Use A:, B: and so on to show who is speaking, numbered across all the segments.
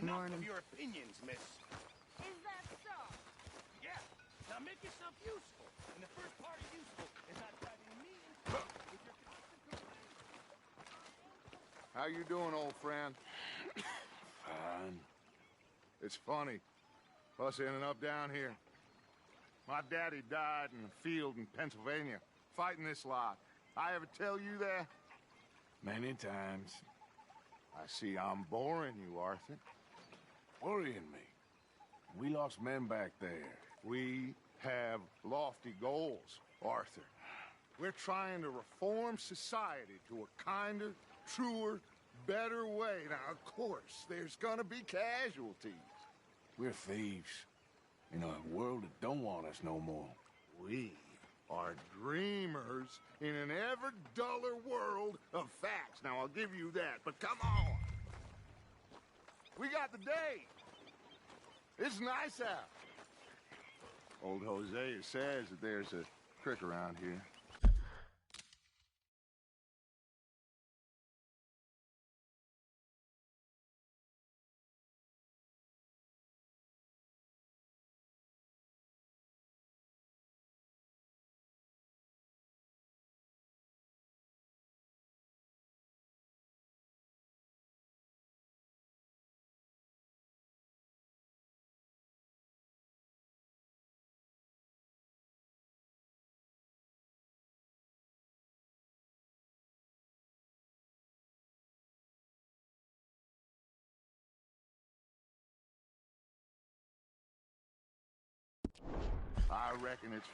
A: enough of your opinions, miss.
B: Is that so?
A: Yeah. Now make yourself useful. And the first part of useful is not driving me insane with your constant complaints.
C: How you doing, old friend?
D: Fine.
C: It's funny. Us ending up down here. My daddy died in a field in Pennsylvania, fighting this lot. I ever tell you that?
D: Many times.
C: I see I'm boring you, Arthur.
D: Worrying me. We lost men back there.
C: We have lofty goals, Arthur. We're trying to reform society to a kinder, truer, better way. Now, of course, there's gonna be casualties.
D: We're thieves. In a world that don't want us no more.
C: We are dreamers in an ever duller world of facts. Now, I'll give you that, but come on. We got the day. It's nice out. Old Hosea says that there's a creek around here. I reckon it's...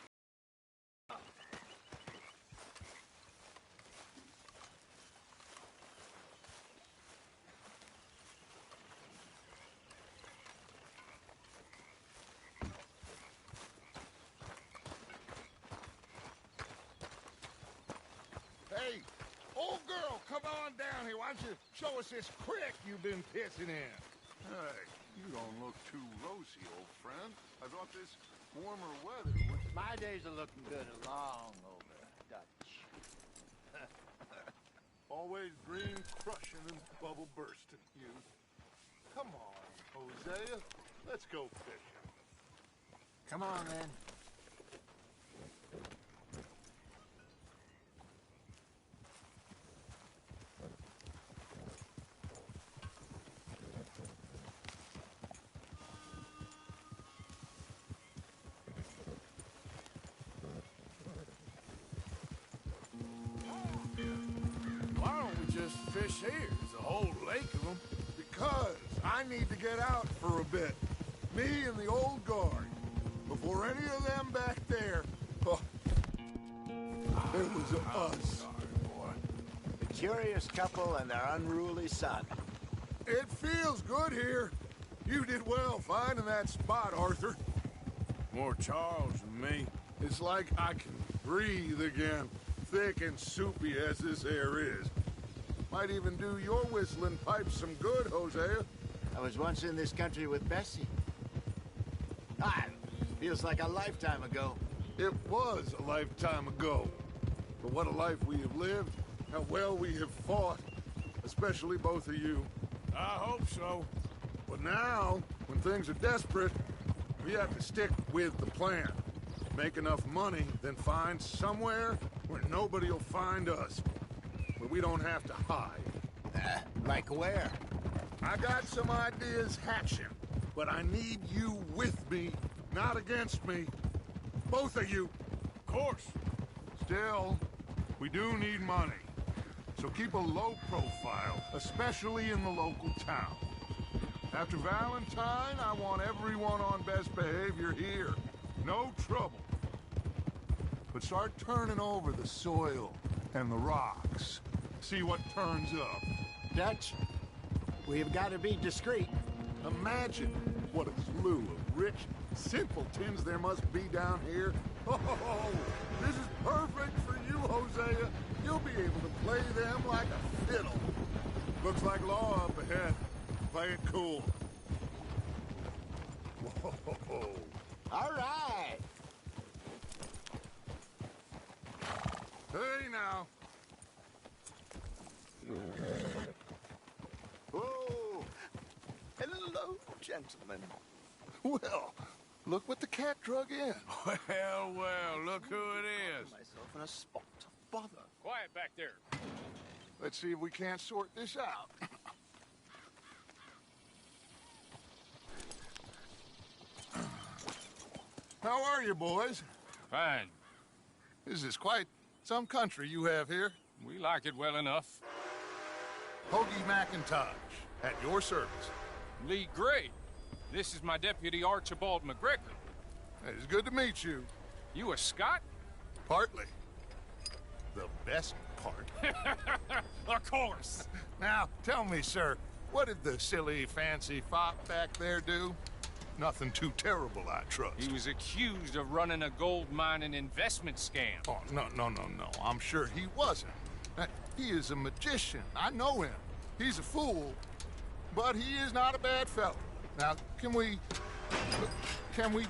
C: Hey, old girl, come on down here. Why don't you show us this creek you've been pissing in?
E: Hey, you don't look too rosy, old friend. I thought this warmer weather would...
F: My days are looking good along over, Dutch.
E: Always green crushing and bubble bursting, you. Come on, Hosea. Let's go fishing.
F: Come on, then.
D: Why don't we just fish here? There's a whole lake of them.
C: Because I need to get out for a bit. Me and the old guard. Before any of them back there... Oh, it was us.
D: Sorry, boy.
F: The curious couple and their unruly son.
C: It feels good here. You did well finding that spot, Arthur.
D: More Charles than me.
C: It's like I can breathe again, thick and soupy as this air is. Might even do your whistling pipes some good, Hosea.
F: I was once in this country with Bessie. Feels like a lifetime ago.
C: It was a lifetime ago. But what a life we have lived, how well we have fought, especially both of you.
D: I hope so.
C: But now, when things are desperate, we have to stick with the plan. Make enough money, then find somewhere where nobody will find us. Where we don't have to hide.
F: Like where?
C: I got some ideas hatching, but I need you with me, not against me. Both of you.
D: Of course.
C: Still, we do need money. So keep a low profile, especially in the local town. After Valentine, I want everyone on best behavior here. No trouble. But start turning over the soil and the rocks. See what turns up.
F: Dutch, we've got to be discreet.
C: Imagine what a slew of rich simpletons there must be down here. Oh, this is perfect for you, Hosea. You'll be able to play them like a fiddle. Looks like law up ahead. Play it cool. Whoa.
F: All right.
C: Hey, now.
F: Oh, hello.
G: gentlemen.
C: Well, look what the cat drug in.
D: Well, well, look who it is.
G: Myself in a spot to bother.
A: Quiet back there.
C: Let's see if we can't sort this out. How are you, boys?
A: Fine.
C: This is quite some country you have here.
A: We like it well enough.
C: Hoagie McIntosh, at your service.
A: Lee Gray. This is my deputy Archibald McGregor.
C: It's good to meet you.
A: You a Scot?
C: Partly. The best part.
A: Of course.
C: Now, tell me, sir, what did the silly, fancy fop back there do? Nothing too terrible, I trust.
A: He was accused of running a gold mining investment scam.
C: Oh, no. I'm sure he wasn't. He is a magician. I know him. He's a fool, but he is not a bad fellow. Now, can we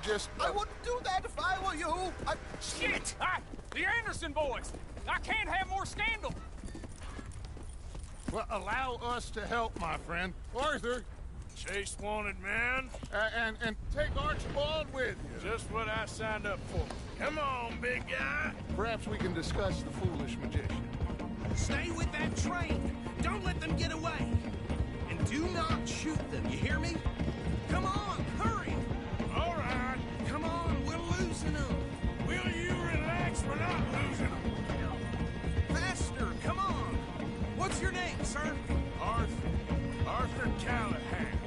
C: just...
G: I wouldn't do that if I were you.
A: Shit! The Anderson boys! I can't have more scandal!
C: Well, allow us to help, my friend. Arthur,
D: Chase wanted man.
C: and take Archibald with you.
D: Just what I signed up for. Come on, big guy.
C: Perhaps we can discuss the foolish magician.
H: Stay with that train. Don't let them get away. And do not shoot them, you hear me? Come on, hurry.
D: All right.
H: Come on, we're losing them.
D: Will you relax? We're not losing them.
H: Faster, come on. What's your name, sir?
D: Arthur Callahan.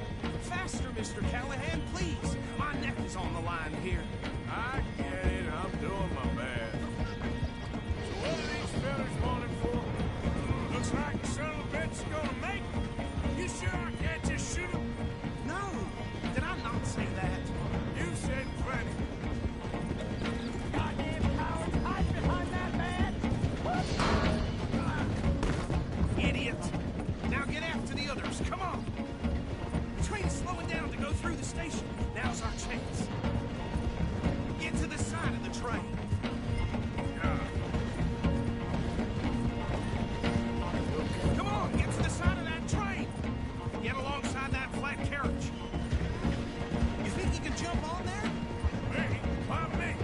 H: Faster, Mr. Callahan, please. My neck is on the line here.
D: I get it. I'm doing my best. So what are these fellas wanting for? Looks like the son of a bitch is gonna make it. You sure I can't just shoot him?
H: No, did I not say that?
D: You said plenty.
A: Goddamn cowards! Hide behind that man!
H: Idiot. Now get after the others, come on. The train is slowing down to go through the station. Now's our chance. Get to the side of the train. Come on, get to the side of that train. Get alongside that flat carriage. You think you can jump on there?
D: Me? Why me?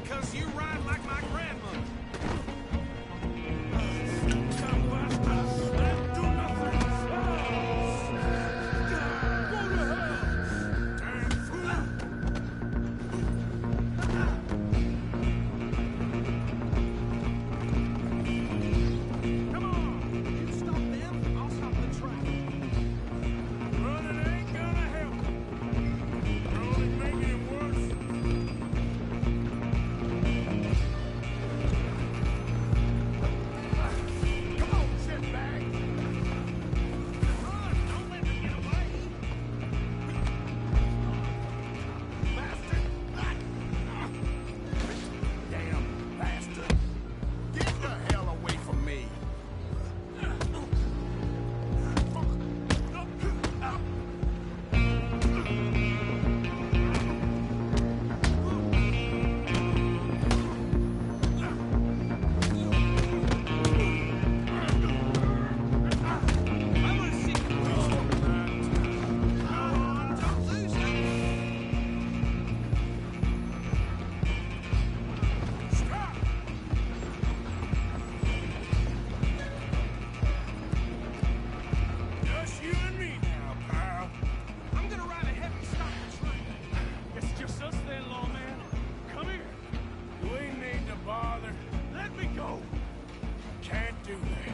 H: Because you ride like my grandmother. Come on, you stop them, I'll stop the train.
D: Running ain't gonna help. You're only making it worse.
C: Come on, shitbag.
H: Run, don't let them get away.
C: Bastard.
G: Damn bastard. Get the hell away from me.
H: I'm gonna see you. Don't lose it.
D: Stop! Just you and me now, pal.
H: I'm gonna ride ahead and stop the train.
A: It's just us then, lawman. Come here.
D: We need to bother.
A: Let me go.
D: Can't do that.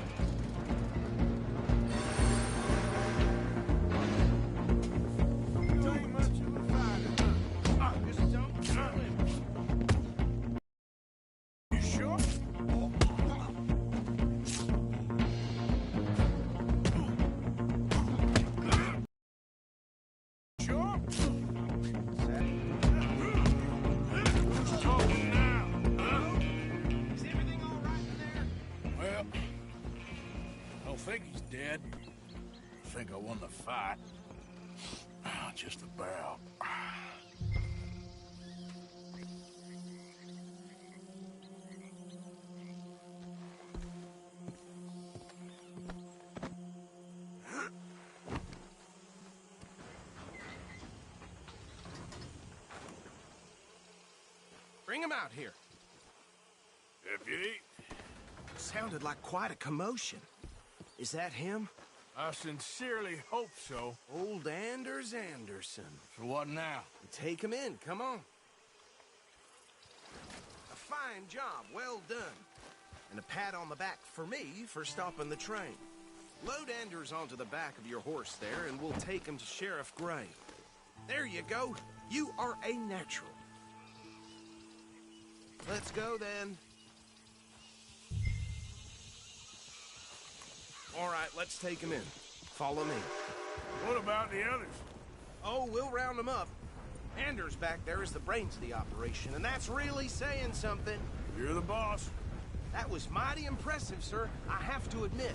C: You ain't much of a fighter, huh?
H: Just don't kill him.
D: You sure? Sure? Who's talking now? Huh?
H: Is everything all right in there?
D: Well, I don't think he's dead. I think I won the fight. Just about.
H: Bring him out here.
D: Deputy,
H: Sounded like quite a commotion. Is that him?
D: I sincerely hope so.
H: Old Anders Anderson.
D: For what now?
H: Take him in, come on. A fine job, well done. And a pat on the back for me for stopping the train. Load Anders onto the back of your horse there, and we'll take him to Sheriff Gray. There you go. You are a natural. Let's go, then. All right, let's take him in. Follow me.
D: What about the others?
H: Oh, we'll round them up. Anders back there is the brains of the operation, and that's really saying something.
D: You're the boss.
H: That was mighty impressive, sir. I have to admit.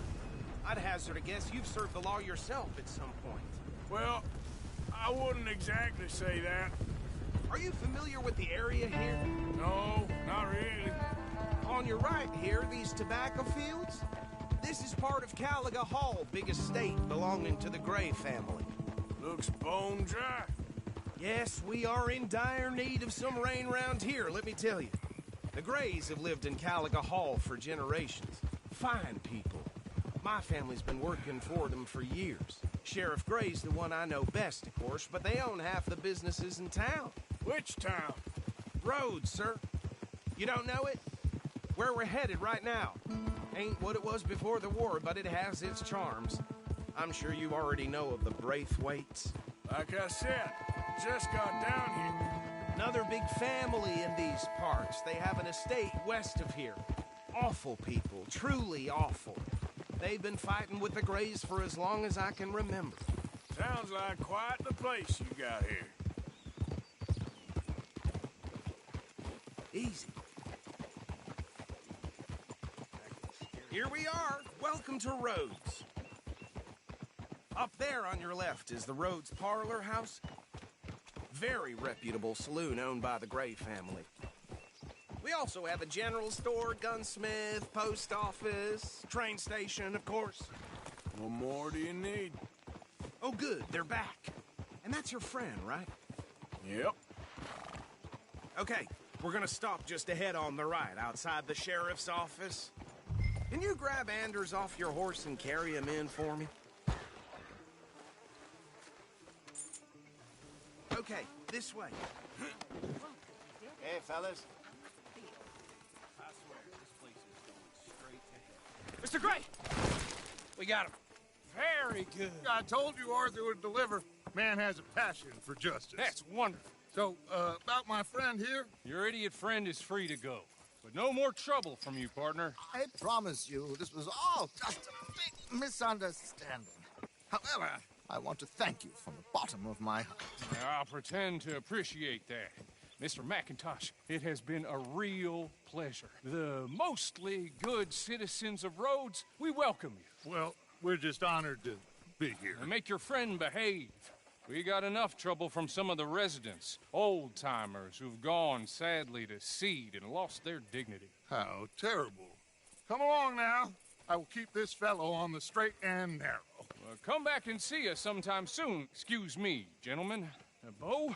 H: I'd hazard a guess you've served the law yourself at some point.
D: Well, I wouldn't exactly say that.
H: Are you familiar with the area here?
D: No, not really.
H: On your right here, these tobacco fields? This is part of Caliga Hall, big estate belonging to the Gray family.
D: Looks bone dry.
H: Yes, we are in dire need of some rain round here, let me tell you. The Grays have lived in Caliga Hall for generations. Fine people. My family's been working for them for years. Sheriff Gray's the one I know best, of course, but they own half the businesses in town.
D: Which town?
H: Rhodes, sir. You don't know it? Where we're headed right now. Ain't what it was before the war, but it has its charms. I'm sure you already know of the Braithwaites.
D: Like I said, just got down here.
H: Another big family in these parts. They have an estate west of here. Awful people, truly awful. They've been fighting with the Grays for as long as I can remember.
D: Sounds like quite the place you got here.
H: Easy. Here we are. Welcome to Rhodes. Up there on your left is the Rhodes Parlor House. Very reputable saloon owned by the Gray family. We also have a general store, gunsmith, post office, train station, of course.
D: What more do you need?
H: Oh, good. They're back. And that's your friend, right?
D: Yep.
H: Okay, we're gonna stop just ahead on the right, outside the sheriff's office. Can you grab Anders off your horse and carry him in for me? Okay, this way.
F: Hey, fellas.
A: Mr. Gray! We got him. Very good.
C: I told you Arthur would deliver. Man has a passion for justice.
A: That's wonderful.
C: So, about my friend here?
I: Your idiot friend is free to go. But no more trouble from you, partner.
J: I promise you, this was all just a big misunderstanding. However, I want to thank you from the bottom of my heart.
I: I'll pretend to appreciate that. Mr. McIntosh, it has been a real pleasure. The mostly good citizens of Rhodes, we welcome you.
C: Well, we're just honored to be here.
I: And make your friend behave. We got enough trouble from some of the residents, old-timers who've gone, sadly, to seed and lost their dignity.
C: How terrible. Come along now. I will keep this fellow on the straight and narrow.
I: Come back and see us sometime soon. Excuse me, gentlemen. Bo,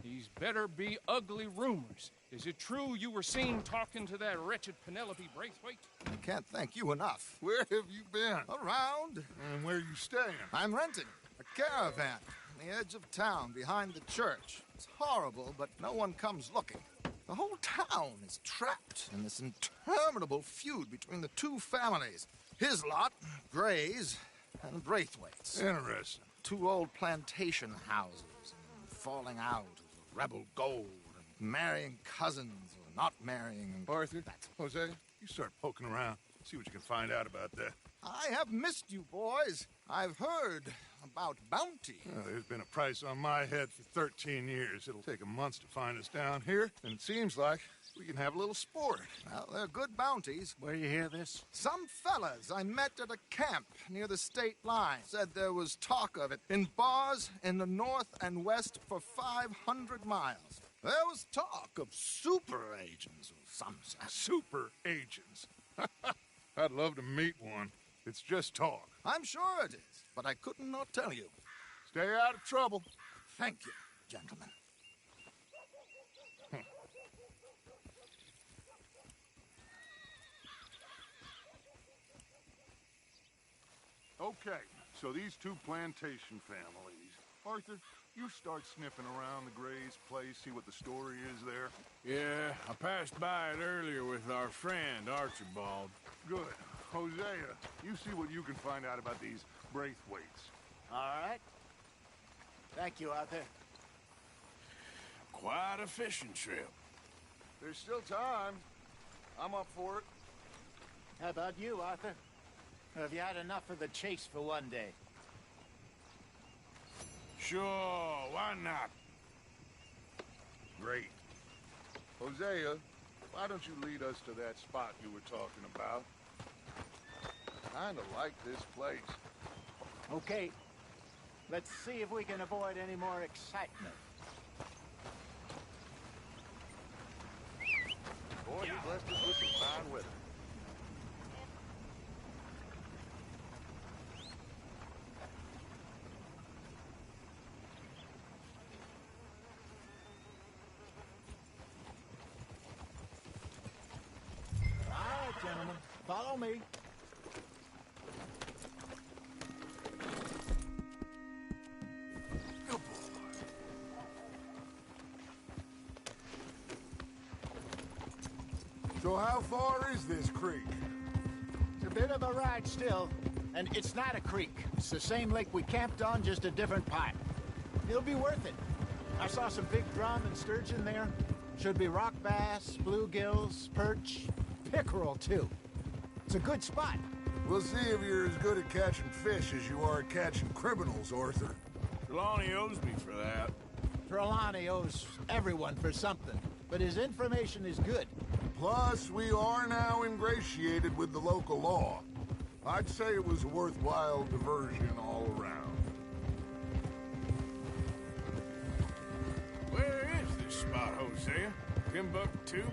I: these better be ugly rumors. Is it true you were seen talking to that wretched Penelope Braithwaite?
J: I can't thank you enough.
C: Where have you been?
J: Around.
C: And where are you staying?
J: I'm renting a caravan on the edge of town behind the church. It's horrible, but no one comes looking. The whole town is trapped in this interminable feud between the two families. His lot, Gray's, and Braithwaite's.
C: Interesting.
J: Two old plantation houses, and falling out of rebel gold, and marrying cousins or not marrying. And
C: Arthur, Jose, you start poking around. See what you can find out about that.
J: I have missed you, boys. I've heard about bounty.
C: Well, there's been a price on my head for 13 years. It'll take a month to find us down here, and it seems like we can have a little sport.
J: Well, they're good bounties.
A: Where you hear this?
J: Some fellas I met at a camp near the state line said there was talk of it in bars in the north and west for 500 miles. There was talk of super agents or some such.
C: Super agents. I'd love to meet one. It's just talk.
J: I'm sure it is, but I couldn't not tell you.
C: Stay out of trouble.
J: Thank you, gentlemen.
C: Okay, so these two plantation families. Arthur, you start sniffing around the Gray's place, see what the story is there.
D: Yeah, I passed by it earlier with our friend, Archibald.
C: Good. Hosea, you see what you can find out about these Braithwaites.
F: All right. Thank you, Arthur.
D: Quite a fishing trip.
C: There's still time. I'm up for it.
F: How about you, Arthur? Have you had enough of the chase for one day?
D: Sure, why not?
C: Great. Hosea, why don't you lead us to that spot you were talking about? Kinda like this place.
F: Okay. Let's see if we can avoid any more excitement.
C: Boy, you blessed us with some fine weather.
F: All right, gentlemen. Follow me.
C: So how far is this creek?
F: It's a bit of a ride still, and it's not a creek. It's the same lake we camped on, just a different part. It'll be worth it. I saw some big drum and sturgeon there. Should be rock bass, bluegills, perch, pickerel, too. It's a good spot.
C: We'll see if you're as good at catching fish as you are at catching criminals, Arthur.
D: Trelawney owes me for that.
F: Trelawney owes everyone for something, but his information is good.
C: Plus, we are now ingratiated with the local law. I'd say it was a worthwhile diversion all around.
D: Where is this spot, Hosea? Timbuktu?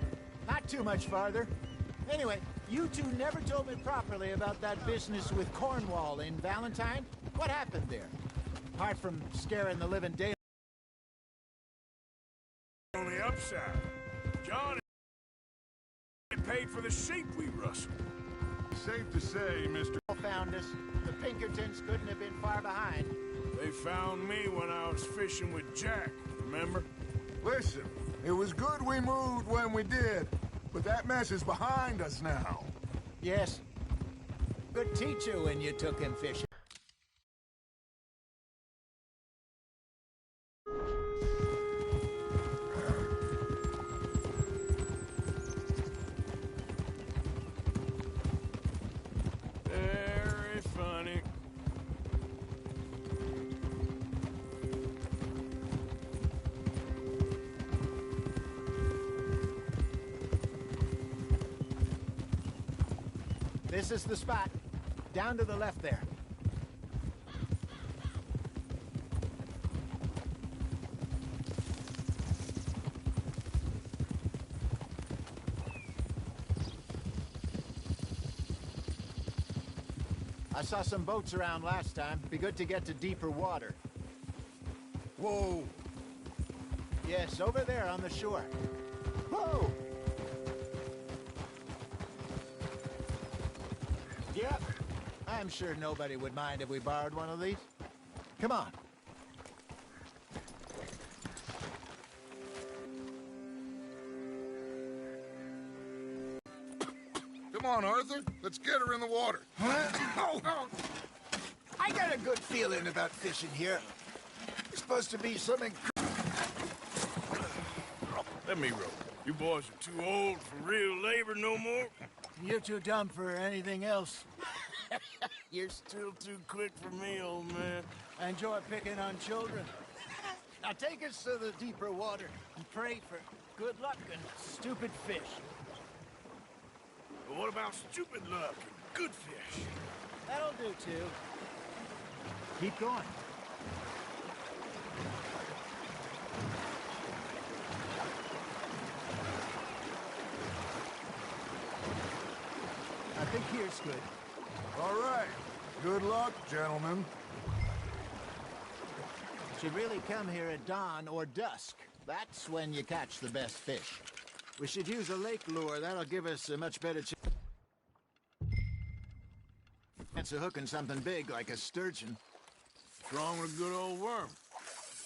F: Not too much farther. Anyway, you two never told me properly about that business with Cornwall in Valentine. What happened there? Apart from scaring the living day.
D: On the upside, John paid for the sheep we rustled.
C: Safe to say, Mr.
F: Found us. The Pinkertons couldn't have been far behind.
D: They found me when I was fishing with Jack, remember?
C: Listen, it was good we moved when we did, but that mess is behind us now.
F: Yes. Good teacher when you took him fishing.
D: Very funny.
F: This is the spot. Down to the left there. I saw some boats around last time. Be good to get to deeper water.
C: Whoa!
F: Yes, over there on the shore. Whoa! Yep. I'm sure nobody would mind if we borrowed one of these. Come on.
C: Come on, Arthur. Let's get her in the water.
J: Oh. I got a good feeling about fishing here. It's supposed to be something.
D: Let me row. You boys are too old for real labor no more.
F: You're too dumb for anything else.
D: You're still too quick for me, old man.
F: I enjoy picking on children. Now take us to the deeper water and pray for good luck and stupid fish.
D: But what about stupid luck and good fish?
F: That'll do, too. Keep going. I think here's good.
C: All right. Good luck, gentlemen.
F: Should really come here at dawn or dusk. That's when you catch the best fish. We should use a lake lure. That'll give us a much better chance chance of hooking something big like a sturgeon.
D: What's wrong with a good old worm?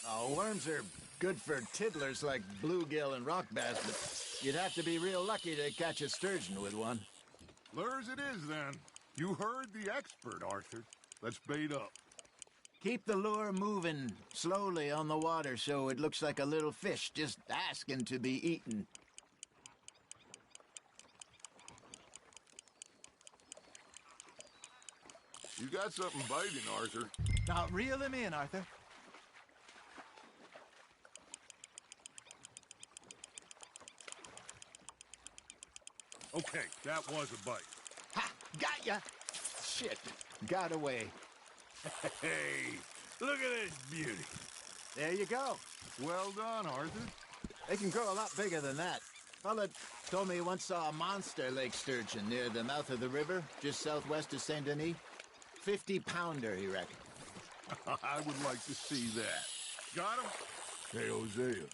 F: Oh, worms are good for tiddlers like bluegill and rock bass, but you'd have to be real lucky to catch a sturgeon with one.
C: Lures it is, then. You heard the expert, Arthur. Let's bait up.
F: Keep the lure moving slowly on the water so it looks like a little fish just asking to be eaten.
C: You got something biting, Arthur.
F: Now, reel him in, Arthur.
C: Okay, that was a bite.
F: Ha! Got ya! Shit, got away.
D: Hey, look at this beauty.
F: There you go.
C: Well done, Arthur.
F: They can grow a lot bigger than that. Fella told me he once saw a monster lake sturgeon near the mouth of the river, just southwest of Saint Denis. 50-pounder, he reckoned.
C: I would like to see that. Got him?
E: Hey, Hosea. You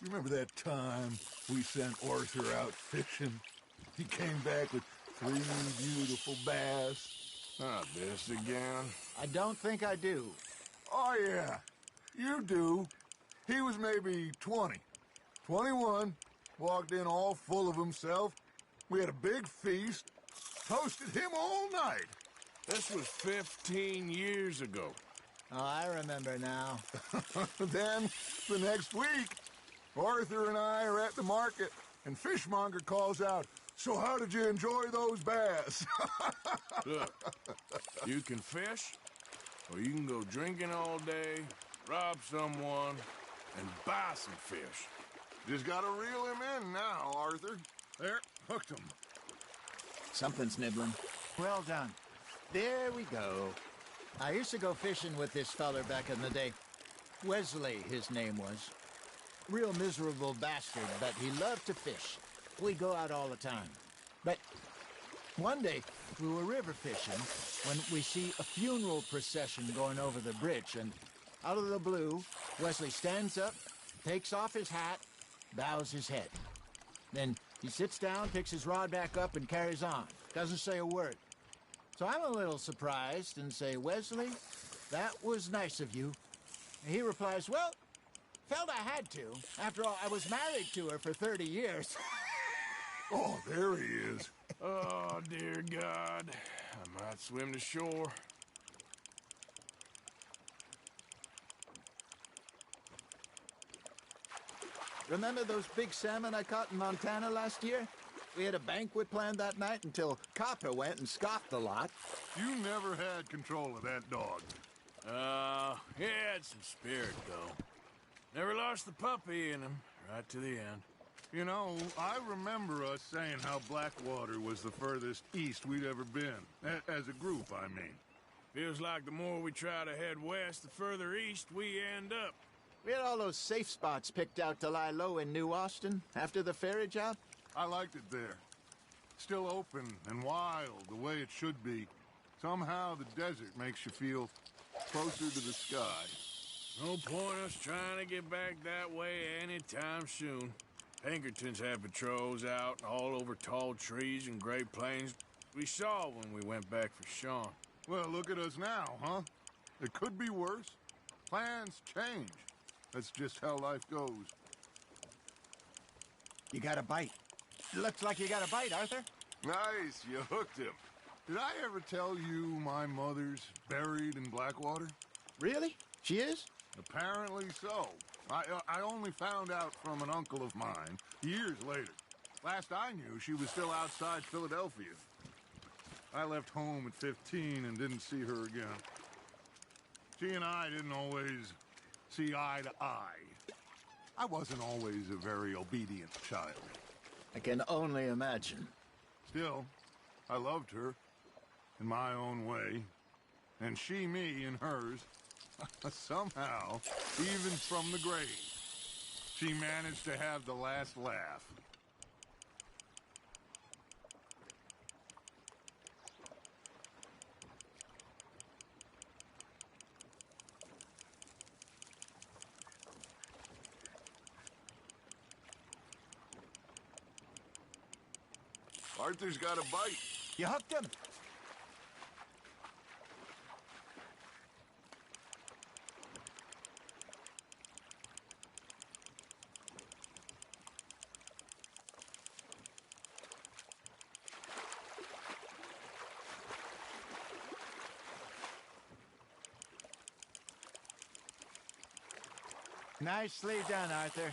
E: remember that time we sent Arthur out fishing? He came back with 3 beautiful bass.
D: Ah, this again?
F: I don't think I do.
E: Oh, yeah. You do. He was maybe 20. 21. Walked in all full of himself. We had a big feast. Toasted him all night.
D: This was 15 years ago.
F: Oh, I remember now.
E: Then, the next week, Arthur and I are at the market, and Fishmonger calls out, "So how did you enjoy those bass?"
D: Look, you can fish, or you can go drinking all day, rob someone, and buy some fish.
C: Just gotta reel him in now, Arthur. There, hooked him.
F: Something's nibbling. Well done. There we go. I used to go fishing with this feller back in the day. Wesley, his name was. Real miserable bastard, but he loved to fish. We'd go out all the time. But one day, we were river fishing when we see a funeral procession going over the bridge, and out of the blue, Wesley stands up, takes off his hat, bows his head. Then he sits down, picks his rod back up, and carries on. Doesn't say a word. So I'm a little surprised and say, "Wesley, that was nice of you." And he replies, "Well, felt I had to. After all, I was married to her for 30 years.
C: Oh, there he is.
D: Oh, dear God. I might swim to shore.
F: Remember those big salmon I caught in Montana last year? We had a banquet planned that night until Copper went and scoffed a lot.
C: You never had control of that dog.
D: He had some spirit, though. Never lost the puppy in him, right to the end.
C: You know, I remember us saying how Blackwater was the furthest east we'd ever been. As a group, I mean.
D: Feels like the more we try to head west, the further east we end up.
F: We had all those safe spots picked out to lie low in New Austin after the ferry job.
C: I liked it there. Still open and wild, the way it should be. Somehow the desert makes you feel closer to the sky.
D: No point us trying to get back that way anytime soon. Pinkertons have patrols out all over tall trees and Great Plains. We saw when we went back for Sean.
C: Well, look at us now, huh? It could be worse. Plans change. That's just how life goes.
F: You got a bite. Looks like you got a bite, Arthur.
C: Nice, you hooked him. Did I ever tell you my mother's buried in Blackwater?
F: Really? She is?
C: Apparently so. I only found out from an uncle of mine years later. Last I knew, she was still outside Philadelphia. I left home at 15 and didn't see her again. She and I didn't always see eye to eye. I wasn't always a very obedient child.
F: I can only imagine.
C: Still, I loved her in my own way, and she me in hers. Somehow, even from the grave, she managed to have the last laugh. Arthur's got a bite.
F: You hooked him. Nicely done, Arthur.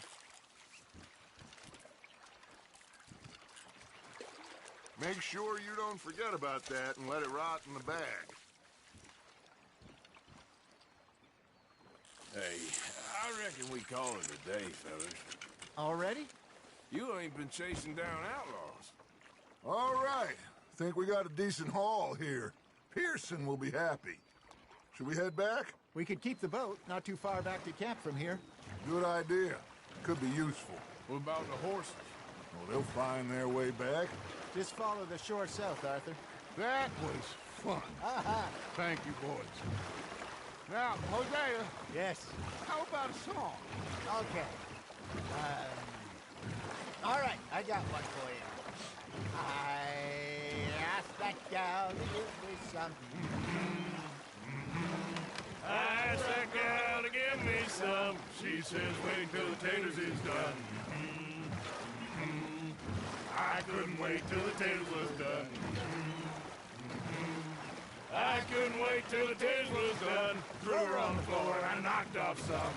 C: Make sure you don't forget about that and let it rot in the bag.
D: Hey, I reckon we call it a day, fellas.
F: Already?
D: You ain't been chasing down outlaws.
E: All right. Think we got a decent haul here. Pearson will be happy. Should we head back?
F: We could keep the boat not too far back to camp from here.
E: Good idea. Could be useful.
D: What about the horses?
E: Well, they'll find their way back.
F: Just follow the shore south, Arthur.
C: That was fun. Thank you, boys. Now, Hosea,
F: Yes.
C: how about a song?
F: Okay. All right, I got one for you. I asked that gal to give me some.
D: I asked that gal to give me some. She says wait till the taters is done. I couldn't wait till the taters was done. I couldn't wait till the taters was done. Threw her on the floor and I knocked off some.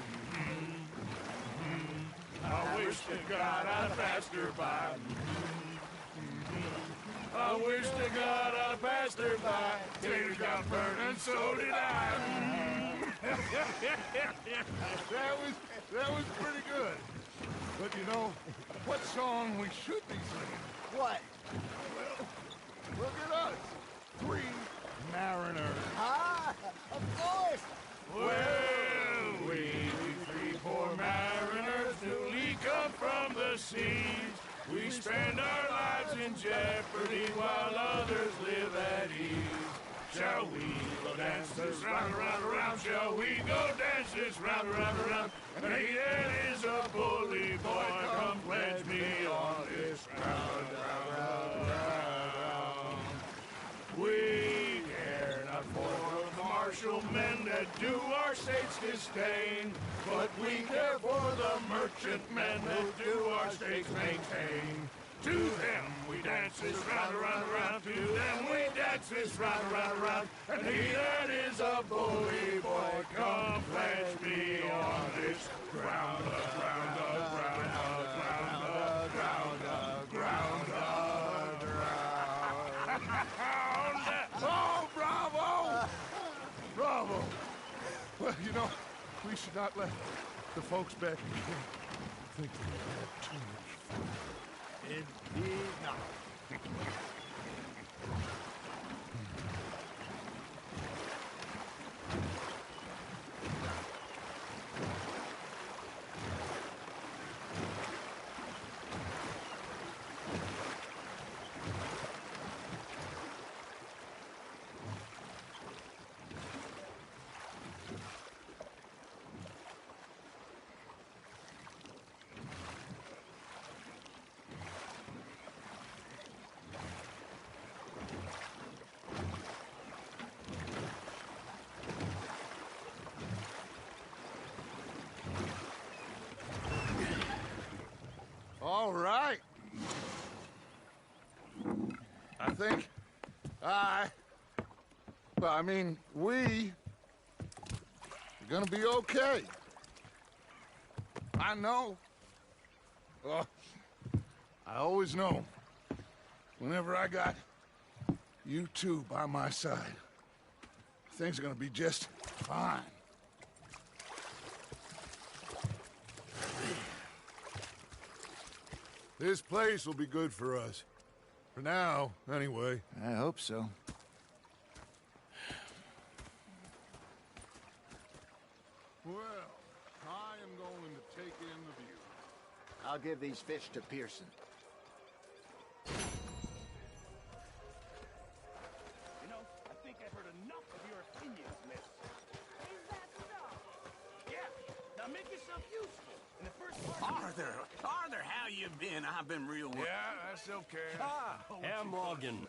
D: I wish to God I'd passed her by. I wish to God I'd passed her by. Taters got burned and so did I.
C: That was pretty good. But you know, what song we should be singing?
F: What?
C: Well, look at us. 3 mariners.
F: Ah, of course.
D: Well, we 3 poor mariners newly come from the seas. We spend our lives in jeopardy while others live at ease. Shall we go dance this round, around, around? Shall we go dance this round, around, around? And he that is a bully boy, come pledge me on this round, round, round. We care not for the martial men that do our states disdain, but we care for the merchant men that do our states maintain. To them we dance this round, around, around. To them we dance this round, around, around. And he that is a bully boy, come pledge me on this ground, ground, ground, ground, ground, ground, ground.
C: Oh, bravo! Bravo! Well, you know, we should not let the folks back in camp think we had too much fun.
F: Indeed not.
C: All right. I think we're gonna be okay. I know. I always know. Whenever I got you two by my side, things are gonna be just fine. This place will be good for us. For now, anyway.
F: I hope so.
C: Well, I am going to take in the view.
F: I'll give these fish to Pearson.
A: You know, I think I've heard enough of your opinions, miss.
B: Is that so?
A: Yeah, now make yourself useful. In the first part...
G: Arthur, how you been? I've been real well.
D: Yeah, that's okay.
K: Herr Morgan.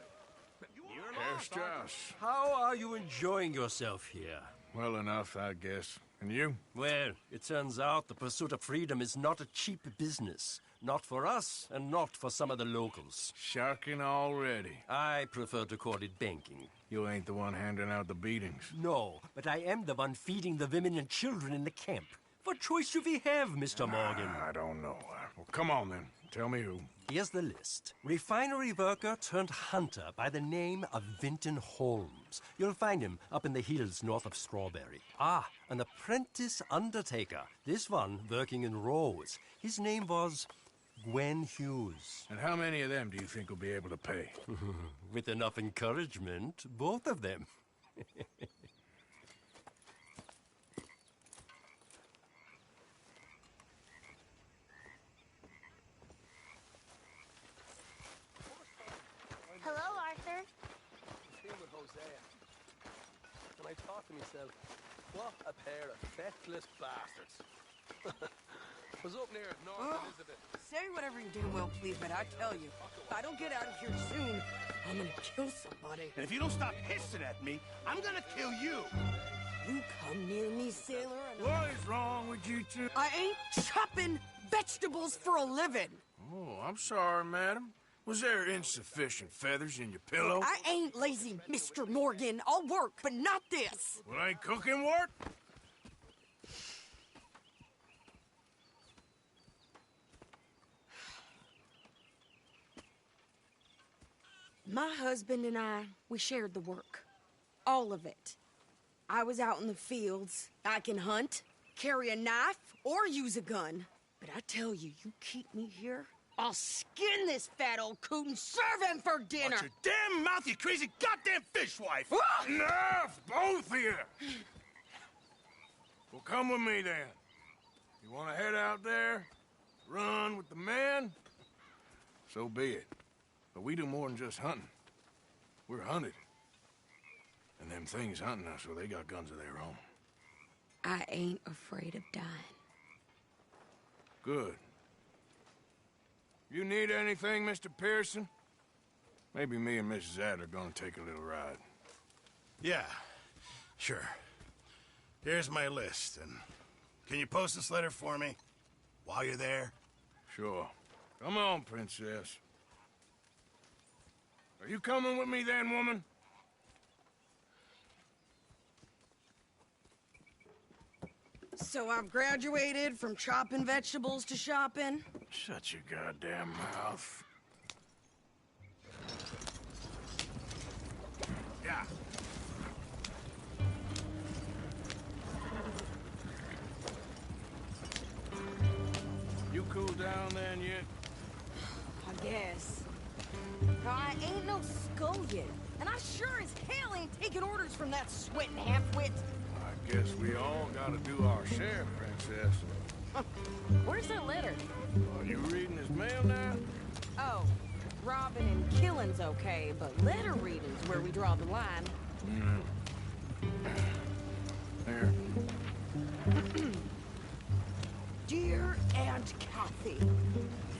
D: Herr Strauss.
K: How are you enjoying yourself here?
D: Well enough, I guess. And you?
K: Well, it turns out the pursuit of freedom is not a cheap business. Not for us, and not for some of the locals.
D: Sharking already.
K: I prefer to call it banking.
D: You ain't the one handing out the beatings.
K: No, but I am the one feeding the women and children in the camp. What choice do we have, Mr. Morgan?
D: I don't know. Well, come on then. Tell me who.
K: Here's the list. Refinery worker turned hunter by the name of Vinton Holmes. You'll find him up in the hills north of Strawberry. Ah, an apprentice undertaker. This one working in Rhodes. His name was Gwen Hughes.
D: And how many of them do you think will be able to pay?
K: With enough encouragement, both of them.
B: Hello, Arthur.
L: Same with Hosea. And I thought to myself, what a pair of feckless bastards. Was up near North Elizabeth.
M: Say whatever you damn well please, but I tell you, if I don't get out of here soon, I'm gonna kill somebody.
A: And if you don't stop hissing at me, I'm gonna kill you.
M: You come near me, sailor, and
D: What is wrong with you two?
M: I ain't chopping vegetables for a living.
D: Oh, I'm sorry, madam. Was there insufficient feathers in your pillow?
M: I ain't lazy, Mr. Morgan. I'll work, but not this.
D: Well, ain't cooking work?
M: My husband and I, we shared the work. All of it. I was out in the fields. I can hunt, carry a knife, or use a gun. But I tell you, you keep me here, I'll skin this fat old coot and serve him for dinner.
A: Watch your damn mouth, you crazy goddamn fishwife!
D: Enough, both of you! Well, come with me then. You want to head out there, run with the men? So be it. But we do more than just hunting. We're hunted. And them things hunting us, well, they got guns of their own.
M: I ain't afraid of dying.
D: Good. You need anything, Mr. Pearson? Maybe me and Mrs. Ad are gonna take a little ride.
N: Yeah, sure. Here's my list, and can you post this letter for me while you're there?
D: Sure. Come on, Princess. Are you coming with me then, woman?
M: So I've graduated from chopping vegetables to shopping.
D: Shut your goddamn mouth. Yeah. You cool down then yet?
M: I guess. I ain't no scullion, and I sure as hell ain't taking orders from that sweating half-wit.
D: I guess we all gotta do our share, Princess.
M: Where's that letter?
D: Are you reading his mail now?
M: Oh, robbing and killing's okay, but letter reading's where we draw the line.
D: Here.
M: Dear Aunt Kathy,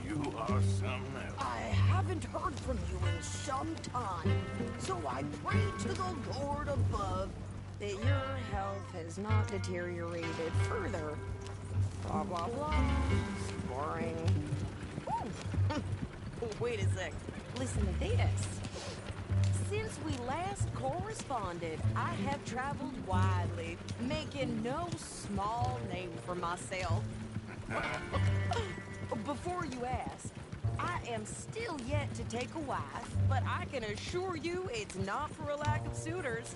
D: You are something else.
M: I haven't heard from you in some time, so I pray to the Lord above that your health has not deteriorated further. Blah, blah, blah. It's boring. Ooh. Wait a sec. Listen to this. Since we last corresponded, I have traveled widely, making no small name for myself. Before you ask, I am still yet to take a wife, but I can assure you it's not for a lack of suitors.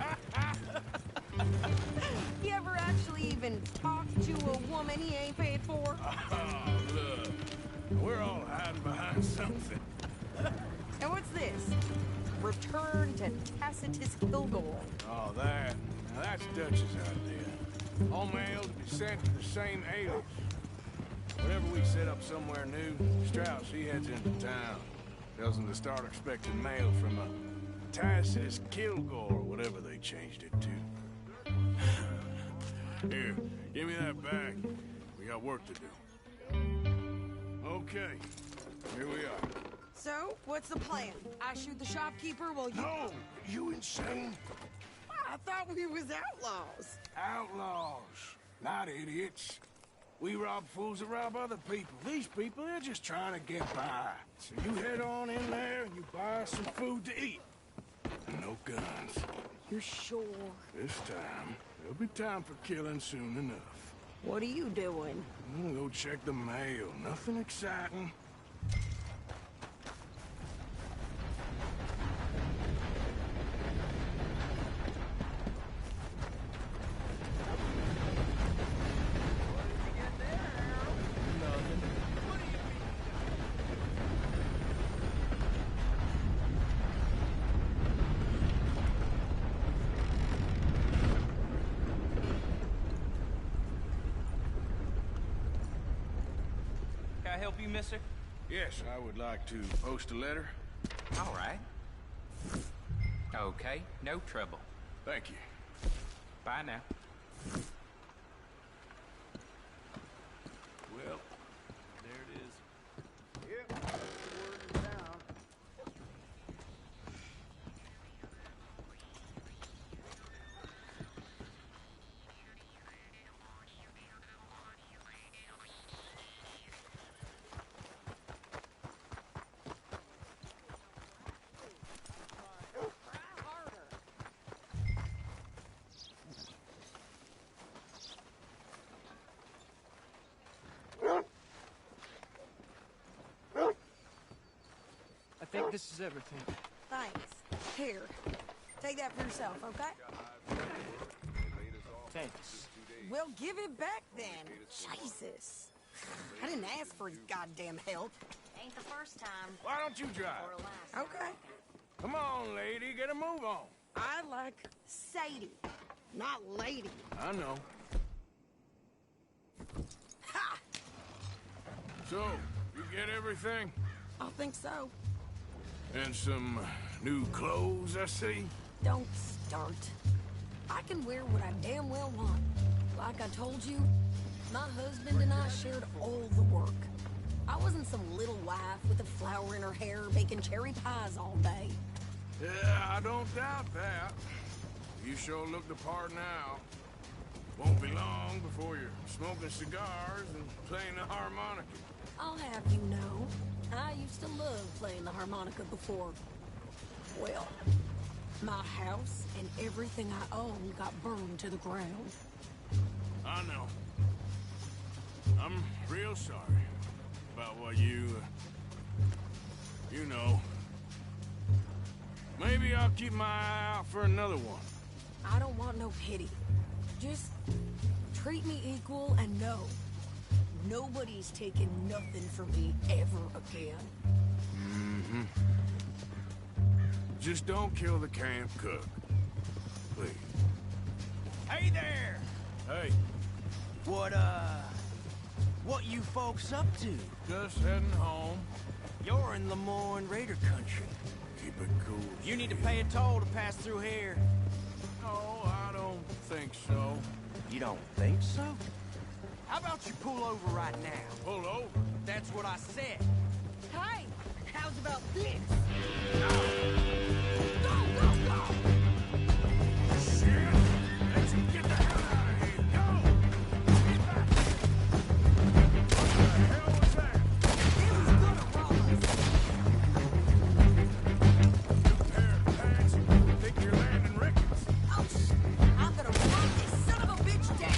M: You ever actually even talk to a woman he ain't paid for?
D: Oh, look. We're all hiding behind something.
M: And what's this? Return to Tacitus Kilgore.
D: Oh, that. Now, that's Dutch's idea. All mail to be sent to the same alias. Whenever we set up somewhere new, Strauss, he heads into town. Tells them to start expecting mail from a Tacitus Kilgore, or whatever they changed it to. Here, give me that back. We got work to do. Okay, here we are.
M: So, what's the plan? I shoot the shopkeeper while you...
D: No! You insane?
M: I thought we was outlaws.
D: Outlaws, not idiots. We rob fools that rob other people. These people, they're just trying to get by. So you head on in there and you buy some food to eat. And no guns.
M: You're sure?
D: This time, there'll be time for killing soon enough.
M: What are you doing?
D: I'm gonna go check the mail. Nothing exciting.
O: Can I help you, mister?
D: Yes, I would like to post a letter.
O: All right. Okay, no trouble.
D: Thank you.
O: Bye now.
D: Well, there it is.
J: Yep, that's the word in town.
L: I think this is everything.
M: Thanks. Here, take that for yourself, okay?
L: Thanks.
M: Well, give it back then. Jesus. I didn't ask for his goddamn help.
B: Ain't the first time.
D: Why don't you drive?
B: Or last.
M: Okay.
D: Come on, lady, get a move on.
M: I like Sadie, not lady.
D: I know.
M: Ha!
D: So, you get everything?
M: I think so.
D: And some new clothes, I see?
M: Don't start. I can wear what I damn well want. Like I told you, my husband and I shared all the work. I wasn't some little wife with a flower in her hair baking cherry pies all day.
D: Yeah, I don't doubt that. You sure look the part now. Won't be long before you're smoking cigars and playing the harmonica.
M: I'll have you know, I used to love playing the harmonica before. Well, my house and everything I own got burned to the ground.
D: I know. I'm real sorry about what you know. Maybe I'll keep my eye out for another one.
M: I don't want no pity. Just treat me equal and know nobody's taking nothing from me ever again.
D: Mm-hmm. Just don't kill the camp cook. Please.
H: Hey there!
D: Hey,
H: What you folks up to?
D: just heading home.
H: You're in Lemoyne Raider country.
D: Keep it cool.
H: You need to pay a toll to pass through here.
D: No, I don't think so.
H: You don't think so? How about you pull over right now?
D: Pull over.
H: That's what I said.
M: Hey, how's about this?
D: Shit! Let's get the hell out of here. Go! Get back! What the hell was that?
M: It was gonna roll us.
D: New pair of pants. Think you're landing Ricketts.
M: Oh, I'm gonna run this son of a bitch down.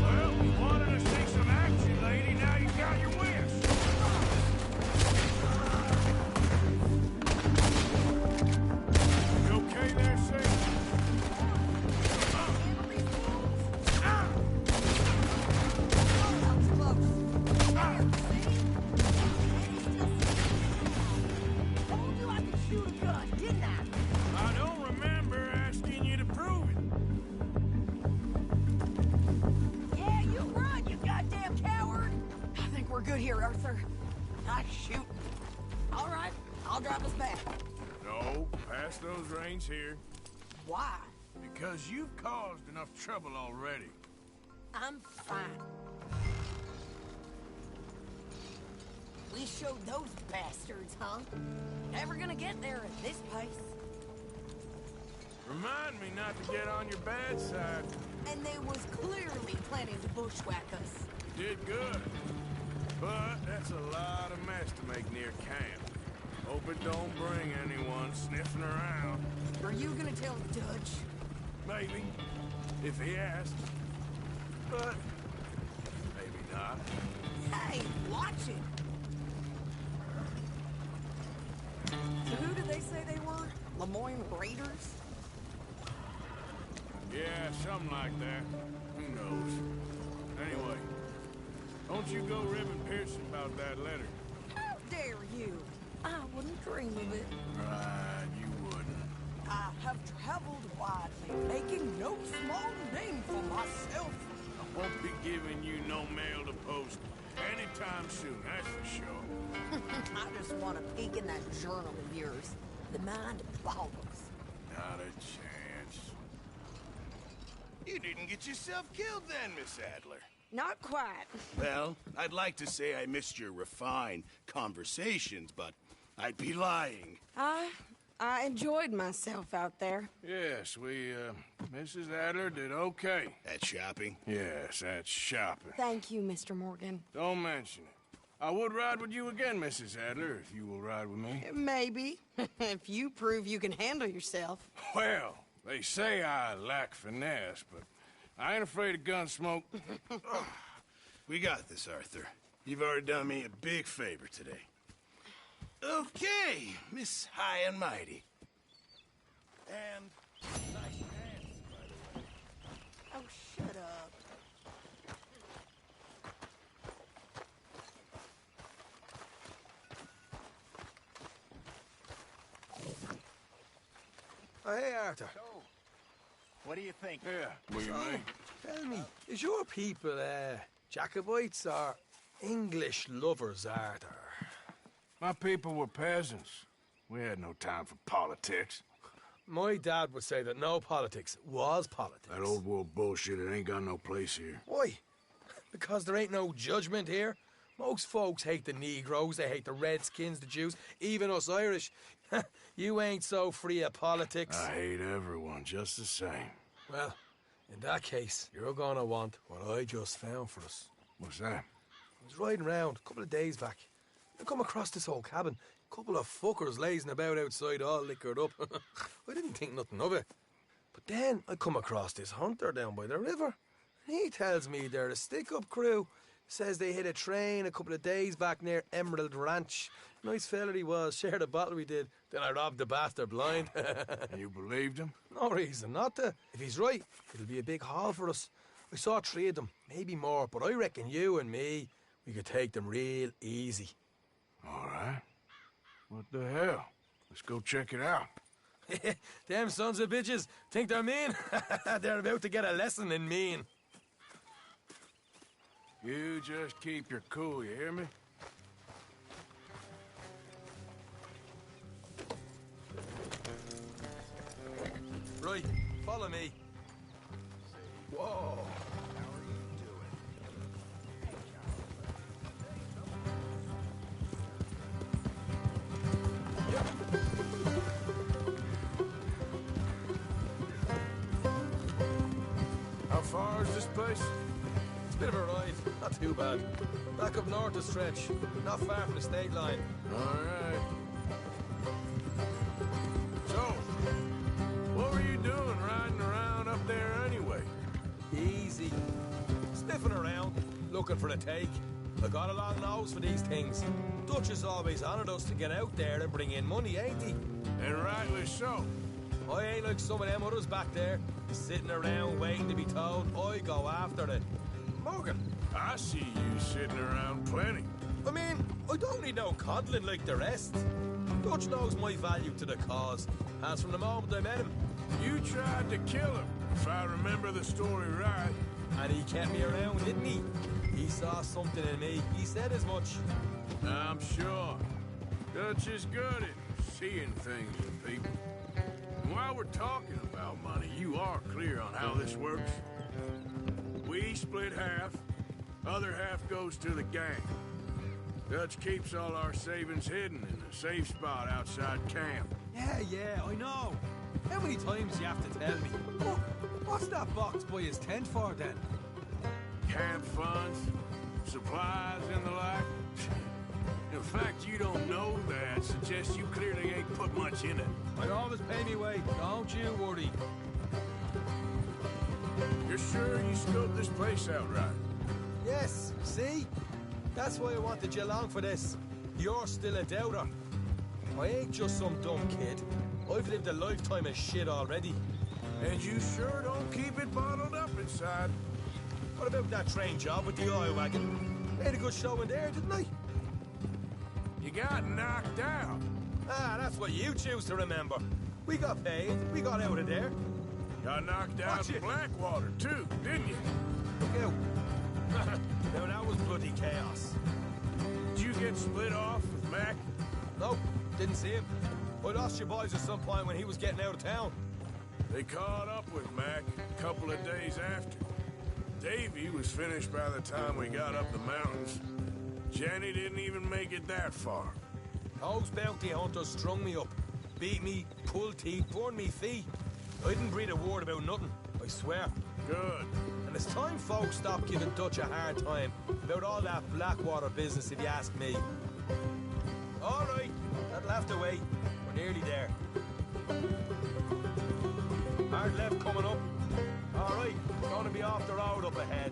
D: Well, you wanted to see some action, lady. Now you got your wish. You okay there, Sadie?
M: Told you I could shoot a gun, didn't I?
D: I don't remember asking you to prove it.
M: Yeah, you run, you goddamn coward! I think we're good here, Arthur. I shoot. All right, I'll drive us back.
D: No, pass those reins here.
M: Why?
D: Because you've caused enough trouble already.
M: I'm fine. We showed those bastards, huh? Never gonna get there at this pace.
D: Remind me not to get on your bad side.
M: And they was clearly planning to bushwhack us.
D: Did good. But that's a lot of mess to make near camp. Hope it don't bring anyone sniffing around.
M: Are you gonna tell the Dutch?
D: Maybe. if he asks. But maybe not.
M: Hey, watch it. So who did they say they were? Lemoyne Raiders?
D: Yeah, something like that. Who knows? Anyway, don't you go ribbing Pearson about that letter.
M: How dare you? I wouldn't dream of it.
D: Right, you wouldn't.
M: I have traveled widely, making no small name for myself.
D: I won't be giving you no mail to post anytime soon, that's for sure.
M: I just want to peek in that journal of yours. The mind boggles.
D: Not a chance. You didn't get yourself killed then, Miss Adler.
M: Not quite.
N: Well, I'd like to say I missed your refined conversations, but I'd be lying.
M: I enjoyed myself out there.
D: Yes, Mrs. Adler did okay.
N: At shopping?
D: Yes, that's shopping.
M: Thank you, Mr. Morgan.
D: Don't mention it. I would ride with you again, Mrs. Adler, if you will ride with me.
M: Maybe. If you prove you can handle yourself.
D: Well, they say I lack finesse, but I ain't afraid of gun smoke.
N: We got this, Arthur. You've already done me a big favor today. Okay, Miss High and Mighty. And nice pants, by the way.
M: Oh, shut up.
L: Oh, hey, Arthur.
F: What do you think?
D: Yeah, what do you mean?
L: Tell me, is your people, Jacobites or English lovers, Arthur?
D: My people were peasants. We had no time for politics.
L: My dad would say that no politics was politics.
D: That old world bullshit, it ain't got no place here.
L: Why? Because there ain't no judgment here. Most folks hate the Negroes, they hate the Redskins, the Jews, even us Irish. You ain't so free of politics.
D: I hate everyone just the same.
L: Well, in that case, you're gonna want what I just found for us.
D: What's that?
L: I was riding around a couple of days back. I come across this old cabin. A couple of fuckers lazing about outside all liquored up. I didn't think nothing of it. But then I come across this hunter down by the river. And he tells me they're a stick-up crew. Says they hit a train a couple of days back near Emerald Ranch. Nice fella he was, shared a bottle we did. Then I robbed the bastard blind.
D: You believed him?
L: No reason not to. If he's right, it'll be a big haul for us. I saw 3 of them, maybe more, but I reckon you and me, we could take them real easy.
D: All right. What the hell? Let's go check it out.
L: Them sons of bitches think they're mean. They're about to get a lesson in mean.
D: You just keep your cool, you hear me?
L: Right, follow me. Whoa.
D: How far is this place?
L: It's a bit of a ride, not too bad. Back up north a stretch, not far from the state line.
D: All right. So, what were you doing riding around up there anyway?
L: Easy. Sniffing around, looking for a take. I got a long nose for these things. Dutch has always honoured us to get out there and bring in money, ain't he?
D: And rightly so.
L: I ain't like some of them others back there, sitting around waiting to be told. I go after it. Morgan.
D: I see you sitting around plenty.
L: I mean, I don't need no coddling like the rest. Dutch knows my value to the cause, as from the moment I met him.
D: You tried to kill him, if I remember the story right.
L: And he kept me around, didn't he? He saw something in me. He said as much.
D: I'm sure. Dutch is good at seeing things in people. And while we're talking about money, you are clear on how this works? We split half, other half goes to the gang. Dutch keeps all our savings hidden in a safe spot outside camp.
L: Yeah, I know. How many times do you have to tell me? What's that box by his tent for, then?
D: Camp funds, supplies, and the like. The fact you don't know that suggests you clearly ain't put much in it.
L: I always pay me way, don't you worry.
D: You're sure you scoped this place out right?
L: Yes, see? That's why I wanted you along for this. You're still a doubter. I ain't just some dumb kid. I've lived a lifetime of shit already.
D: And you sure don't keep it bottled up inside.
L: What about that train job with the oil wagon? Made a good show in there, didn't I?
D: You got knocked out.
L: Ah, that's what you choose to remember. We got paid. We got out of there.
D: Got knocked out
L: Watch
D: in
L: it.
D: Blackwater, too, didn't you?
L: Look out. Now that was bloody chaos.
D: Did you get split off with Mac?
L: Nope, didn't see him. I lost your boys at some point when he was getting out of town.
D: They caught up with Mac a couple of days after. Davy was finished by the time we got up the mountains. Jenny didn't even make it that far.
L: Those bounty hunters strung me up. Beat me, pulled teeth, burned me feet. I didn't breathe a word about nothing, I swear.
D: Good.
L: And it's time folks stop giving Dutch a hard time about all that Blackwater business, if you ask me. All right, that'll have to wait. We're nearly there. Hard left coming up. All right, gonna be off the road up ahead.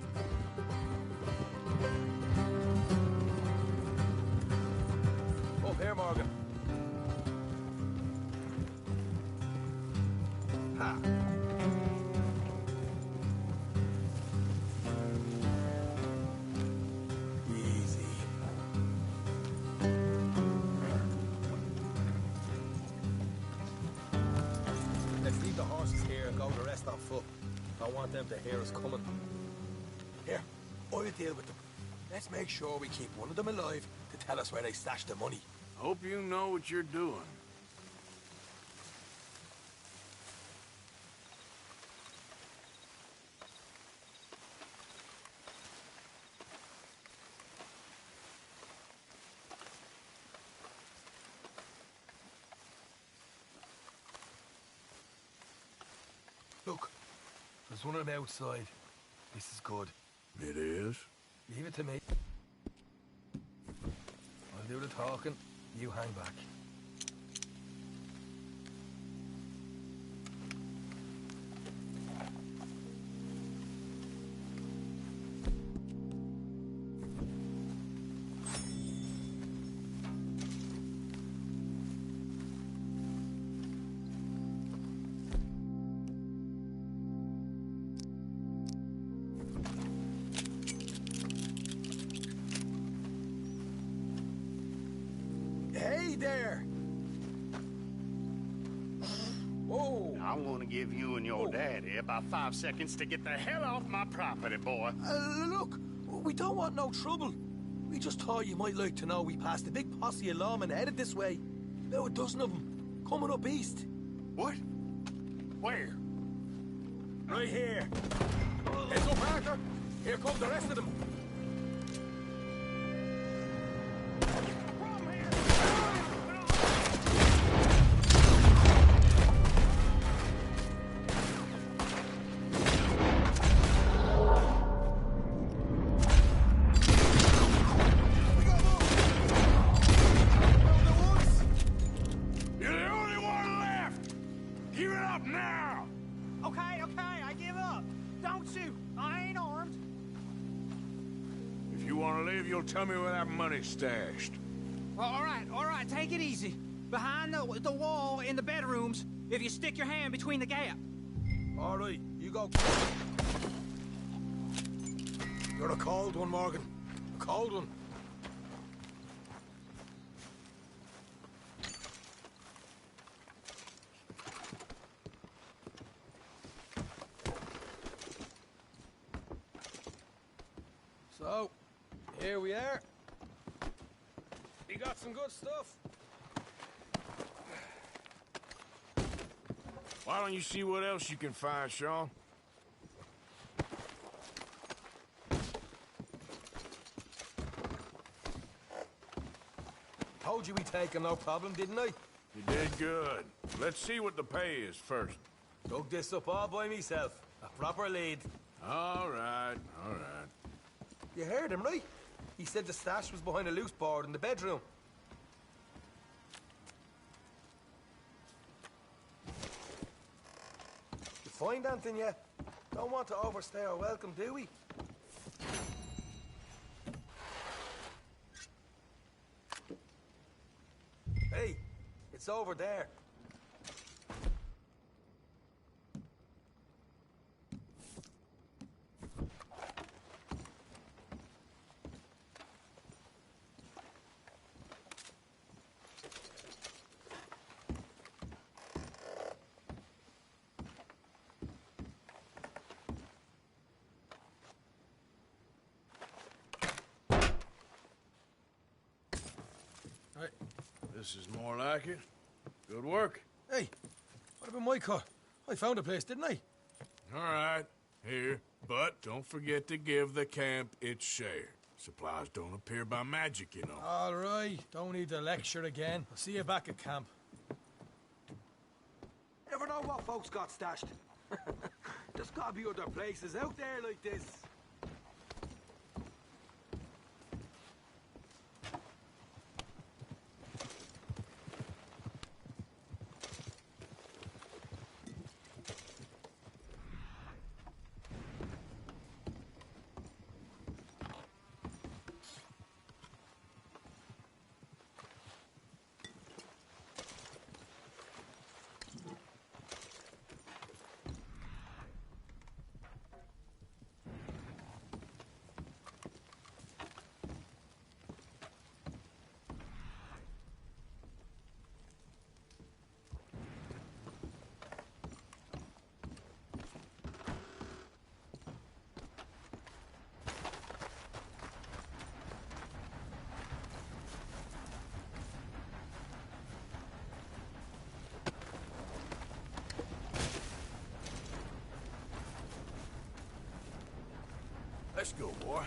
L: Up here, Morgan. Ha. Easy. Let's leave the horses here and go the rest on foot. I want them to hear us coming. Here, I'll deal with them. Let's make sure we keep one of them alive to tell us where they stashed the money.
D: Hope you know what you're doing.
L: Look, there's one of them outside. This is good.
D: It is?
L: Leave it to me. I'll do the talking. You hang back. Hey there! Whoa!
G: I'm gonna give you and your daddy about 5 seconds to get the hell off my property, boy.
L: Look, we don't want no trouble. We just thought you might like to know we passed a big posse of lawmen headed this way. About a dozen of them, coming up east.
G: What? Where?
L: Right here. Heads up, Arthur. Here come the rest of them.
D: You're the only one left! Give it up now!
A: Okay, I give up. Don't shoot. I ain't armed.
D: If you want to live, you'll tell me where that money's stashed.
A: Well, all right, take it easy. Behind the wall in the bedrooms, if you stick your hand between the gap.
L: All right, you go. You're a cold one, Morgan. A cold one. So, here we are. You got some good stuff.
D: Why don't you see what else you can find, Sean?
L: Told you we'd take him, no problem, didn't I?
D: You did good. Let's see what the pay is first.
L: Dug this up all by myself. A proper lead.
D: All right, all right.
L: You heard him, right? He said the stash was behind a loose board in the bedroom. You find anything yet? Don't want to overstay our welcome, do we? Hey, it's over there.
D: This is more like it. Good work.
L: Hey, what about my car? I found a place, didn't I?
D: All right, here. But don't forget to give the camp its share. Supplies don't appear by magic, you know.
L: All right, don't need the lecture again. I'll see you back at camp.
P: Never know what folks got stashed. There's gotta be other places out there like this.
D: Let's go, boy.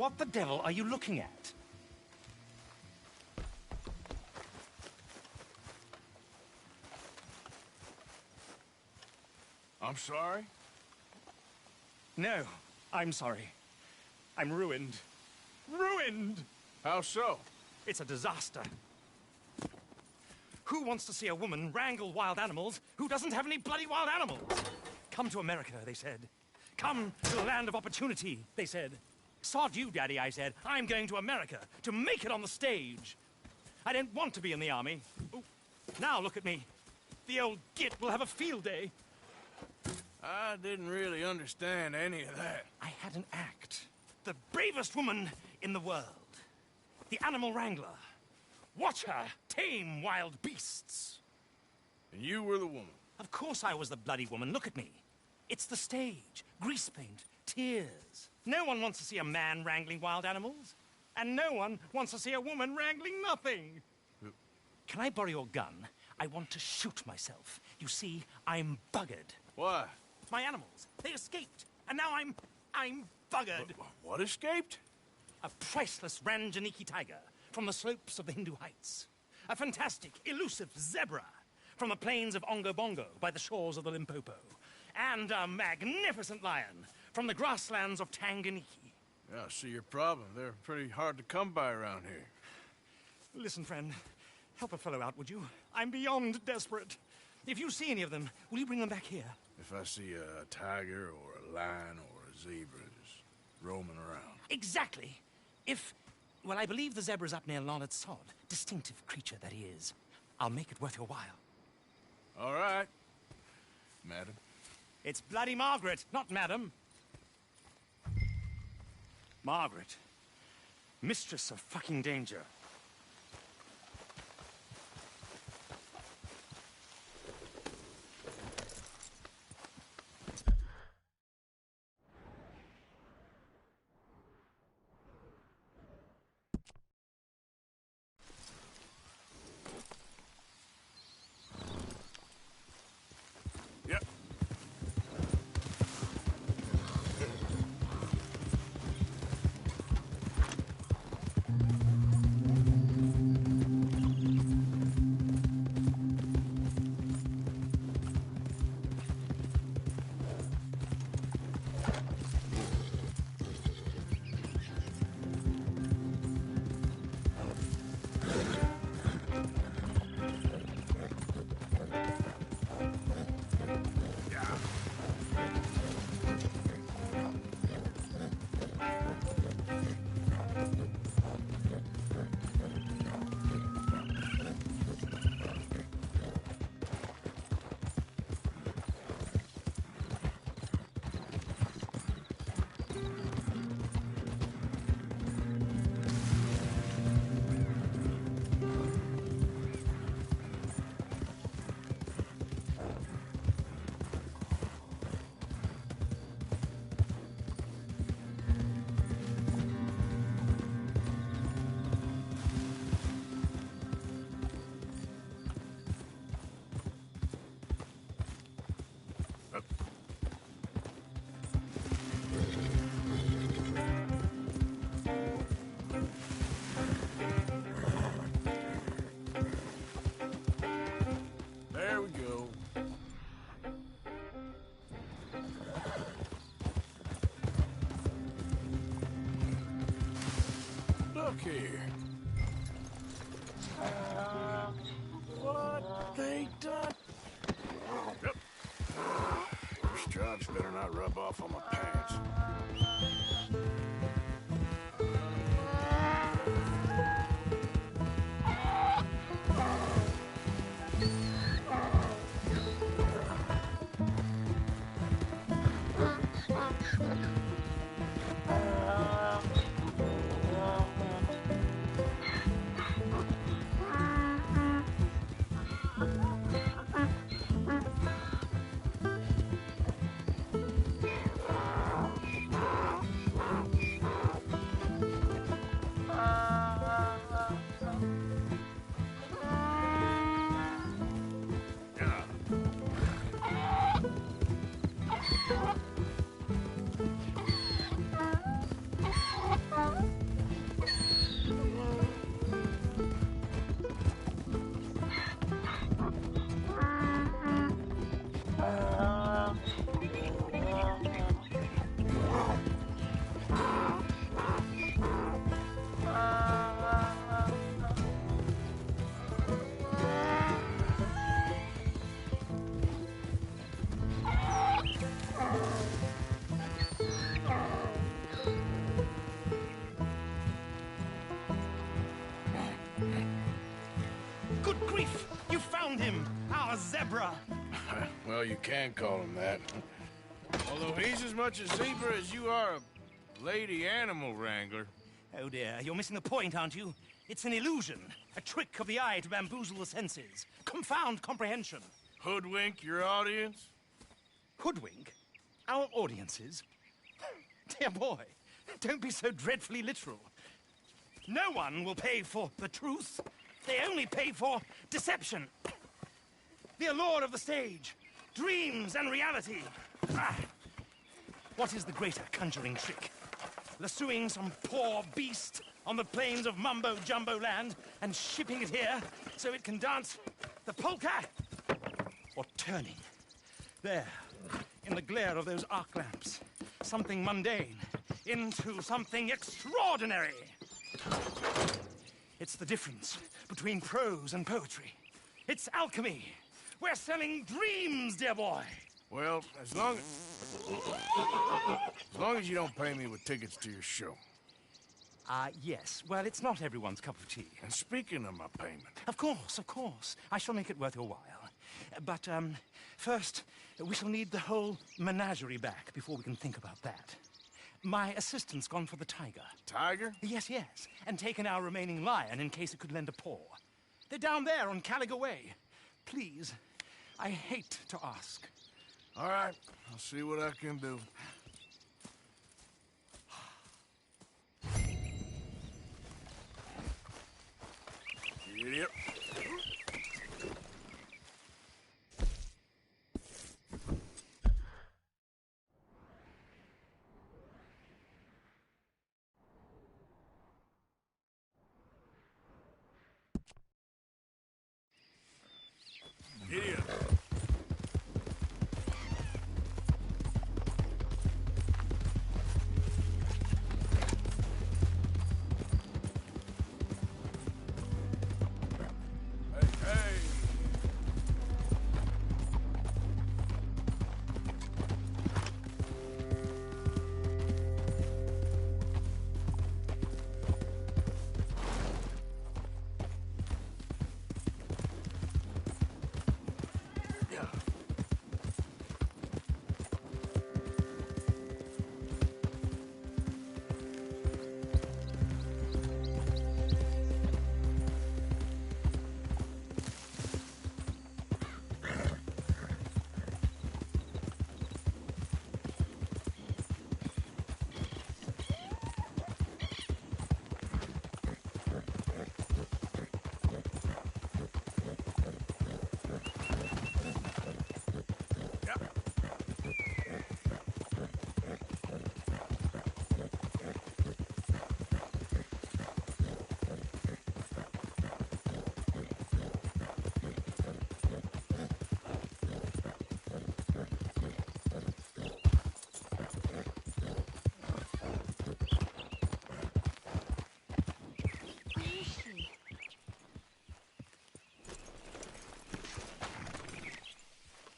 A: What the devil are you looking at?
C: I'm sorry?
A: No, I'm sorry. I'm ruined. Ruined!
C: How so?
A: It's a disaster. Who wants to see a woman wrangle wild animals who doesn't have any bloody wild animals? Come to America, they said. Come to the land of opportunity, they said. Sod you, Daddy, I said. I'm going to America to make it on the stage. I don't want to be in the army. Ooh, now look at me. The old git will have a field day.
C: I didn't really understand any of that.
A: I had an act. The bravest woman in the world. The animal wrangler. Watch her tame wild beasts.
C: And you were the woman?
A: Of course I was the bloody woman. Look at me. It's the stage. Grease paint. Tears. No one wants to see a man wrangling wild animals. And no one wants to see a woman wrangling nothing. Can I borrow your gun? I want to shoot myself. You see, I'm buggered.
C: Why?
A: My animals. They escaped. And now I'm buggered.
C: What escaped?
A: A priceless Ranjaniki tiger from the slopes of the Hindu Heights. A fantastic, elusive zebra from the plains of Ongo Bongo by the shores of the Limpopo. And a magnificent lion from the grasslands of Tanganyika.
C: Yeah, I see your problem. They're pretty hard to come by around here.
A: Listen, friend. Help a fellow out, would you? I'm beyond desperate. If you see any of them, will you bring them back here?
C: If I see a tiger or a lion or a zebra just roaming around.
A: Exactly. Well, I believe the zebra's up near Larned Sod. Distinctive creature that he is. I'll make it worth your while.
C: All right, madam.
A: It's bloody Margaret, not madam. Margaret. Mistress of fucking danger.
C: Yep. There we go. Look here. What they done? Yep. Those drugs better not rub off on my pants.
D: Well, you can call him that. Although he's as much a zebra as you are a lady animal wrangler.
A: Oh dear, you're missing the point, aren't you? It's an illusion, a trick of the eye to bamboozle the senses, confound comprehension.
D: Hoodwink your audience?
A: Hoodwink? Our audiences? Dear boy, don't be so dreadfully literal. No one will pay for the truth. They only pay for deception. The allure of the stage, dreams and reality. Ah. What is the greater conjuring trick? Lassoing some poor beast on the plains of mumbo-jumbo land and shipping it here so it can dance the polka? Or turning, there, in the glare of those arc lamps, something mundane into something extraordinary. It's the difference between prose and poetry. It's alchemy. We're selling dreams, dear boy.
D: Well, as long as you don't pay me with tickets to your show.
A: Yes. Well, it's not everyone's cup of tea.
D: And speaking of my payment...
A: Of course, of course. I shall make it worth your while. But, first, we shall need the whole menagerie back before we can think about that. My assistant's gone for the tiger.
D: Tiger?
A: Yes, yes. And taken our remaining lion in case it could lend a paw. They're down there on Caliga Way. Please, I hate to ask.
D: All right, I'll see what I can do. You idiot. Idiot.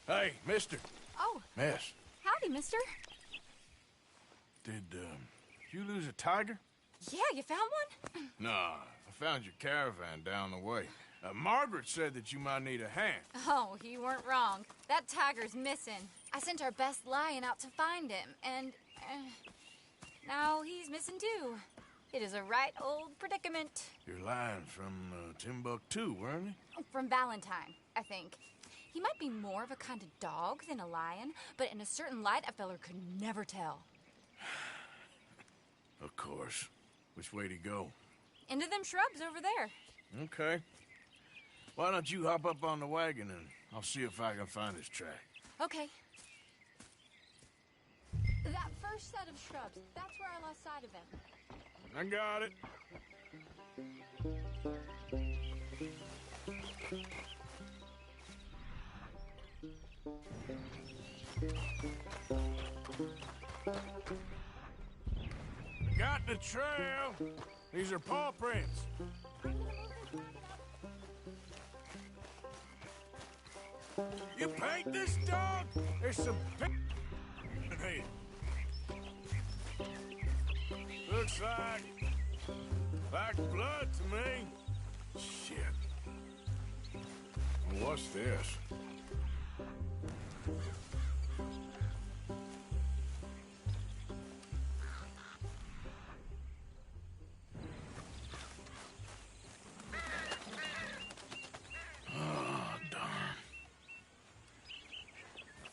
D: Hey, mister.
Q: Oh.
D: Miss.
Q: Howdy, mister.
D: Did you lose a tiger?
Q: Yeah, you found one?
D: Nah, I found your caravan down the way. Margaret said that you might need a hand.
Q: Oh, you weren't wrong. That tiger's missing. I sent our best lion out to find him, and now he's missing too. It is a right old predicament.
D: Your lion from Timbuktu, weren't he?
Q: From Valentine, I think. He might be more of a kind of dog than a lion, but in a certain light, a feller could never tell.
D: Of course. Which way to go?
Q: Into them shrubs over there.
D: Okay. Why don't you hop up on the wagon and I'll see if I can find his track.
Q: Okay. That first set of shrubs, that's where I lost sight of him.
D: I got it. Got the trail. These are paw prints. You paint this dog? There's some here. Looks like blood to me. Shit. What's this?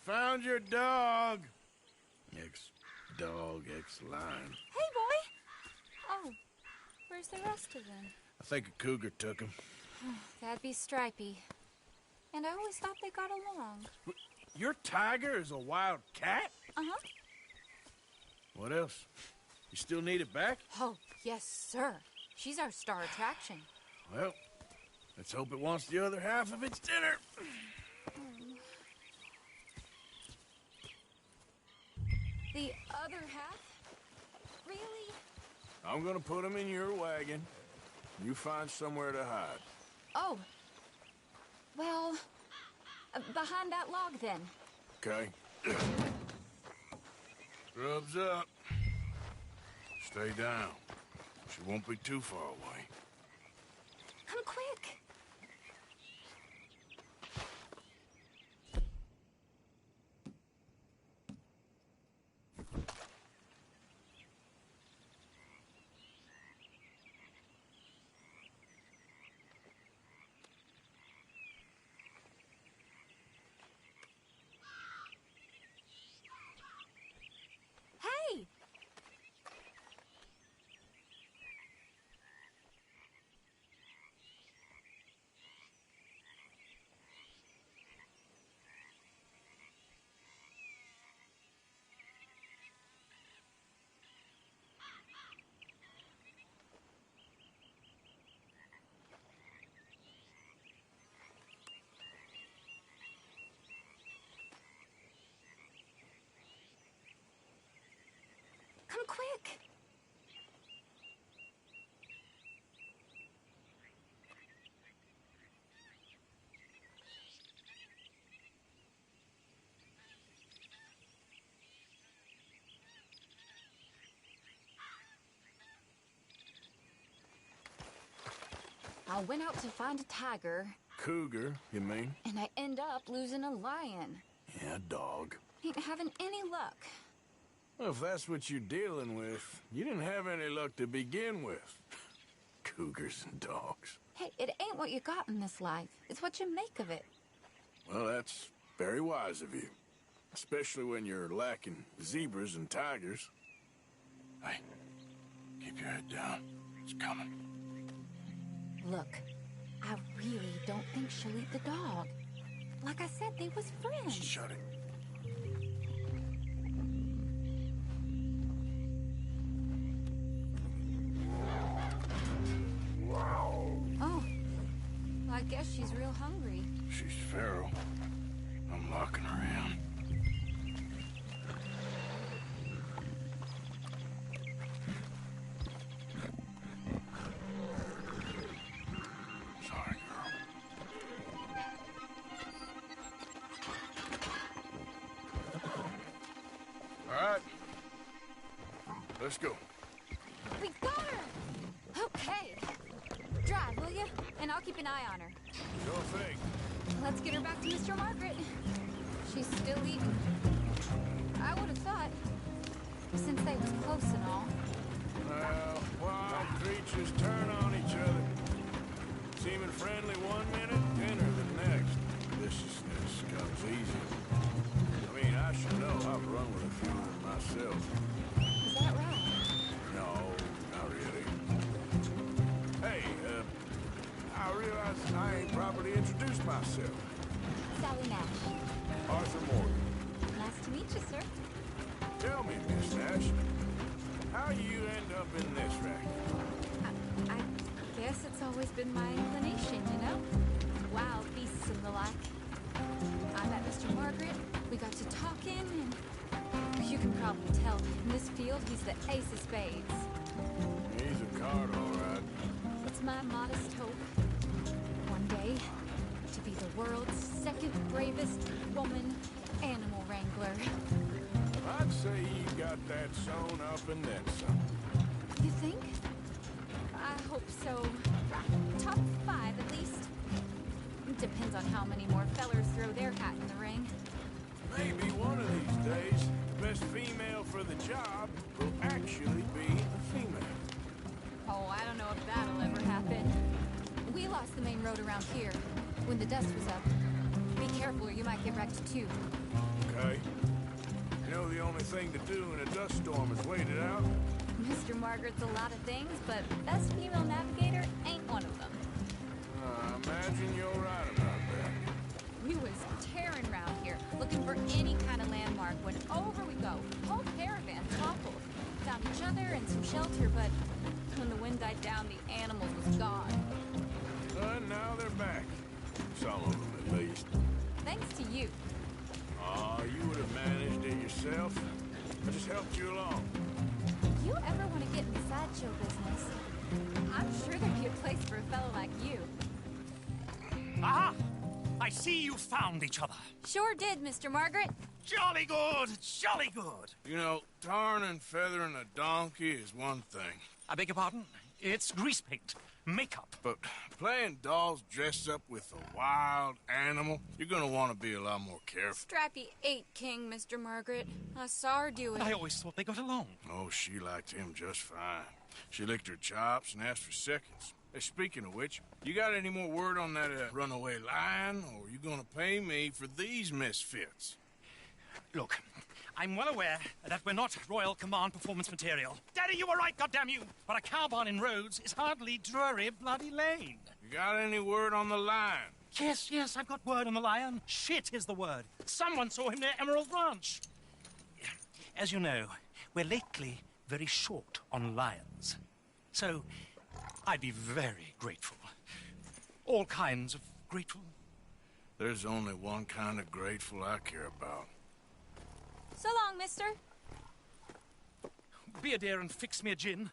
N: Found your dog. Ex-dog, ex-lion.
Q: Hey, boy! Oh, where's the rest of them?
N: I think a cougar took him.
Q: That'd be Stripey. And I always thought they got along.
N: Your tiger is a wild cat?
Q: Uh-huh.
N: What else? You still need it back?
Q: Oh, yes, sir. She's our star attraction.
N: Well, let's hope it wants the other half of its dinner.
Q: The other half? Really?
N: I'm gonna put him in your wagon. You find somewhere to hide.
Q: Oh. Well, behind that log, then.
N: Okay. Grub's up. Stay down. She won't be too far away.
Q: Come quick. Hey! Come quick. I went out to find a tiger,
N: Cougar, you mean?
Q: and I end up losing a lion.
N: Yeah, dog.
Q: Ain't having any luck.
N: Well, if that's what you're dealing with, you didn't have any luck to begin with. Cougars and dogs.
Q: Hey, it ain't what you got in this life. It's what you make of it.
N: Well, that's very wise of you. Especially when you're lacking zebras and tigers. Hey, keep your head down. It's coming.
Q: Look, I really don't think she'll eat the dog. Like I said, they was friends.
N: Shut it.
Q: Oh, well, I guess she's real hungry.
N: She's feral. I'm locking her in. Sorry, girl. All right. Let's go.
Q: We got her! Okay. Drive, will you? And I'll keep an eye on her.
N: Sure thing.
Q: Let's get her back to Mr. Margaret. She's still eating. I would have thought, since they was close and all.
N: Well, wild creatures turn on each other. Seeming friendly one minute, tender the next. Viciousness comes easy. I mean, I should know. I've run with a few of them myself.
Q: Is that right?
N: No, not really. Hey, I realize I ain't properly introduced myself.
Q: Sally Nash.
N: Arthur Morgan.
Q: Nice to meet you, sir.
N: Tell me, Miss Nash, how you end up in this racket?
Q: I guess it's always been my inclination, you know? Wild beasts and the like. I met Mr. Margaret, we got to talking, and you can probably tell, in this field, he's the ace of spades.
N: He's a card, all right.
Q: It's my modest hope, one day, to be the world's second bravest woman animal wrangler.
N: I'd say you got that sewn up and then some.
Q: You think? I hope so. Top 5, at least. Depends on how many more fellers throw their hat in the ring.
N: Maybe one of these days, the best female for the job will actually be a female.
Q: Oh, I don't know if that'll ever happen. We lost the main road around here when the dust was up. Be careful or you might get wrecked too.
N: Okay. okay? You know the only thing to do in a dust storm is wait it out?
Q: Mr. Margaret's a lot of things, but best female navigator ain't one of them.
N: I imagine you're right about that.
Q: We was tearing around here, looking for any kind of landmark when over we go. Whole caravan toppled. Found each other and some shelter, but when the wind died down, the animals was gone.
N: Now they're back. Some of them, at least.
Q: Thanks to you.
N: You would have managed it yourself. I just helped you along.
Q: If you ever want to get in the sideshow business, I'm sure there'd be a place for a fellow like you.
A: Aha! I see you found each other.
Q: Sure did, Mr. Margaret.
A: Jolly good, jolly good.
N: You know, tarring and feathering a donkey is one thing.
A: I beg your pardon? It's grease paint, makeup.
N: But playing dolls dressed up with a wild animal, you're gonna want to be a lot more careful.
Q: Strappy ate King, Mr. Margaret. I saw her do it.
A: I always thought they got along.
N: Oh, she liked him just fine. She licked her chops and asked for seconds. Hey, speaking of which, you got any more word on that runaway lion, or are you gonna pay me for these misfits?
A: Look, I'm well aware that we're not Royal Command performance material. Daddy, you were right, goddamn you! But a cow barn in Rhodes is hardly Drury Bloody Lane.
N: You got any word on the lion?
A: Yes, I've got word on the lion. Shit is the word. Someone saw him near Emerald Ranch. As you know, we're lately very short on lions. So, I'd be very grateful. All kinds of grateful.
N: There's only one kind of grateful I care about.
Q: So long, mister.
A: Be a dear and fix me a gin.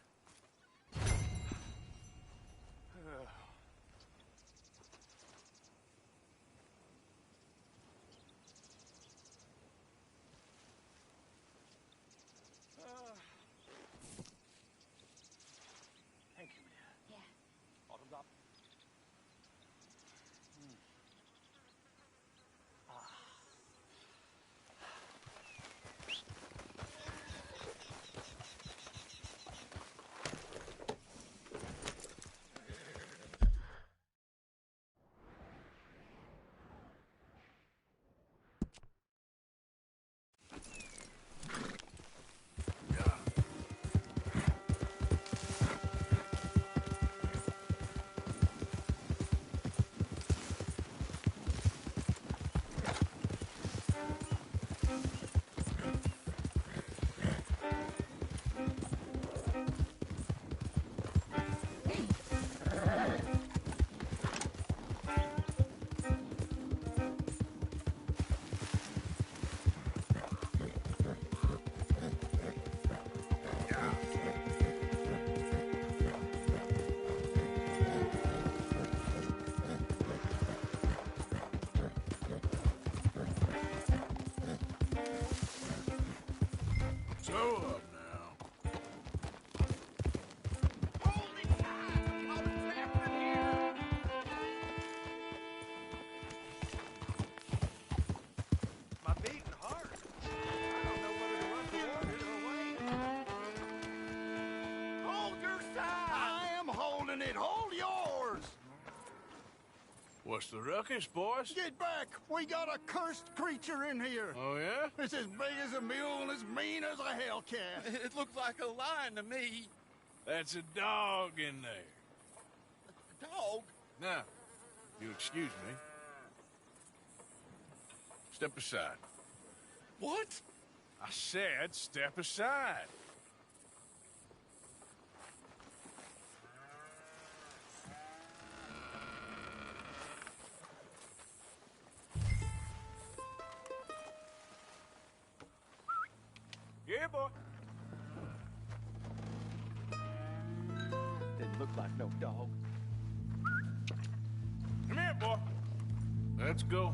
A: Thank you, dear.
Q: Yeah.
A: Bottoms up.
N: So up now.
G: Holy time! What's happening here?
P: My beating heart. I don't know whether to run toward it or away.
G: Hold your side! I am holding it. Hold yours!
N: What's the ruckus, boys?
G: Get back! We got a cursed creature in here.
N: Oh, yeah?
G: It's as big as a mule and as mean as a hellcat.
P: It looks like a lion to me.
N: That's a dog in there.
G: A dog?
N: Now, you excuse me. Step aside.
P: What?
N: I said step aside. Yeah, boy.
P: Didn't look like no dog.
N: Come here, boy. Let's go.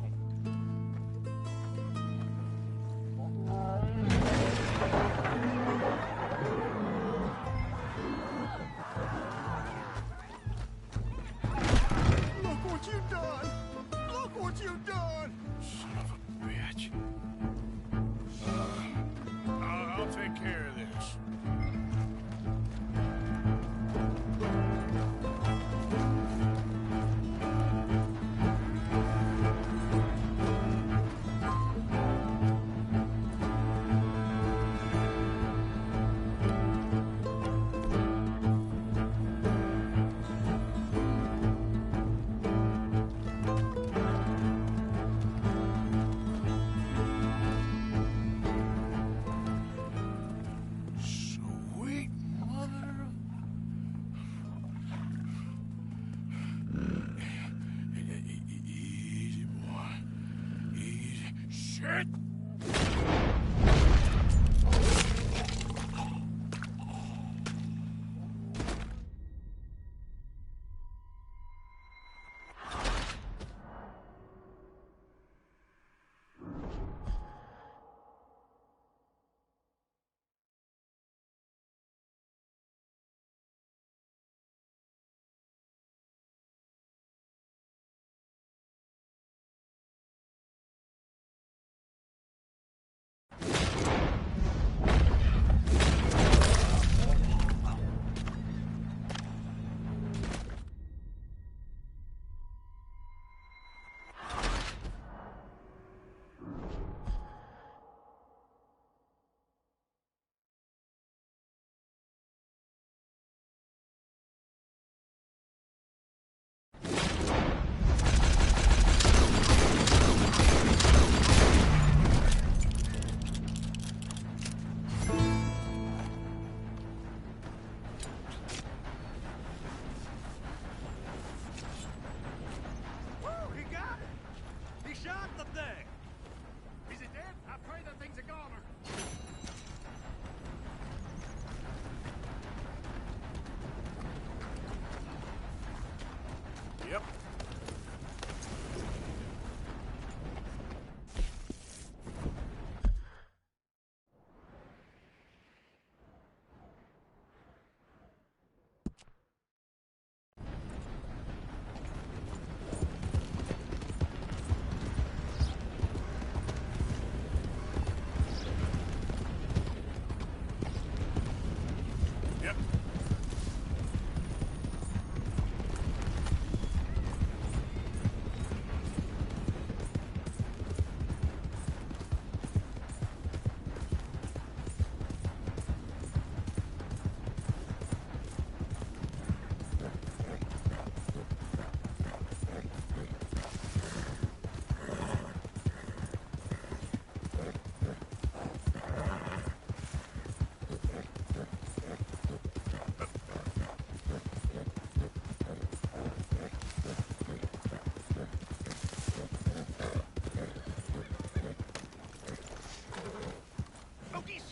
G: Look what you've done! Look what you've done!
N: Son of a bitch. I'll take care of this.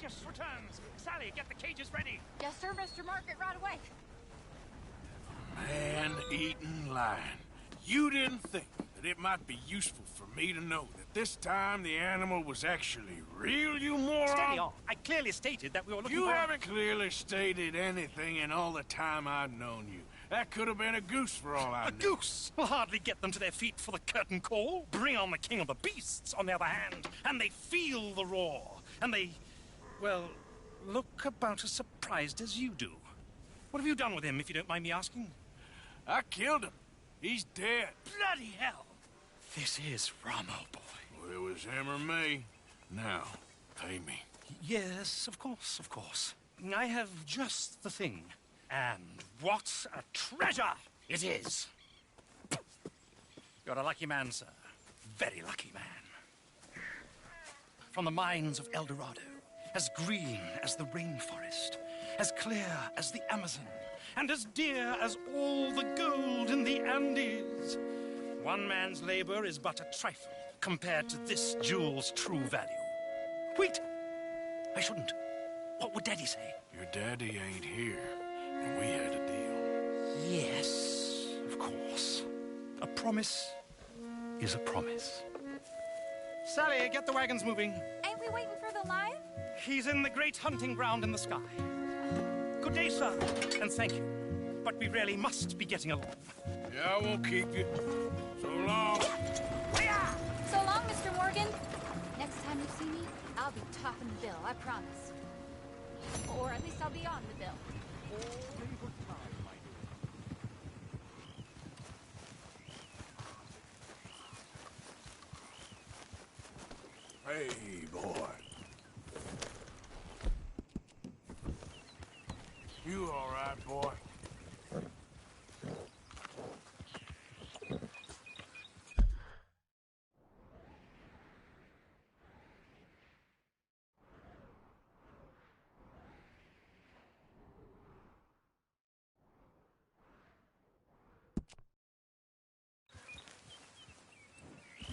A: Lucius returns. Sally, get the cages ready.
Q: Yes, sir, Mr. Margaret, right away.
N: Man-eating lion. You didn't think that it might be useful for me to know that this time the animal was actually real, you moron?
A: Steady on. I clearly stated that we were looking
N: You
A: for...
N: haven't clearly stated anything in all the time I've known you. That could have been a goose for all I know.
A: A goose will hardly get them to their feet for the curtain call. Bring on the king of the beasts, on the other hand, and they feel the roar. And they, well, look about as surprised as you do. What have you done with him, if you don't mind me asking?
N: I killed him. He's dead.
A: Bloody hell! This is Ramo, boy.
N: Well, it was him or me. Now, pay me.
A: Yes, of course, of course. I have just the thing. And what a treasure it is! You're a lucky man, sir. Very lucky man. From the mines of El Dorado, as green as the rainforest, as clear as the Amazon, and as dear as all the gold in the Andes. One man's labor is but a trifle compared to this jewel's true value. Wait! I shouldn't. What would Daddy say?
N: Your daddy ain't here, and we had a deal.
A: Yes, of course. A promise is a promise. Sally, get the wagons moving.
Q: Ain't we waiting for the lion?
A: He's in the great hunting ground in the sky. Good day, sir, and thank you. But we really must be getting along.
N: Yeah, I won't keep you. So long.
Q: So long, Mr. Morgan. Next time you see me, I'll be topping the bill, I promise. Or at least I'll be on the bill.
N: Hey, boy. You all right, boy?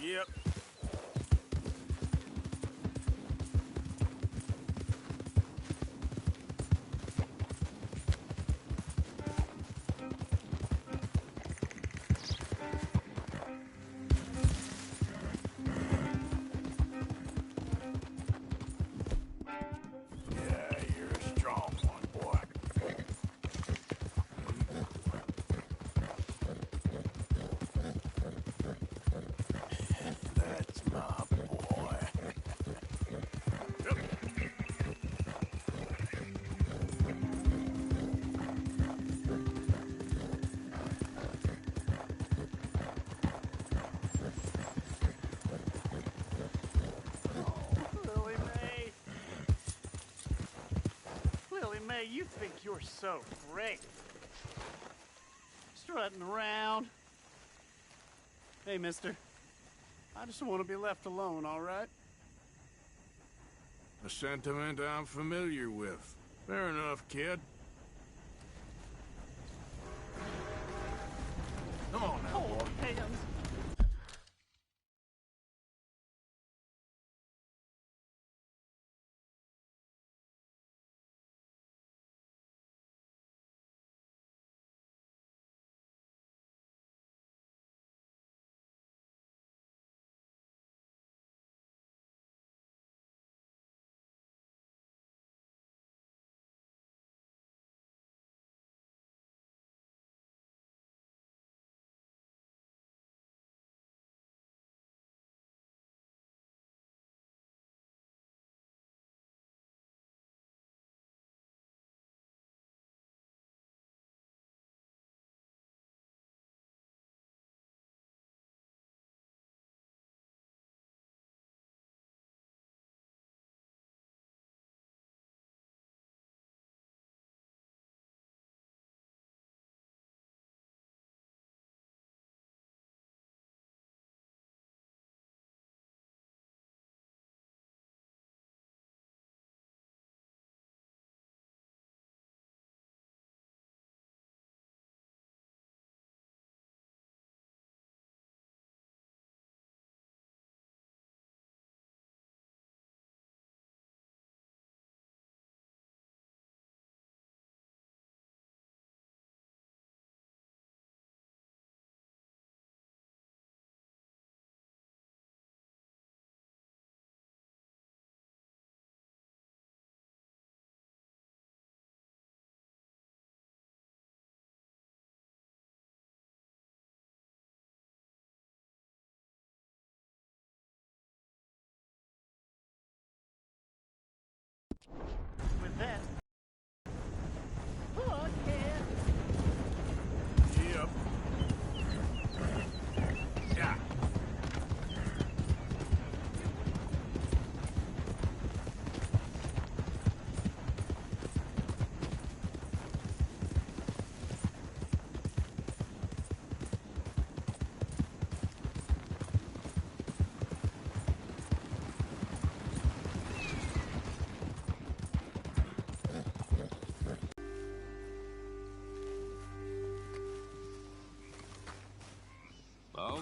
N: Yep. Yeah, you're a strong one, boy. That's my boy.
R: Lily Mae. Lily Mae, you think you're so great. Strutting around. Hey, mister. I just want to be left alone, all right?
N: A sentiment I'm familiar with. Fair enough, kid. Come on now, boy.
R: Oh, hands.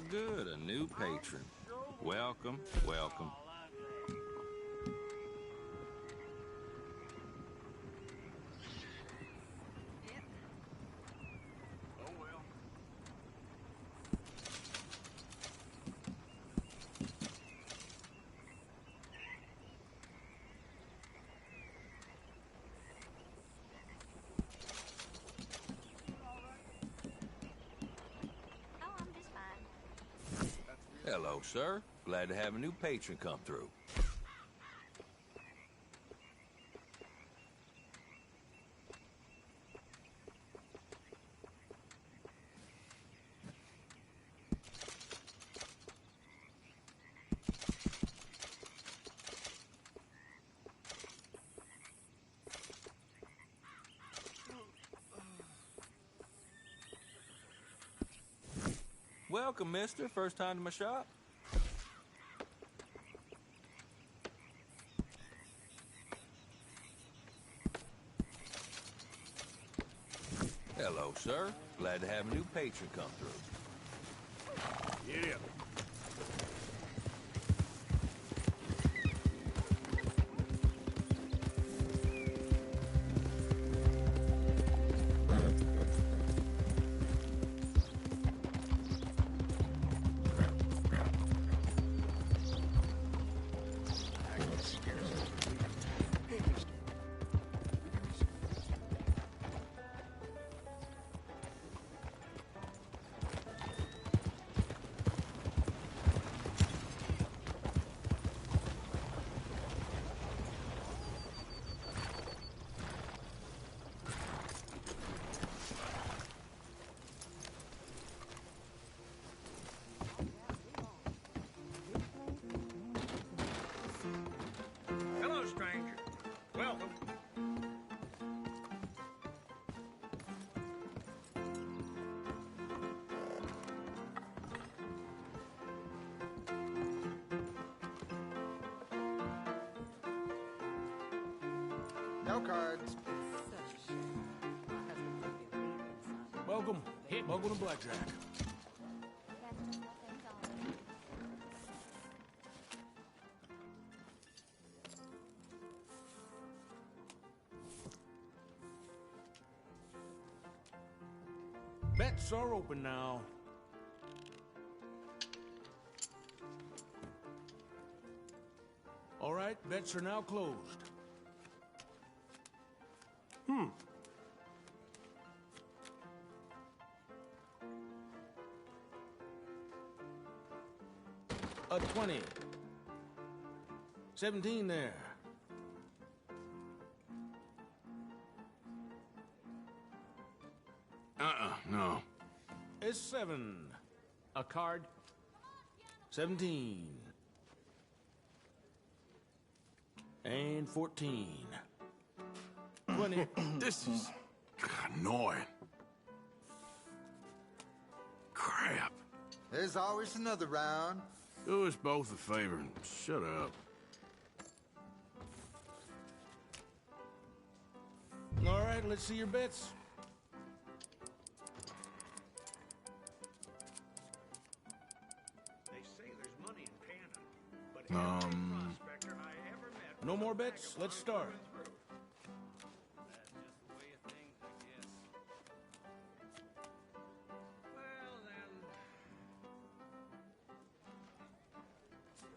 S: good, a new patron. Welcome, welcome. Hello, sir. Glad to have a new patron come through. Welcome, mister. First time to my shop? Hello, sir. Glad to have a new patron come through.
N: Giddy up.
P: Hello, stranger. Welcome.
J: No cards.
N: Welcome. Welcome to Blackjack. Bets are open now. All right, bets are now closed. A 20. 17 there.
C: No.
N: It's 7. A card. 17. And 14. 20.
C: This is annoying. Crap.
J: There's always another round.
C: Do us both a favor and shut up.
N: All right, let's see your bets.
P: They say there's money in Panna, but every prospector I ever met.
N: No more bets? Let's start.
P: That's just the way of things, I guess. Well, then.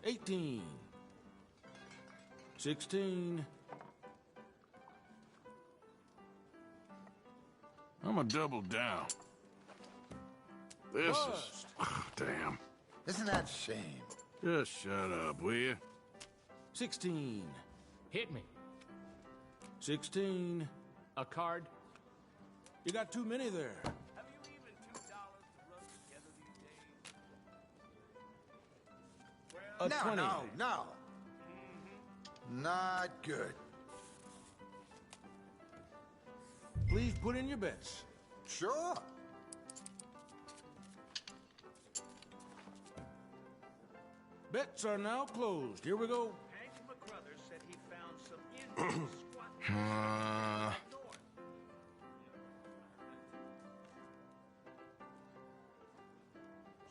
N: 18. 16.
C: I'm a double down. This is... damn.
J: Isn't that a shame?
C: Just shut up, will you?
N: 16.
I: Hit me.
N: 16.
I: A card.
N: You got too many there.
P: Have you even $2 to rub together these days?
N: A
J: No,
N: 20.
J: no. Not good.
N: Please put in your bets.
J: Sure.
N: Bets are now closed. Here we go.
P: Hank McCruthers said he found some Indians squatting north.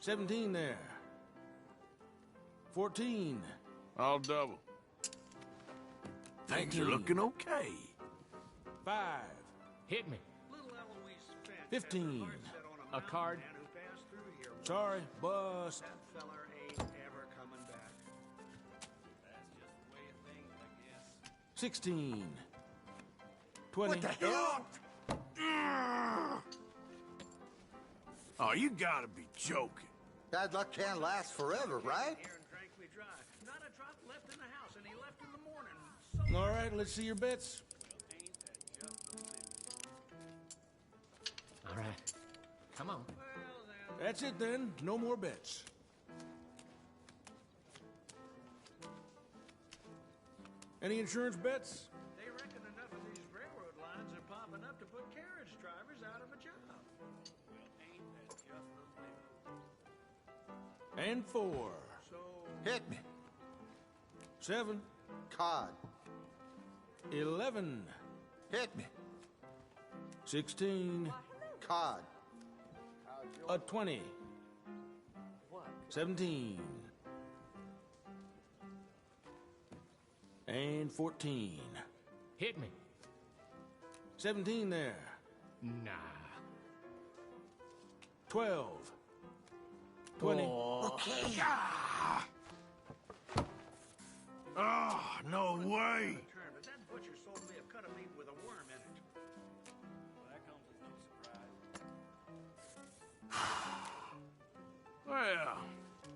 N: 17 there. 14.
D: I'll double.
G: Things are looking okay.
N: 5.
T: Hit me.
N: 15.
T: A card.
N: Sorry, bust.
P: That feller ain't ever coming back.
N: 16. 20.
G: What the hell? Oh, you gotta be joking.
J: Bad luck can't last forever, right?
P: Here and drank me dry. Not a drop left in the house, and he left in the morning.
N: All right, let's see your bets.
T: All right. Come on.
N: That's it then. No more bets. Any insurance bets?
P: They reckon enough of these railroad lines are popping up to put carriage drivers out of a job.
N: And 4.
P: So...
J: Hit me.
N: 7.
J: Cod.
N: 11.
J: Hit me.
N: 16.
J: Cod.
N: A 20. 17. And 14.
T: Hit me.
N: 17 there.
T: Nah.
N: 12. 20.
G: Okay. Oh, no way.
P: But that butcher sold me a cut of meat with a worm in it. Well, that comes as no surprise.
D: Well,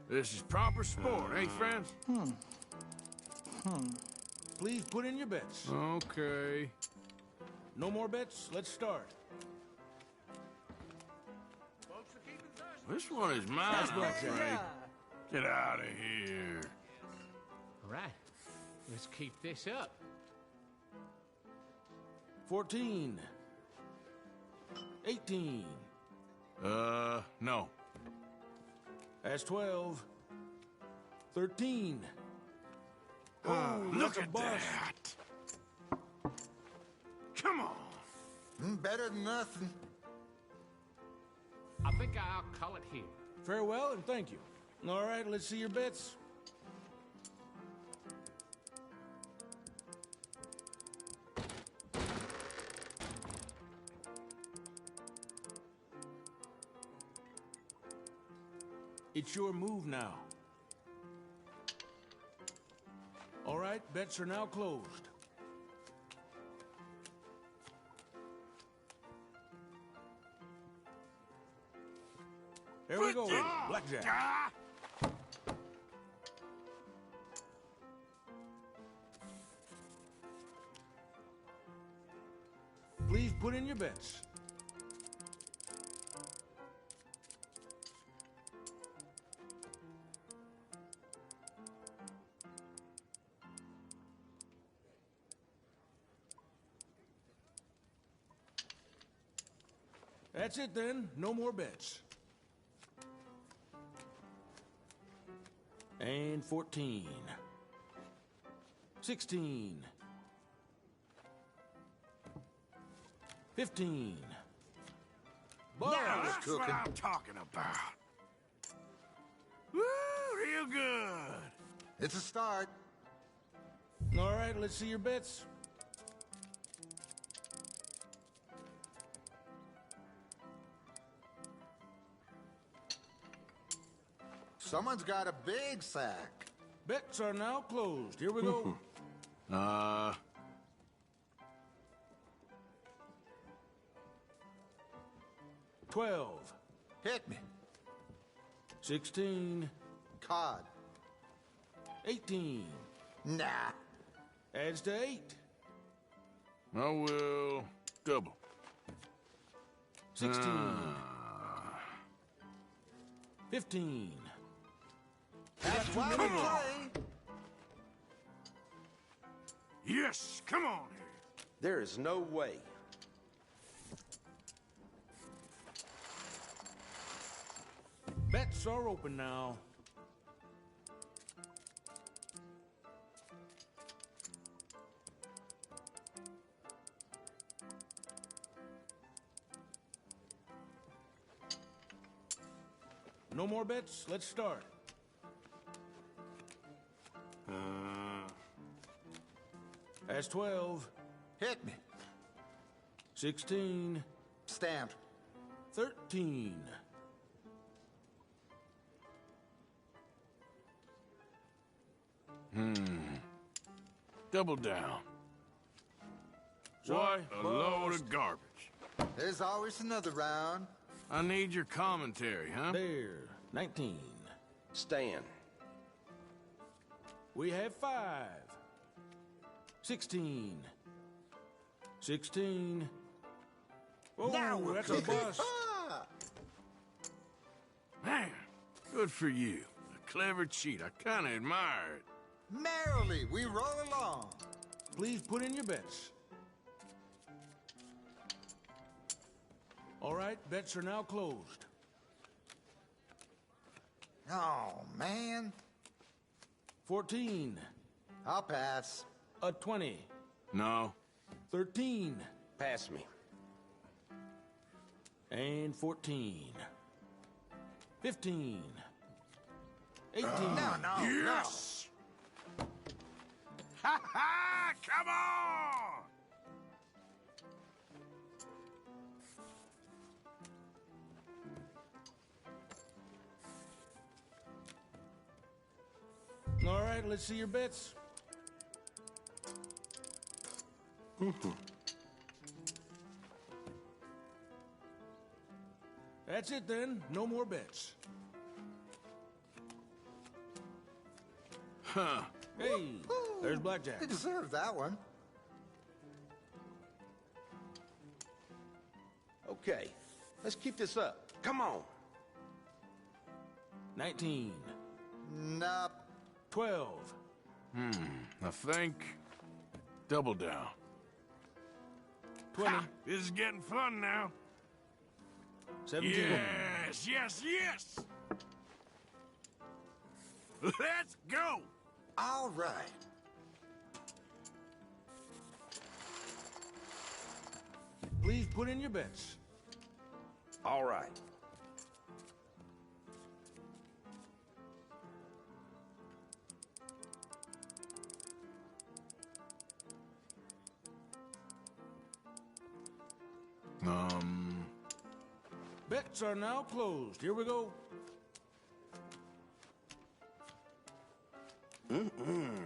D: this is proper sport, eh, friends?
N: Please put in your bets.
D: Okay.
N: No more bets? Let's start.
D: This one is mine,
N: That's
D: I'm
N: blackjack.
D: afraid. Get out of here.
T: All right. Let's keep this up.
N: 14. 18.
D: No.
N: That's 12. 13.
G: Oh, look
N: that's a
G: at
N: bust.
G: that. Come on.
J: Better than nothing.
T: I think I'll call it here.
N: Farewell and thank you. All right, let's see your bets. It's your move now. All right, bets are now closed. Here we go. Blackjack. Please put in your bets. That's it then. No more bets. And 14. 16. 15.
G: Now
N: Bars
G: that's what
N: cooking.
G: I'm talking about. Woo, real good.
J: It's a start.
N: All right, let's see your bets.
J: Someone's got a big sack.
N: Bets are now closed. Here we go. 12.
J: Hit me.
N: 16.
J: Cod.
N: 18.
J: Nah.
N: Adds to 8.
D: I will double.
N: 16. 15.
J: That's why we play.
G: Yes, come on here.
S: There is no way.
N: Bets are open now. No more bets? Let's start. That's 12.
J: Hit me.
N: 16.
J: Stamped.
N: 13.
D: Double down. What a load of garbage.
J: There's always another round.
D: I need your commentary, huh?
N: There. 19.
S: Stand.
N: We have 5. 16. 16. Oh,
J: Now we're
N: that's a
J: cooking.
N: bust.
D: Man, good for you. A clever cheat. I kind of admire it.
J: Merrily, we roll along.
N: Please put in your bets. All right, bets are now closed.
J: Oh, man.
N: 14.
J: I'll pass.
N: A 20.
D: No.
N: 13.
S: Pass me.
N: And 14. 15. 18.
J: No.
D: Yes! Ha ha! Come on!
N: All right, let's see your bets. That's it then. No more bets.
D: Huh.
N: Hey, there's blackjack.
J: You deserve that one.
S: Okay, let's keep this up. Come on.
N: 19.
J: Nope.
N: 12.
D: I think double down.
N: 20.
D: Ha! This is getting fun now.
N: 17.
D: Yes! Let's go!
J: All right.
N: Please put in your bets.
S: All right.
N: Bets are now closed. Here we go.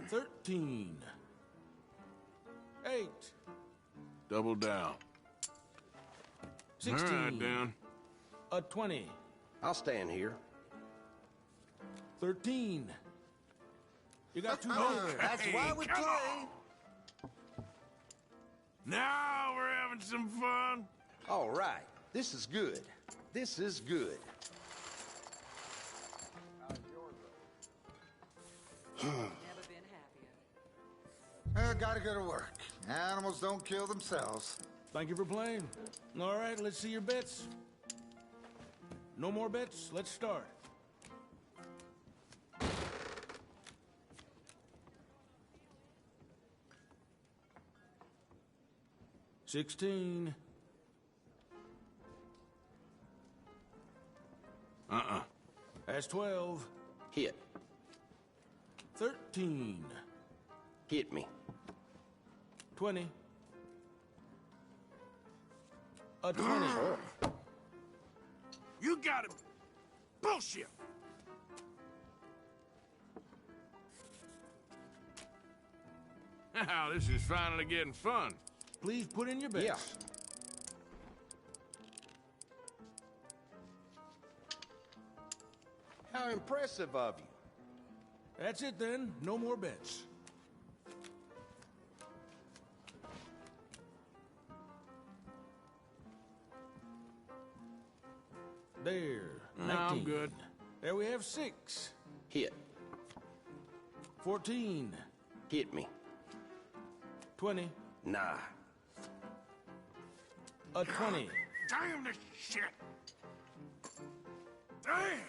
N: 13. 8.
D: Double down.
N: 16.
D: All right, Dan.
N: A 20.
S: I'll stand here.
N: 13. You got 2 more.
J: That's why we
D: come
J: play.
D: Now we're having some fun.
S: All right. This is good. This is good.
J: Gotta go to work. Animals don't kill themselves.
N: Thank you for playing. All right, let's see your bets. No more bets. Let's start. $16. That's 12.
S: Hit.
N: 13.
S: Hit me.
N: 20. A 20.
D: You got it. Bullshit. Now, this is finally getting fun.
N: Please put in your bets.
S: Yeah. How impressive of you.
N: That's it then. No more bets. There.
D: No,
N: 19.
D: I'm good.
N: There we have 6.
S: Hit.
N: 14.
S: Hit me.
N: 20.
S: Nah.
N: A 20.
D: Damn this shit. Damn.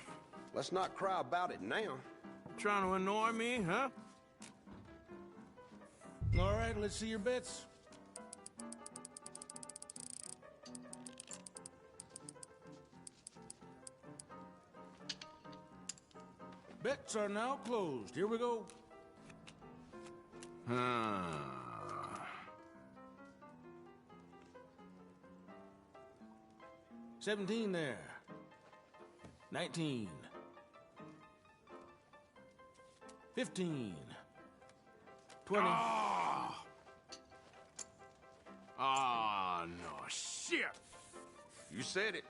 S: Let's not cry about it now.
D: Trying to annoy me, huh?
N: All right, let's see your bets. Bets are now closed. Here we go. 17 there. 19. 15. 20.
G: Ah, no, shit. You said it.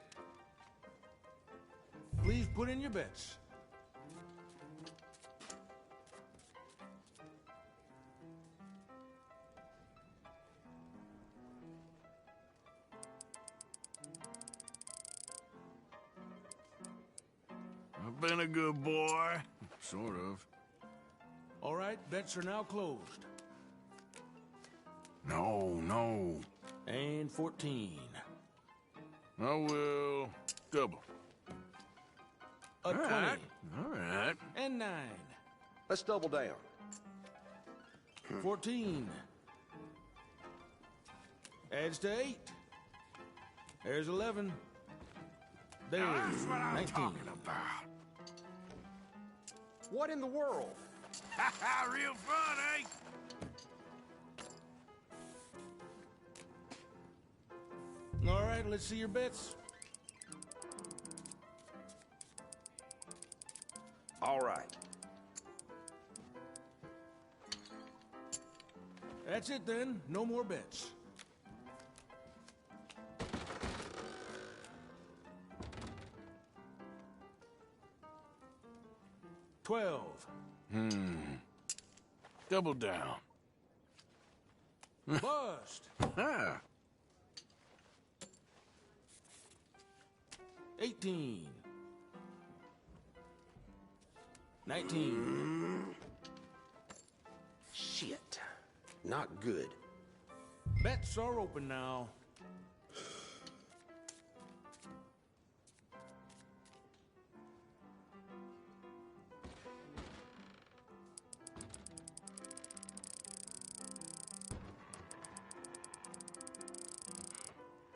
N: Please put in your bets.
G: I've been a good boy. Sort of.
N: All right, bets are now closed.
G: No.
N: And 14.
G: I will double.
N: A 20.
G: All right.
N: And 9.
S: Let's double down.
N: 14. Adds to 8. There's 11. There's
G: That's what I'm
N: 19.
G: talking about.
S: What in the world?
G: Real fun, eh?
N: All right, let's see your bets.
S: All right.
N: That's it then. No more bets. $12.
G: Double down.
N: Bust. 18. 19.
S: Shit. Not good.
N: Bets are open now.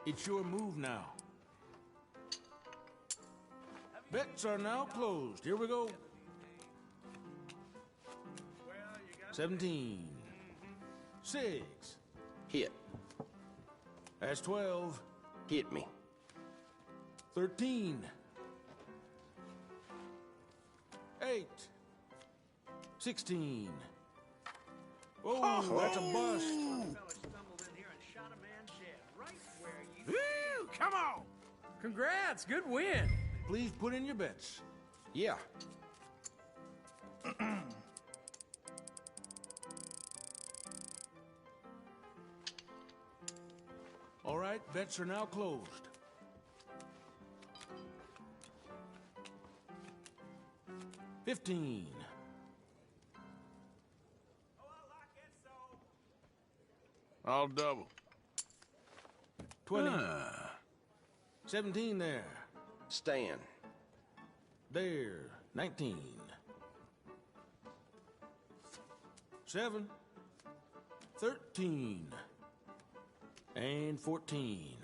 N: It's your move now. Bets are now closed. Here we go. 17. 6.
S: Hit.
N: That's 12.
S: Hit me.
N: 13. 8. 16. Oh, that's a bust.
G: Woo, come on.
R: Congrats, good win.
N: Please put in your bets.
S: Yeah.
N: All right, bets are now closed. $15.
G: I'll double.
N: 20. 17 there.
S: Stand.
N: There. 19. 7. 13. And 14.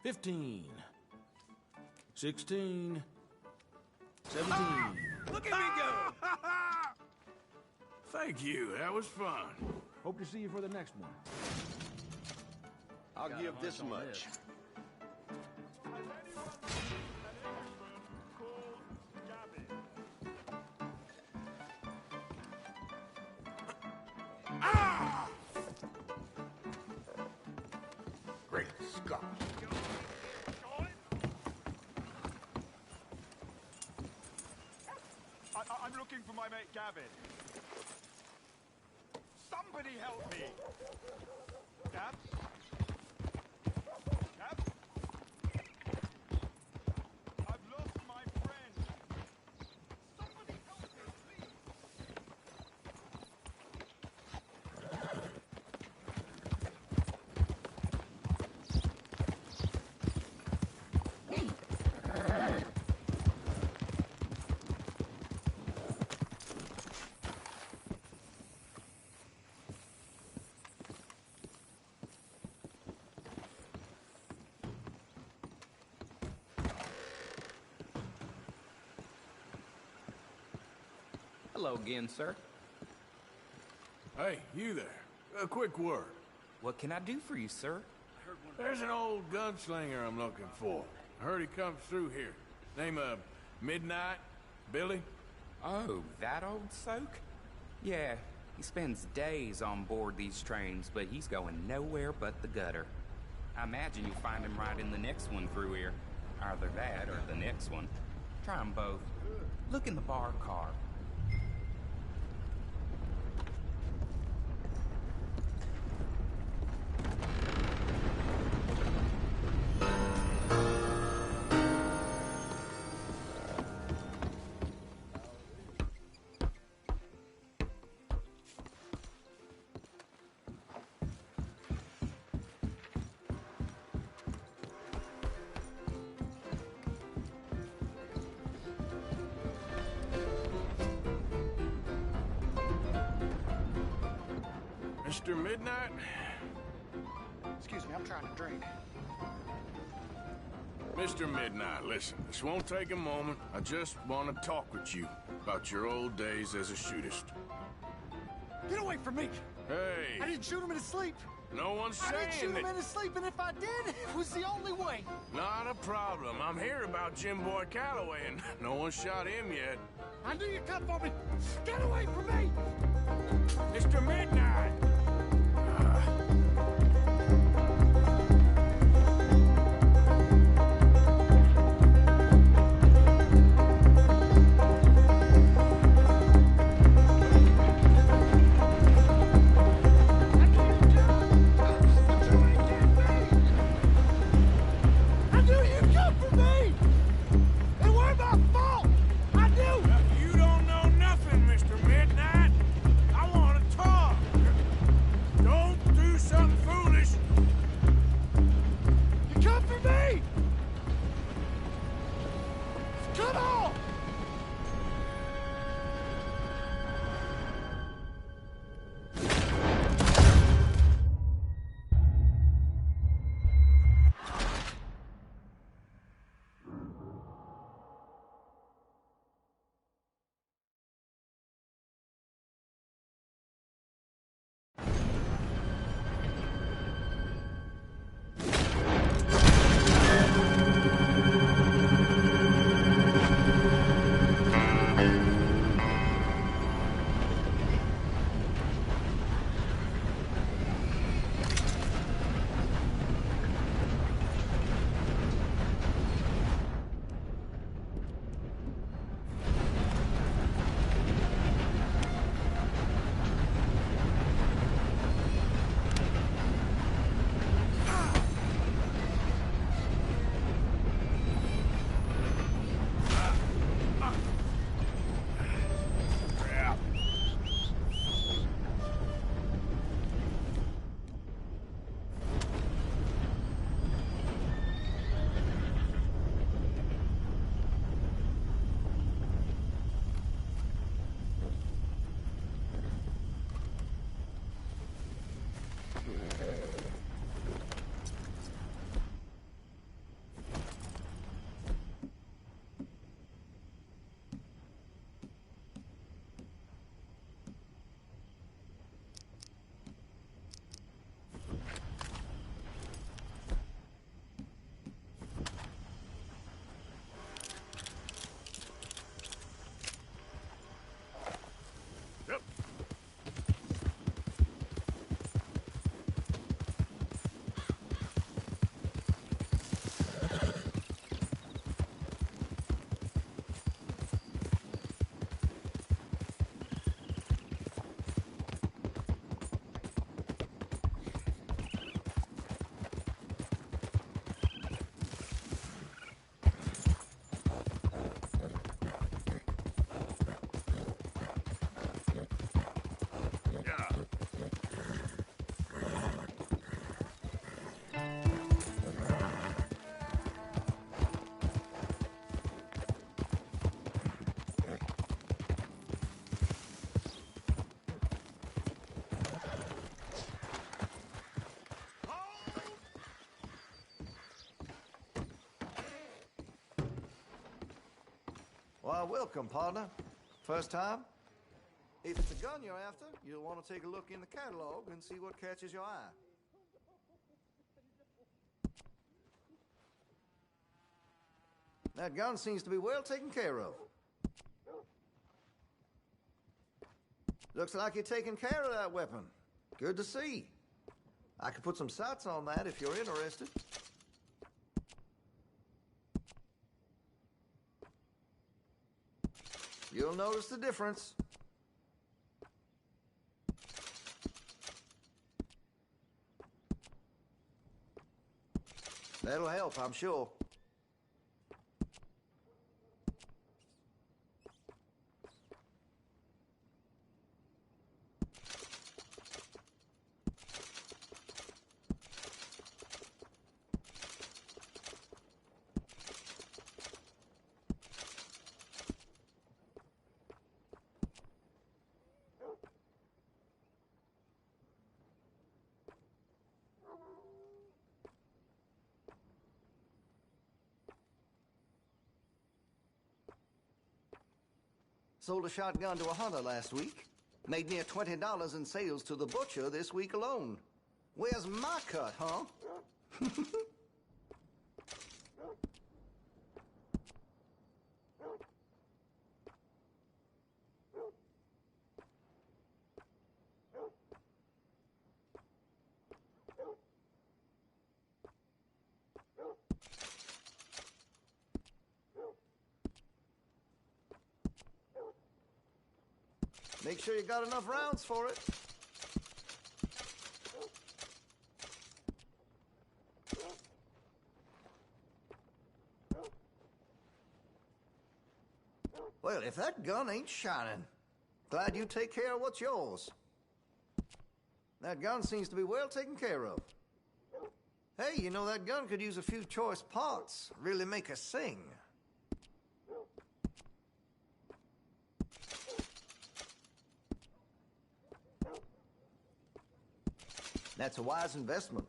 N: 15. 16. 17.
G: Look at me go! Thank you. That was fun.
N: Hope to see you for the next one.
S: I'll give this much.
E: Great Scott.
U: I'm looking for my mate Gavin. Somebody help me! Gav? Gav? I've lost my friend. Somebody help me, please!
O: Hello again, sir.
N: Hey, you there. A quick word.
O: What can I do for you, sir?
N: There's an old gunslinger I'm looking for. I heard he comes through here. Name of Midnight? Billy?
O: Oh, that old soak? Yeah, he spends days on board these trains, but he's going nowhere but the gutter. I imagine you'll find him right in the next one through here. Either that or the next one. Try 'em both. Look in the bar car.
N: Mr. Midnight?
K: Excuse me, I'm trying to drink.
N: Mr. Midnight, listen, this won't take a moment. I just want to talk with you about your old days as a shootist.
K: Get away from me!
N: Hey!
K: I didn't shoot him in his sleep!
N: No one's
K: I
N: saying
K: didn't shoot
N: that...
K: him in his sleep, and if I did, it was the only way!
N: Not a problem. I'm here about Jim Boy Calloway, and no one shot him yet.
K: I knew you'd come for me! Get away from me!
N: Mr. Midnight!
V: Why, welcome, partner. First time?
J: the gun you're after, you'll want to take a look in the catalog and see what catches your eye. That gun seems to be well taken care of. Looks like you're taking care of that weapon. Good to see. I could put some sights on that if you're interested. You'll notice the difference. That'll help, I'm sure. Sold a shotgun to a hunter last week. Made near $20 in sales to the butcher this week alone. Where's my cut, huh? Make sure you got enough rounds for it. Well, if that gun ain't shining, glad you take care of what's yours. That gun seems to be well taken care of. Hey, you know that gun could use a few choice parts, really make us sing. That's a wise investment.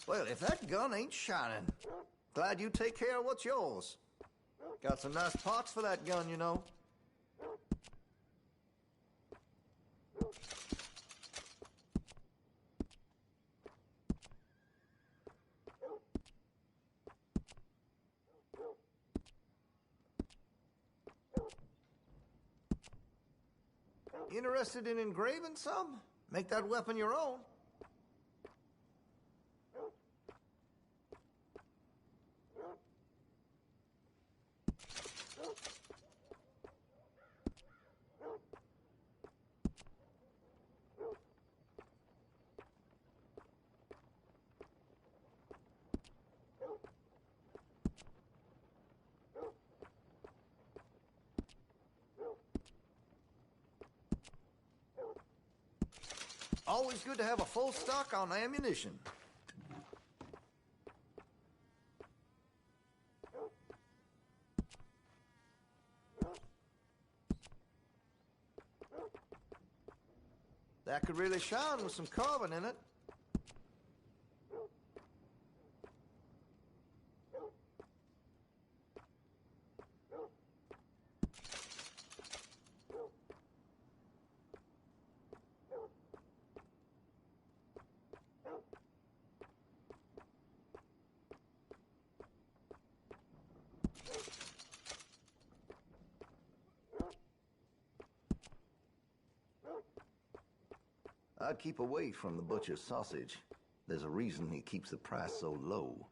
J: Well, if that gun ain't shining, glad you take care of what's yours. Got some nice parts for that gun, you know. Interested in engraving some? Make that weapon your own. Always good to have a full stock on ammunition. That could really shine with some carbon in it. I'd keep away from the butcher's sausage. There's a reason he keeps the price so low.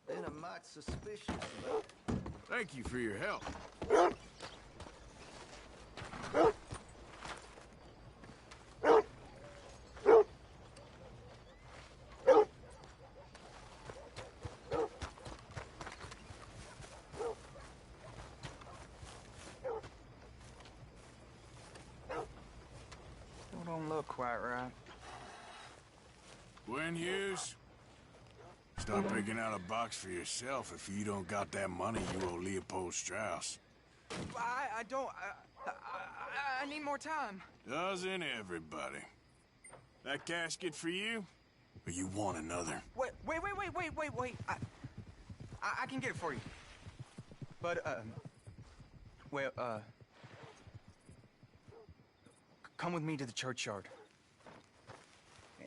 J: Been a mite suspicious about it.
N: Thank you for your help.
B: don't look quite right.
N: Gwen Hughes, start picking out a box for yourself if you don't got that money you owe Leopold Strauss.
B: I don't... I need more time.
N: Doesn't everybody? That casket for you? Or you want another?
B: Wait. I can get it for you. But, come with me to the churchyard.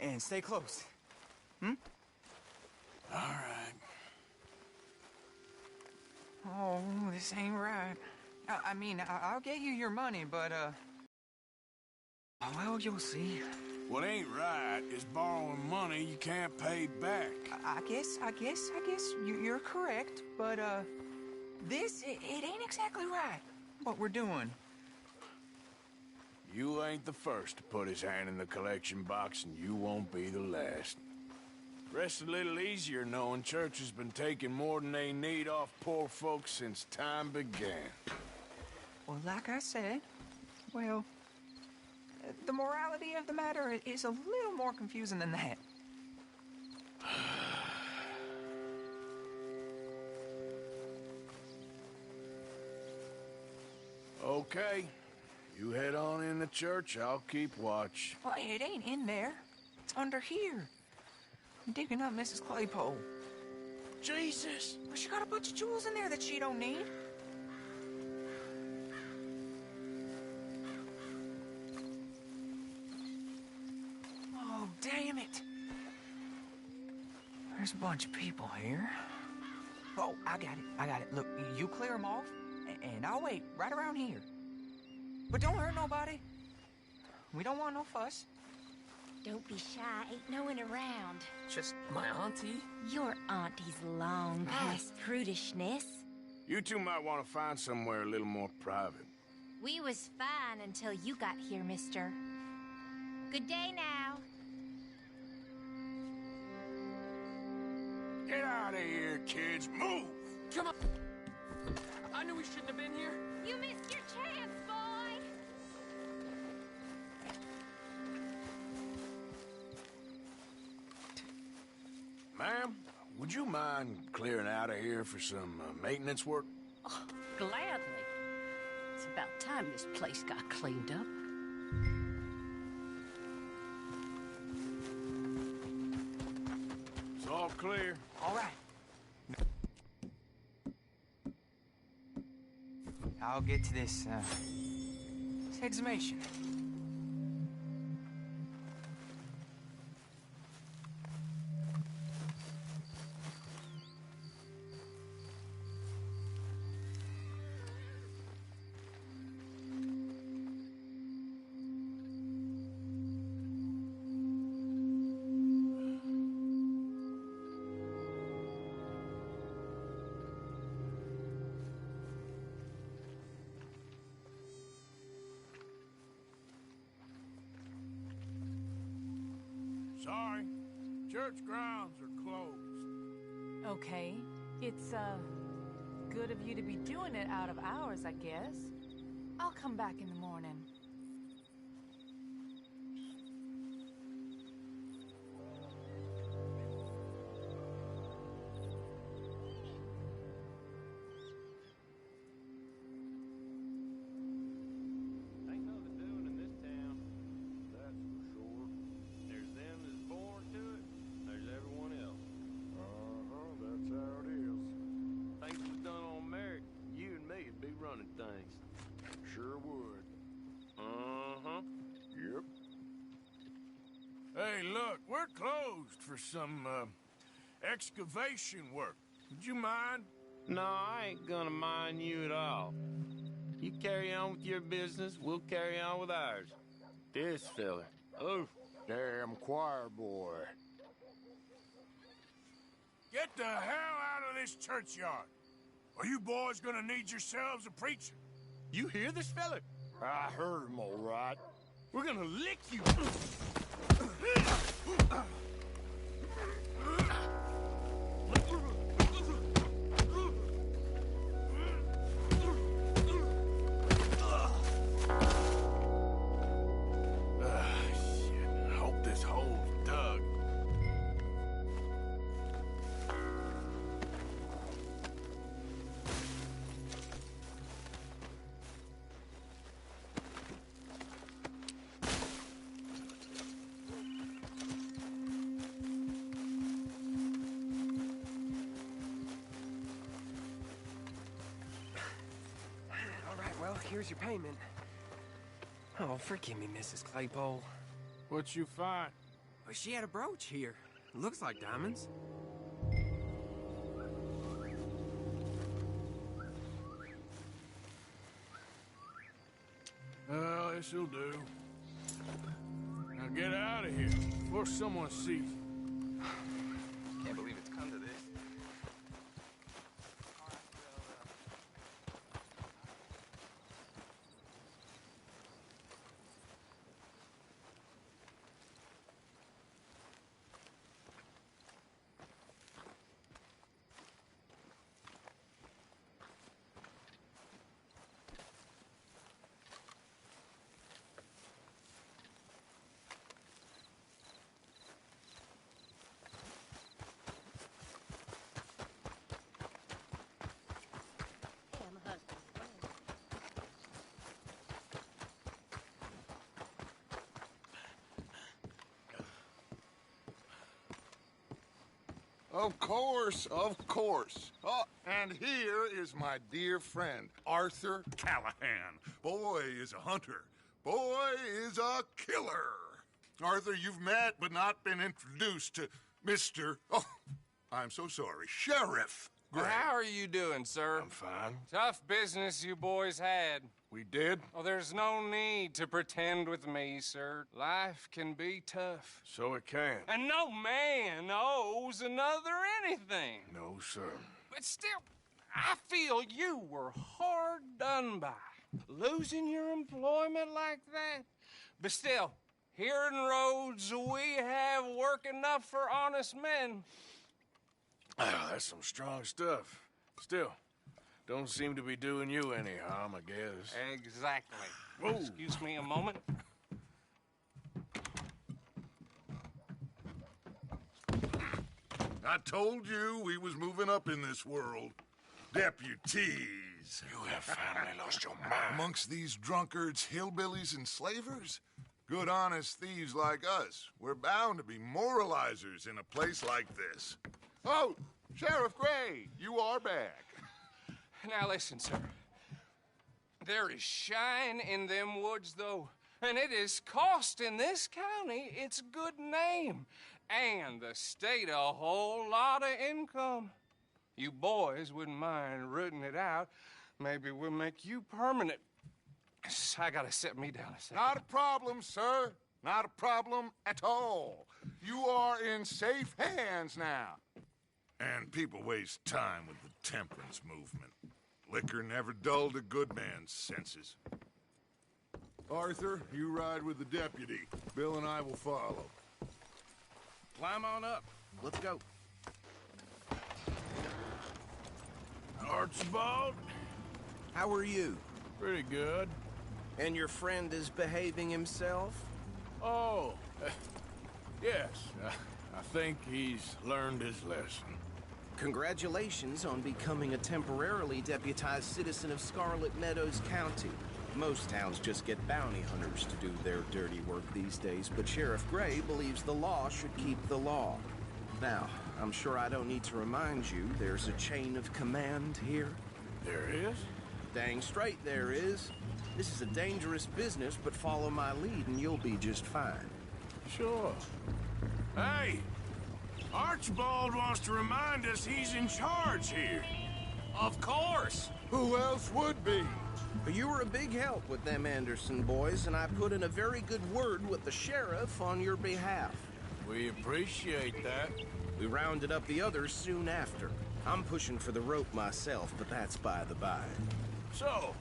B: And stay close. Hmm?
N: All right.
B: Oh, this ain't right. I mean, I'll get you your money, but, well, you'll see.
N: What ain't right is borrowing money you can't pay back.
B: I guess you're correct, but, this, it ain't exactly right, what we're doing.
N: You ain't the first to put his hand in the collection box, and you won't be the last. Rest a little easier knowing church has been taking more than they need off poor folks since time began.
B: Well, like I said, well, the morality of the matter is a little more confusing than that.
N: Okay. You head on in the church, I'll keep watch.
B: Well, it ain't in there. It's under here. I'm digging up Mrs. Claypole.
N: Jesus!
B: Well, she got a bunch of jewels in there that she don't need. Oh, damn it. There's a bunch of people here. Oh, I got it. Look, you clear them off, and I'll wait right around here. But don't hurt nobody. We don't want no fuss.
V: Don't be shy. Ain't no one around.
B: Just my auntie.
V: Your auntie's long past prudishness.
N: You two might want to find somewhere a little more private.
V: We was fine until you got here, mister. Good day now.
N: Get out of here, kids. Move!
I: Come on. I knew we shouldn't have been here.
V: You missed your chance, boy.
N: Ma'am, would you mind clearing out of here for some maintenance work?
W: Oh, gladly. It's about time this place got cleaned up.
N: It's all clear.
B: All right. I'll get to this exhumation.
N: Sorry. Church grounds are closed.
X: Okay. It's, good of you to be doing it out of hours, I guess. I'll come back in the morning.
U: Ain't nothing doing in this town, that's for sure. There's them that's born to it, there's everyone else.
C: That's how it is.
U: Things was done on merit, you and me would be running things.
C: Sure would.
U: Yep.
N: Hey, look, we're closed for some, excavation work. Would you mind?
U: No, I ain't gonna mind you at all. You carry on with your business, we'll carry on with ours. This fella, oof.
C: Damn choir boy.
N: Get the hell out of this churchyard. Or you boys gonna need yourselves a preacher.
U: You hear this fella?
C: I heard him all right.
U: We're gonna lick you.
F: Here's your payment. Oh, forgive me, Mrs. Claypole.
U: What you find?
F: Well, she had a brooch here. Looks like diamonds.
N: Well, this'll do. Now get out of here before someone sees you.
F: Can't believe it's come to this.
C: Of course, of course. Oh, and here is my dear friend, Arthur Callahan. Boy is a hunter. Boy is a killer. Arthur, you've met but not been introduced to Mr. Oh, I'm so sorry, Sheriff Gray.
I: How are you doing, sir?
N: I'm fine.
I: Tough business you boys had.
N: We did?
I: Oh, there's no need to pretend with me, sir. Life can be tough.
N: So it can.
I: And no man owes another anything.
N: No, sir.
I: But still, I feel you were hard done by. Losing your employment like that. But still, here in Rhodes, we have work enough for honest men.
N: Oh, that's some strong stuff. Still, don't seem to be doing you any harm, I guess.
I: Exactly.
N: Whoa.
I: Excuse me a moment.
C: I told you we was moving up in this world. Deputies.
N: You have finally lost your mind.
C: Amongst these drunkards, hillbillies, and slavers? Good, honest thieves like us. We're bound to be moralizers in a place like this. Oh, Sheriff Gray, you are back.
I: Now listen, sir. There is shine in them woods, though, and it is costing this county its good name and the state a whole lot of income. You boys wouldn't mind rooting it out. Maybe we'll make you permanent. I gotta sit me down a second.
C: Not a problem, sir. Not a problem at all. You are in safe hands now. And people waste time with the temperance movement. Liquor never dulled a good man's senses. Arthur, you ride with the deputy. Bill and I will follow.
S: Climb on up. Let's go.
N: Archibald?
S: How are you?
N: Pretty good.
S: And your friend is behaving himself?
N: Oh, yes. I think he's learned his lesson.
S: Congratulations on becoming a temporarily deputized citizen of Scarlet Meadows County. Most towns just get bounty hunters to do their dirty work these days, but Sheriff Gray believes the law should keep the law. Now, I'm sure I don't need to remind you there's a chain of command here.
N: There is?
S: Dang straight there is. This is a dangerous business, but follow my lead and you'll be just fine.
N: Sure. Hey! Archibald wants to remind us he's in charge here.
I: Of course.
C: Who else would be?
S: But you were a big help with them Anderson boys, and I put in a very good word with the sheriff on your behalf.
N: We appreciate that.
S: We rounded up the others soon after. I'm pushing for the rope myself, but that's by the by.
N: So,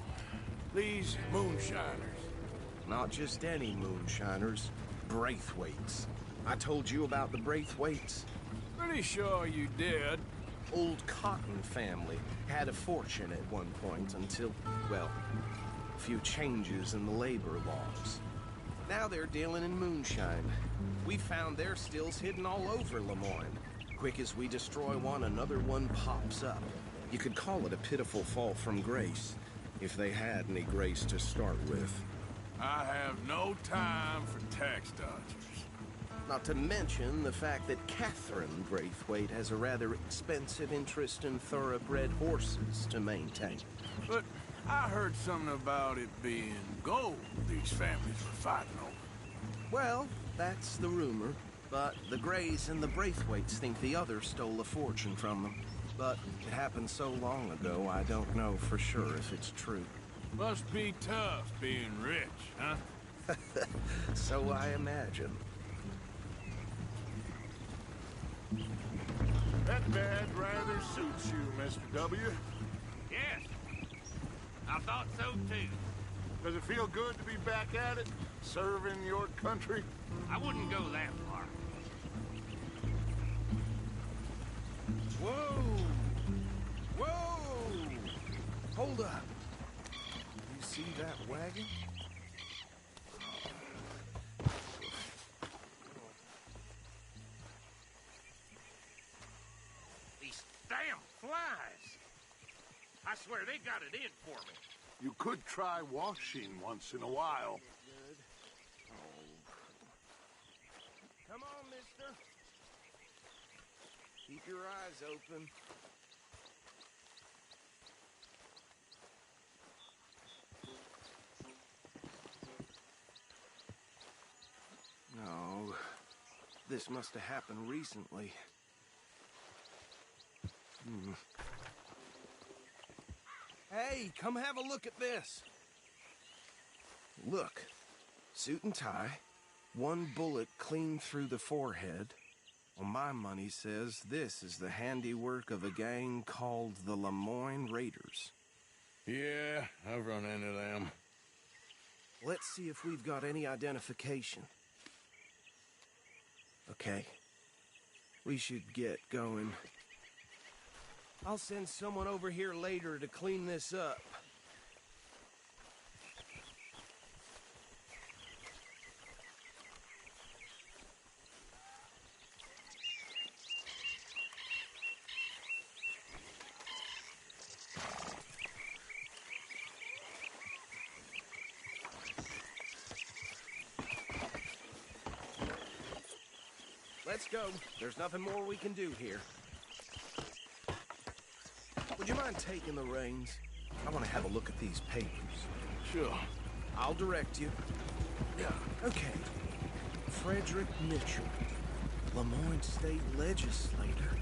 N: these moonshiners.
S: Not just any moonshiners, Braithwaites. I told you about the Braithwaites.
N: Pretty sure you did.
S: Old Cotton family had a fortune at one point until, well, a few changes in the labor laws. Now they're dealing in moonshine. We found their stills hidden all over Lemoyne. Quick as we destroy one, another one pops up. You could call it a pitiful fall from grace, if they had any grace to start with.
N: I have no time for tax dodgers.
S: Not to mention the fact that Catherine Braithwaite has a rather expensive interest in thoroughbred horses to maintain.
N: But I heard something about it being gold these families were fighting over.
S: Well, that's the rumor. But the Greys and the Braithwaites think the others stole a fortune from them. But it happened so long ago, I don't know for sure if it's true.
N: Must be tough being rich, huh?
S: So I imagine.
C: That bad rather suits you, Mr. W.
U: Yes. I thought so, too.
C: Does it feel good to be back at it, serving your country?
U: I wouldn't go that far.
S: Whoa! Whoa! Hold up. You see that wagon?
U: These damn flies. I swear they got it in for me.
C: You could try washing once in a while.
S: Good. Oh. Come on, mister. Keep your eyes open. No. This must have happened recently. Hey, come have a look at this. Look. Suit and tie. One bullet clean through the forehead. Well, my money says this is the handiwork of a gang called the Lemoyne Raiders.
N: Yeah, I've run into them.
S: Let's see if we've got any identification. Okay. We should get going. I'll send someone over here later to clean this up. Let's go. There's nothing more we can do here. Would you mind taking the reins? I want to have a look at these papers.
N: Sure.
S: I'll direct you.
N: Yeah.
S: Okay. Frederick Mitchell, Lemoyne State Legislator.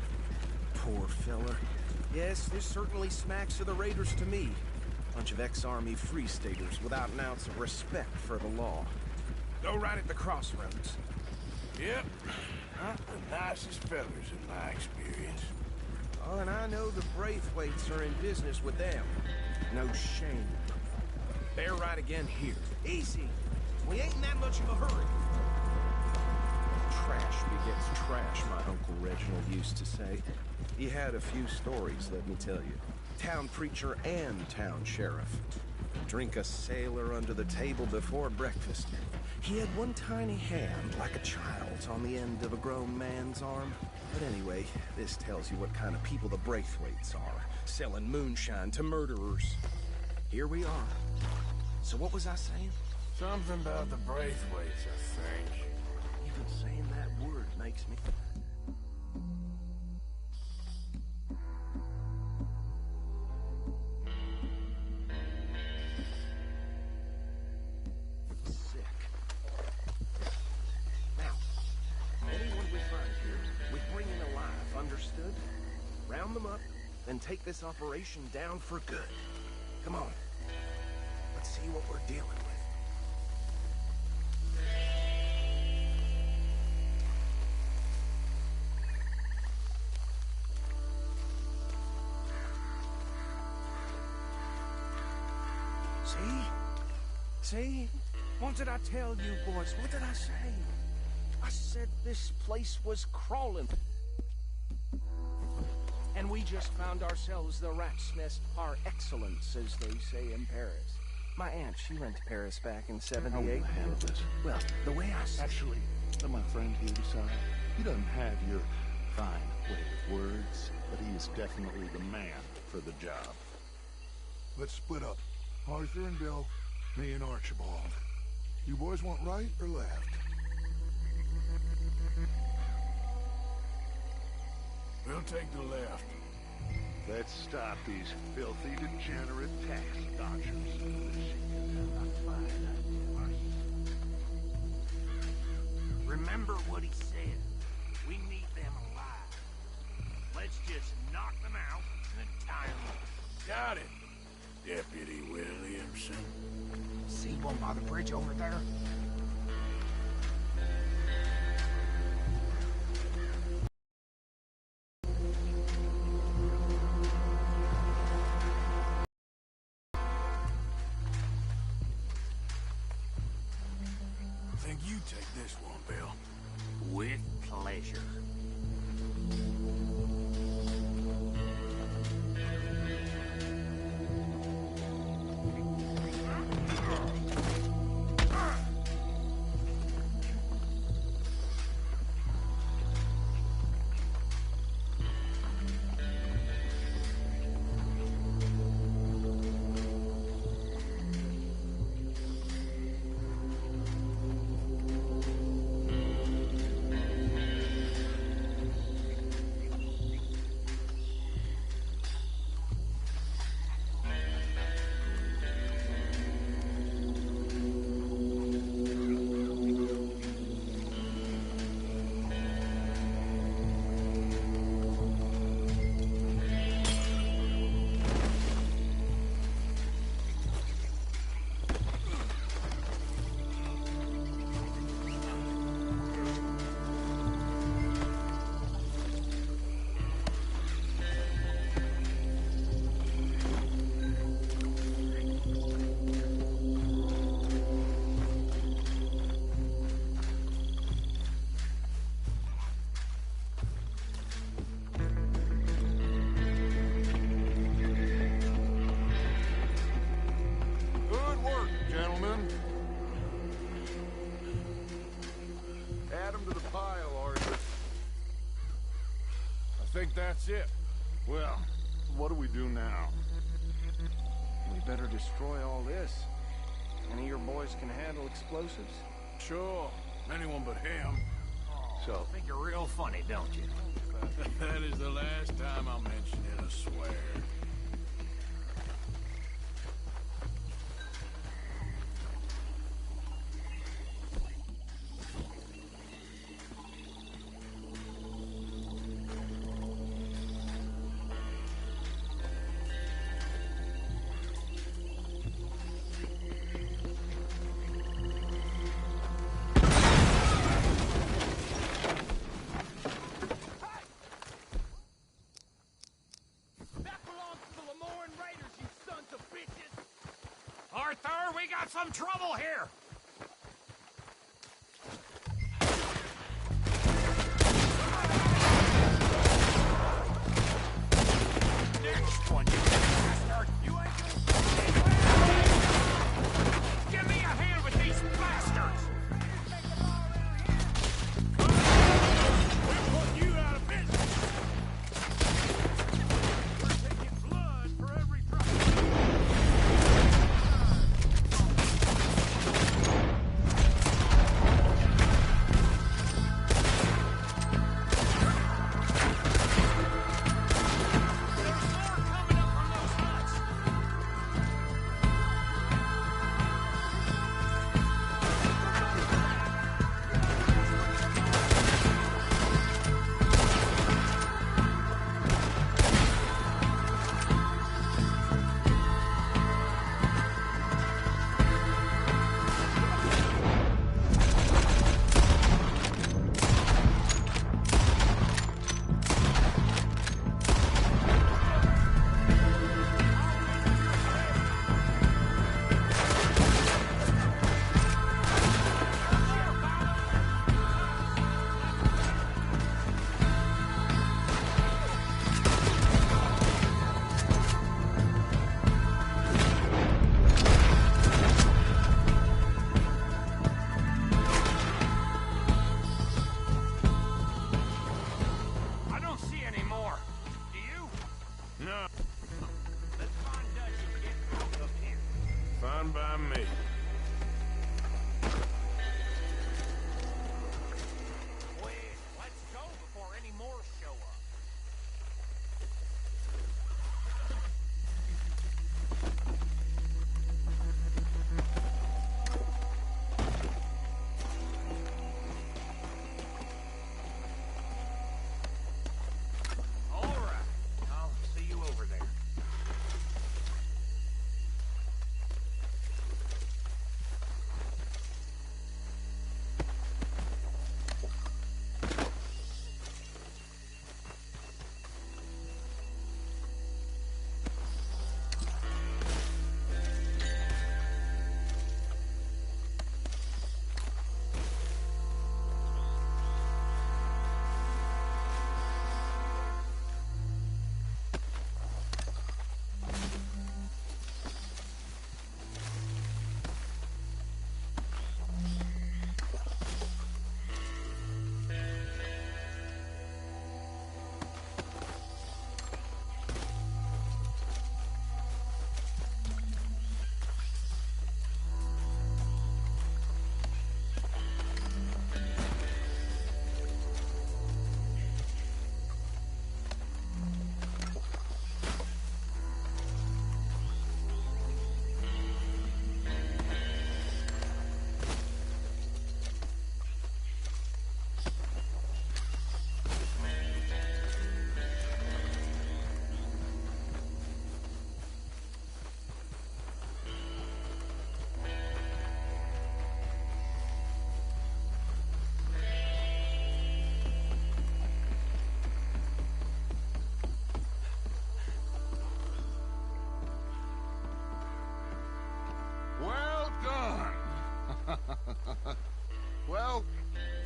S: Poor fella. Yes, this certainly smacks of the Raiders to me. Bunch of ex-Army Free Staters without an ounce of respect for the law. Go right at the crossroads.
N: Yep. Not the nicest fellas in my experience.
S: Oh, and I know the Braithwaites are in business with them. No shame. Bear right again here. Easy. We ain't in that much of a hurry. Trash begets trash, my Uncle Reginald used to say. He had a few stories, let me tell you. Town preacher and town sheriff. Drink a sailor under the table before breakfast. He had one tiny hand, like a child's, on the end of a grown man's arm. But anyway, this tells you what kind of people the Braithwaites are, selling moonshine to murderers. Here we are. So what was I saying?
N: Something about the Braithwaites, I think.
S: Even saying that word makes me... Round them up, and take this operation down for good. Come on. Let's see what we're dealing with. See? What did I tell you, boys? What did I say? I said this place was crawling. And we just found ourselves the rat's nest par excellence, as they say in Paris. My aunt, she went to Paris back in '78.
E: How will you handle this?
S: Well, the way I see...
E: Actually, let my friend here decide. He doesn't have your fine way with words, but he is definitely the man for the job. Let's split up. Arthur and Bill, me and Archibald. You boys want right or left?
N: We'll take the left.
C: Let's stop these filthy, degenerate tax dodgers.
G: Remember what he said. We need them alive. Let's just knock them out and then tie them up.
N: Got it, Deputy Williamson.
B: See one by the bridge over there?
N: I think you take this one, Bill.
G: With pleasure.
C: Good work, gentlemen. Add them to the pile, Arthur.
N: I think that's it.
C: Well, what do we do now?
S: We better destroy all this. Any of your boys can handle explosives?
N: Sure, anyone but him.
G: So, think you're real funny, don't you?
N: That is the last time I'll mention it, I swear.
G: Arthur, we got some trouble here! Next one, you bastard! You ain't gonna... Give me a hand with these bastards!
N: We're putting you out of business! We're taking blood for every drop.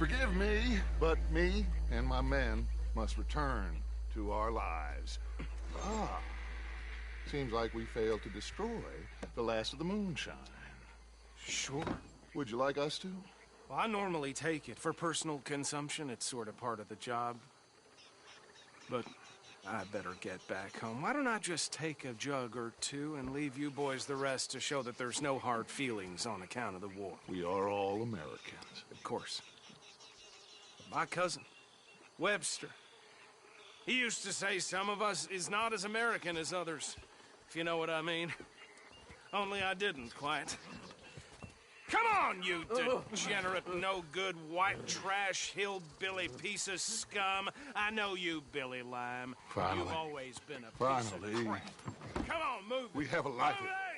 C: Forgive me, but me and my men must return to our lives. Ah. Seems like we failed to destroy the last of the moonshine.
S: Sure.
C: Would you like us to?
S: Well, I normally take it. For personal consumption, it's sort of part of the job. But I better get back home. Why don't I just take a jug or two and leave you boys the rest to show that there's no hard feelings on account of the war?
C: We are all Americans.
S: Of course. My cousin, Webster, he used to say some of us is not as American as others, if you know what I mean. Only I didn't quite. Come on, you degenerate, no-good, white trash, hillbilly piece of scum. I know you, Billy Lime.
C: Finally.
S: You've always been a piece
C: Finally.
S: of crap. Come on, move it.
C: We have a life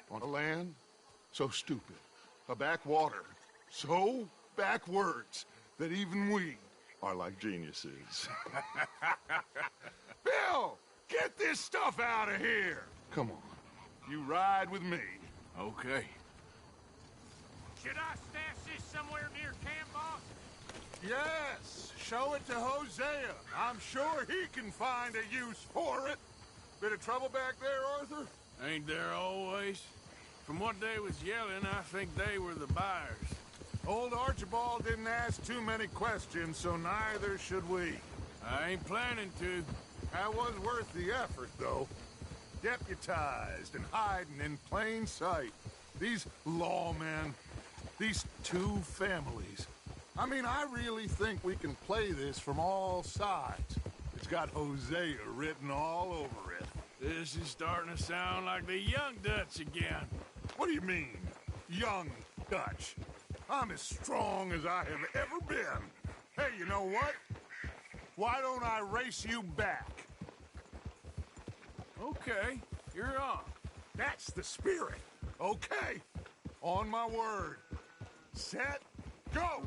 C: on a land so stupid, a backwater so backwards that even we are like geniuses. Bill, get this stuff out of here. Come on, you ride with me.
N: Okay.
G: Should I stash this somewhere near camp, boss?
C: Yes, show it to Hosea. I'm sure he can find a use for it. Bit of trouble back there, Arthur?
N: Ain't there always? From what they was yelling, I think they were the buyers.
C: Old Archibald didn't ask too many questions, so neither should we.
N: I ain't planning to.
C: That was worth the effort, though. Deputized and hiding in plain sight. These lawmen, these two families. I mean, I really think we can play this from all sides. It's got Hosea written all over it.
N: This is starting to sound like the Young Dutch again.
C: What do you mean, Young Dutch? I'm as strong as I have ever been. Hey, you know what? Why don't I race you back?
N: Okay, you're on.
C: That's the spirit. Okay, on my word. Set, go!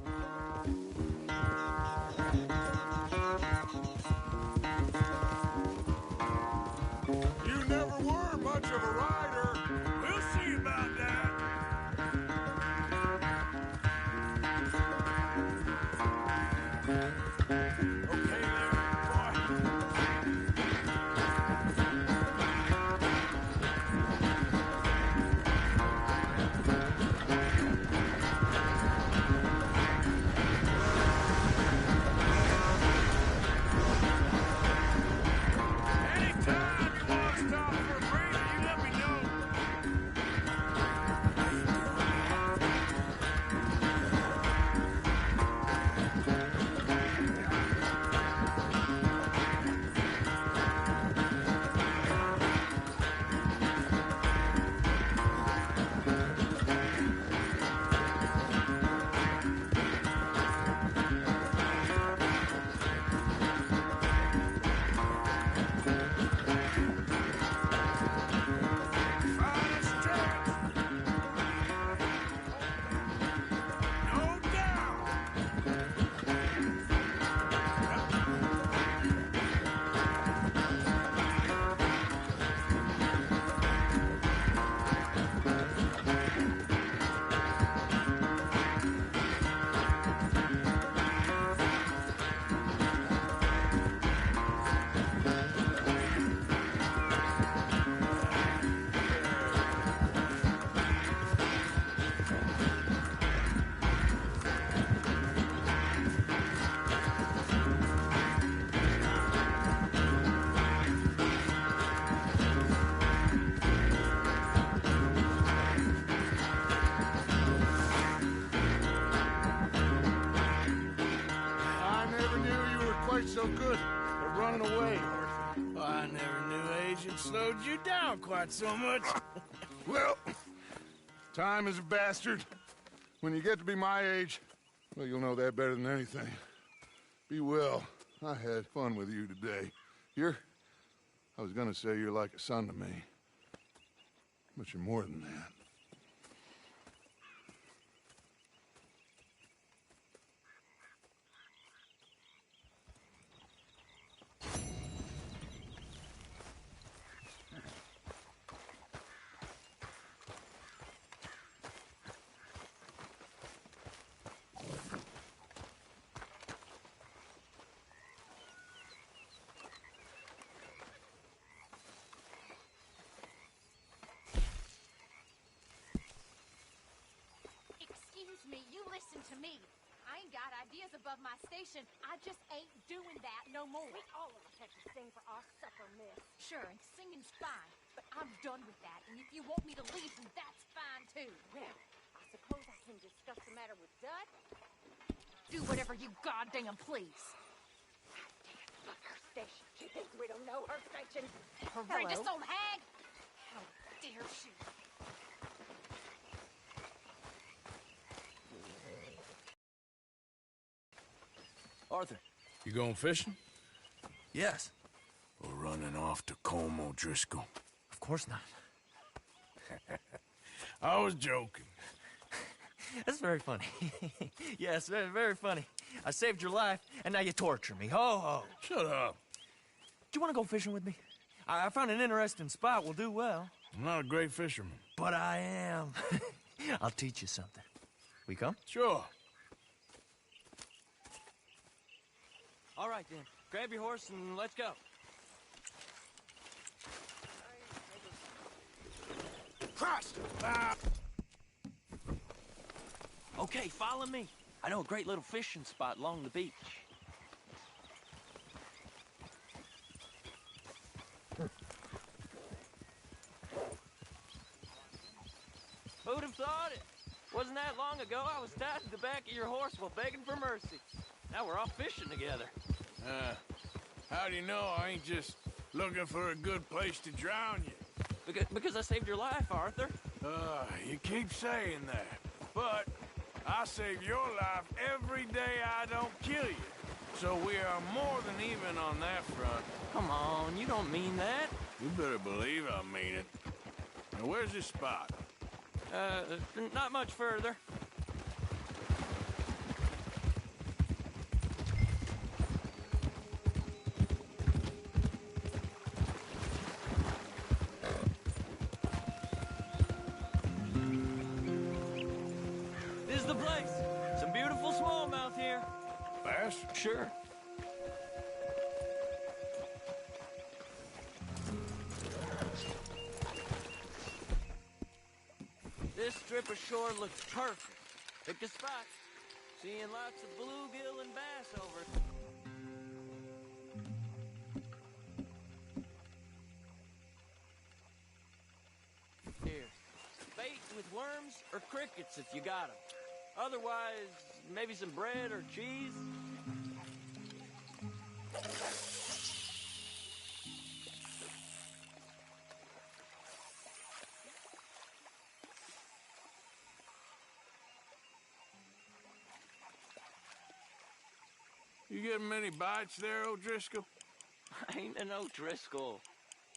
C: You never were much of a rider.
N: We'll see about that. Okay, Larry, boy. Anytime you want to stop for a breather, you let me know. Final stretch. No doubt.
C: I never knew you were quite so good at running away, Arthur.
N: Well, I never knew age had slowed you down quite so much.
C: Well, time is a bastard. When you get to be my age, well, you'll know that better than anything. Be well. I had fun with you today. I was gonna say you're like a son to me. But you're more than that.
W: is above my station. I just ain't doing that no more.
V: We all of us have to sing for our supper, miss.
W: Sure, and singing's fine, but I'm done with that. And if you want me to leave, then that's fine too.
V: Well, I suppose I can discuss the matter with Dud.
W: Do whatever you goddamn please.
V: Fuck her station. She thinks we don't know her station.
W: Horrendous
V: Hello.
W: old hag! How dare she?
A: Arthur.
N: You going fishing?
A: Yes.
N: Or running off to Colm O'Driscoll?
A: Of course not.
N: I was joking.
A: That's very funny. Yes, very, very funny. I saved your life, and now you torture me. Ho, ho.
N: Shut up.
A: Do you want to go fishing with me? I found an interesting spot. We'll do well.
N: I'm not a great fisherman.
A: But I am. I'll teach you something. We come?
N: Sure.
A: All right, then. Grab your horse and let's go.
N: Christ!
A: Okay, follow me. I know a great little fishing spot along the beach. Who'd have thought it? Wasn't that long ago I was tied to the back of your horse while begging for mercy. Now we're off fishing together.
N: How do you know I ain't just looking for a good place to drown you?
A: Because I saved your life, Arthur.
N: You keep saying that. But I save your life every day I don't kill you. So we are more than even on that front.
A: Come on, you don't mean that.
N: You better believe I mean it. Now, where's this spot?
A: Not much further. This is the place. Some beautiful smallmouth here.
N: Bass?
A: Sure. This strip of shore looks perfect. Pick a spot. Seeing lots of bluegill and bass over it. Here. Bait with worms or crickets if you got them. Otherwise, maybe some bread or cheese.
N: You getting many bites there, O'Driscoll?
A: I ain't an O'Driscoll.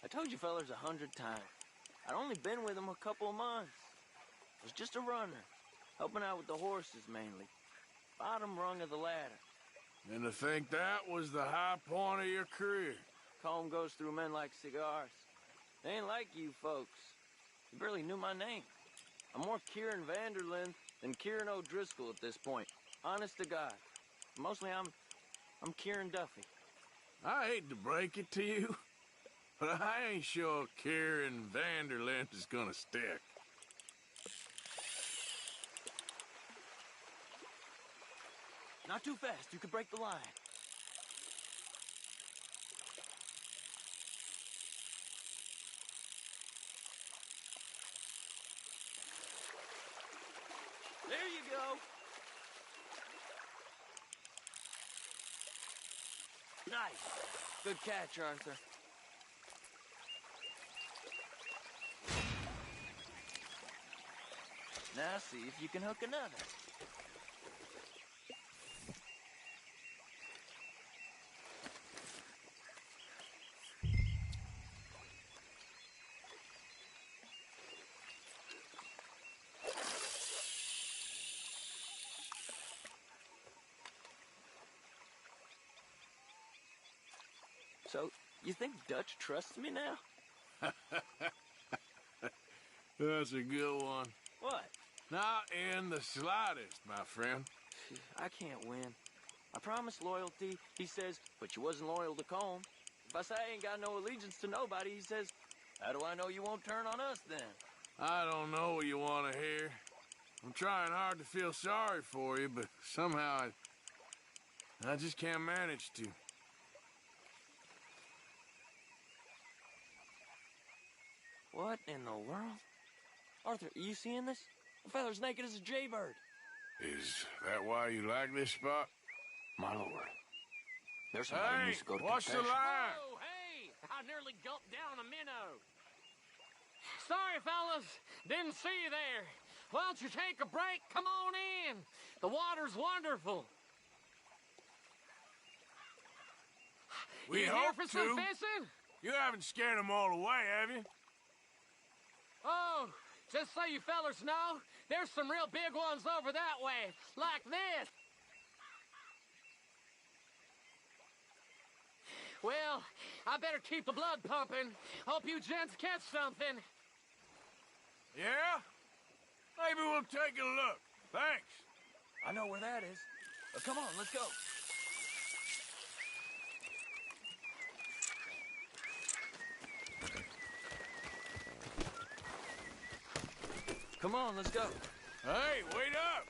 A: I told you fellers 100 times. I'd only been with him a couple of months. I was just a runner, helping out with the horses mainly. Bottom rung of the ladder.
N: And to think that was the high point of your career.
A: Colm goes through men like cigars. They ain't like you folks. You barely knew my name. I'm more Kieran Vanderlyn than Kieran O'Driscoll at this point. Honest to God. Mostly I'm Kieran Duffy.
N: I hate to break it to you, but I ain't sure Kieran Vanderlyn is gonna stick.
A: Not too fast, you could break the line. There you go. Nice. Good catch, Arthur. Now see if you can hook another. So, you think Dutch trusts me now?
N: That's a good one.
A: What?
N: Not in the slightest, my friend.
A: I can't win. I promised loyalty, he says, but you wasn't loyal to Colm. If I say I ain't got no allegiance to nobody, he says, how do I know you won't turn on us then?
N: I don't know what you want to hear. I'm trying hard to feel sorry for you, but somehow I just can't manage to.
A: What in the world? Arthur, are you seeing this? The fella's naked as a jaybird.
N: Is that why you like this spot?
A: My lord. There's somebody who needs to go to
N: watch the
A: confession.
N: line!
G: Oh, hey! I nearly gulped down a minnow. Sorry, fellas. Didn't see you there. Why don't you take a break? Come on in. The water's wonderful.
N: We
G: You here
N: hope
G: for
N: to.
G: some fishing?
N: You haven't scared them all away, have you?
G: Oh, just so you fellers know, there's some real big ones over that way, like this. Well, I better keep the blood pumping. Hope you gents catch something.
N: Yeah? Maybe we'll take a look. Thanks.
A: I know where that is. Come on, let's go. Come on, let's go.
N: Hey, wait up!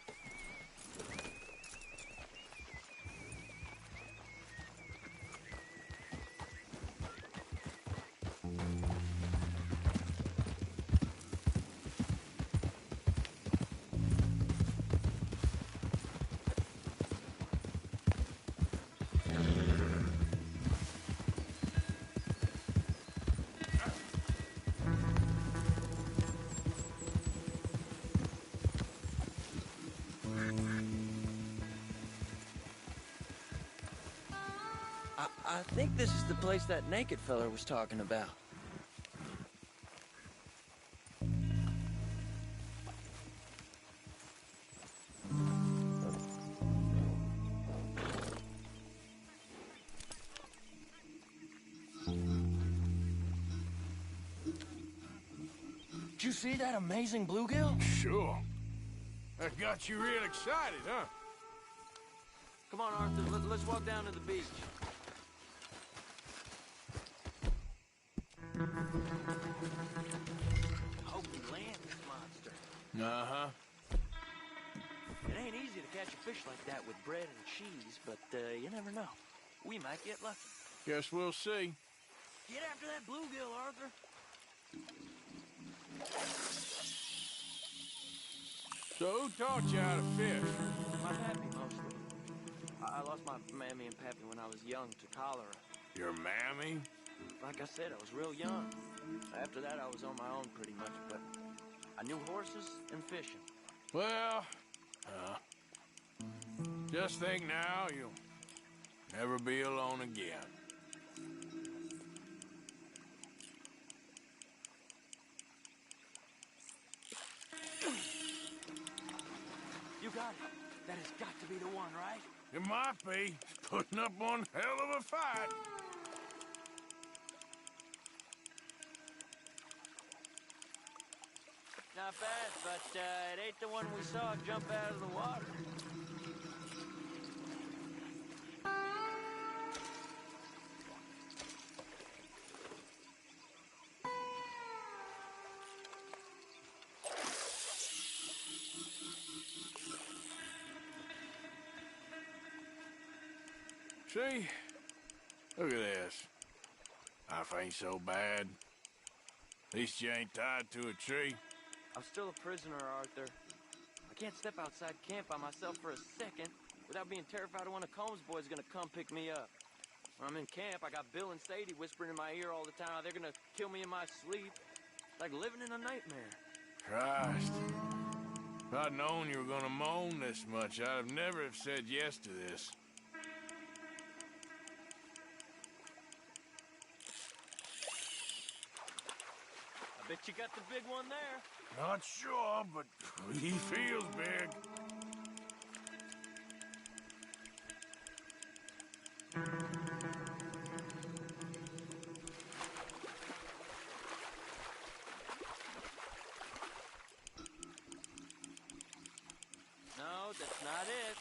A: I think this is the place that naked fella was talking about. Did you see that amazing bluegill?
N: Sure. That got you real excited, huh?
A: Come on, Arthur, let's walk down to the beach. Hope we land this monster.
N: Uh-huh.
A: It ain't easy to catch a fish like that with bread and cheese, but you never know. We might get lucky.
N: Guess we'll see.
A: Get after that bluegill, Arthur.
N: So who taught you how to fish?
A: My pappy, mostly. I lost my mammy and pappy when I was young to cholera.
N: Your mammy?
A: Like I said, I was real young. After that, I was on my own pretty much, but I knew horses and fishing.
N: Well, just think now you'll never be alone again.
A: You got it. That has got to be the one, right?
N: It might be. Putting up one hell of a fight.
A: Not bad, but it ain't the one we saw jump out of the water.
N: See? Look at this. Life ain't so bad. At least you ain't tied to a tree.
A: I'm still a prisoner, Arthur. I can't step outside camp by myself for a second without being terrified of one of Combs' boys gonna come pick me up. When I'm in camp, I got Bill and Sadie whispering in my ear all the time how they're gonna kill me in my sleep. It's like living in a nightmare.
N: Christ. If I'd known you were gonna moan this much, I'd have never have said yes to this.
A: I bet you got the big one there.
N: Not sure, but he feels big.
A: No, that's not it.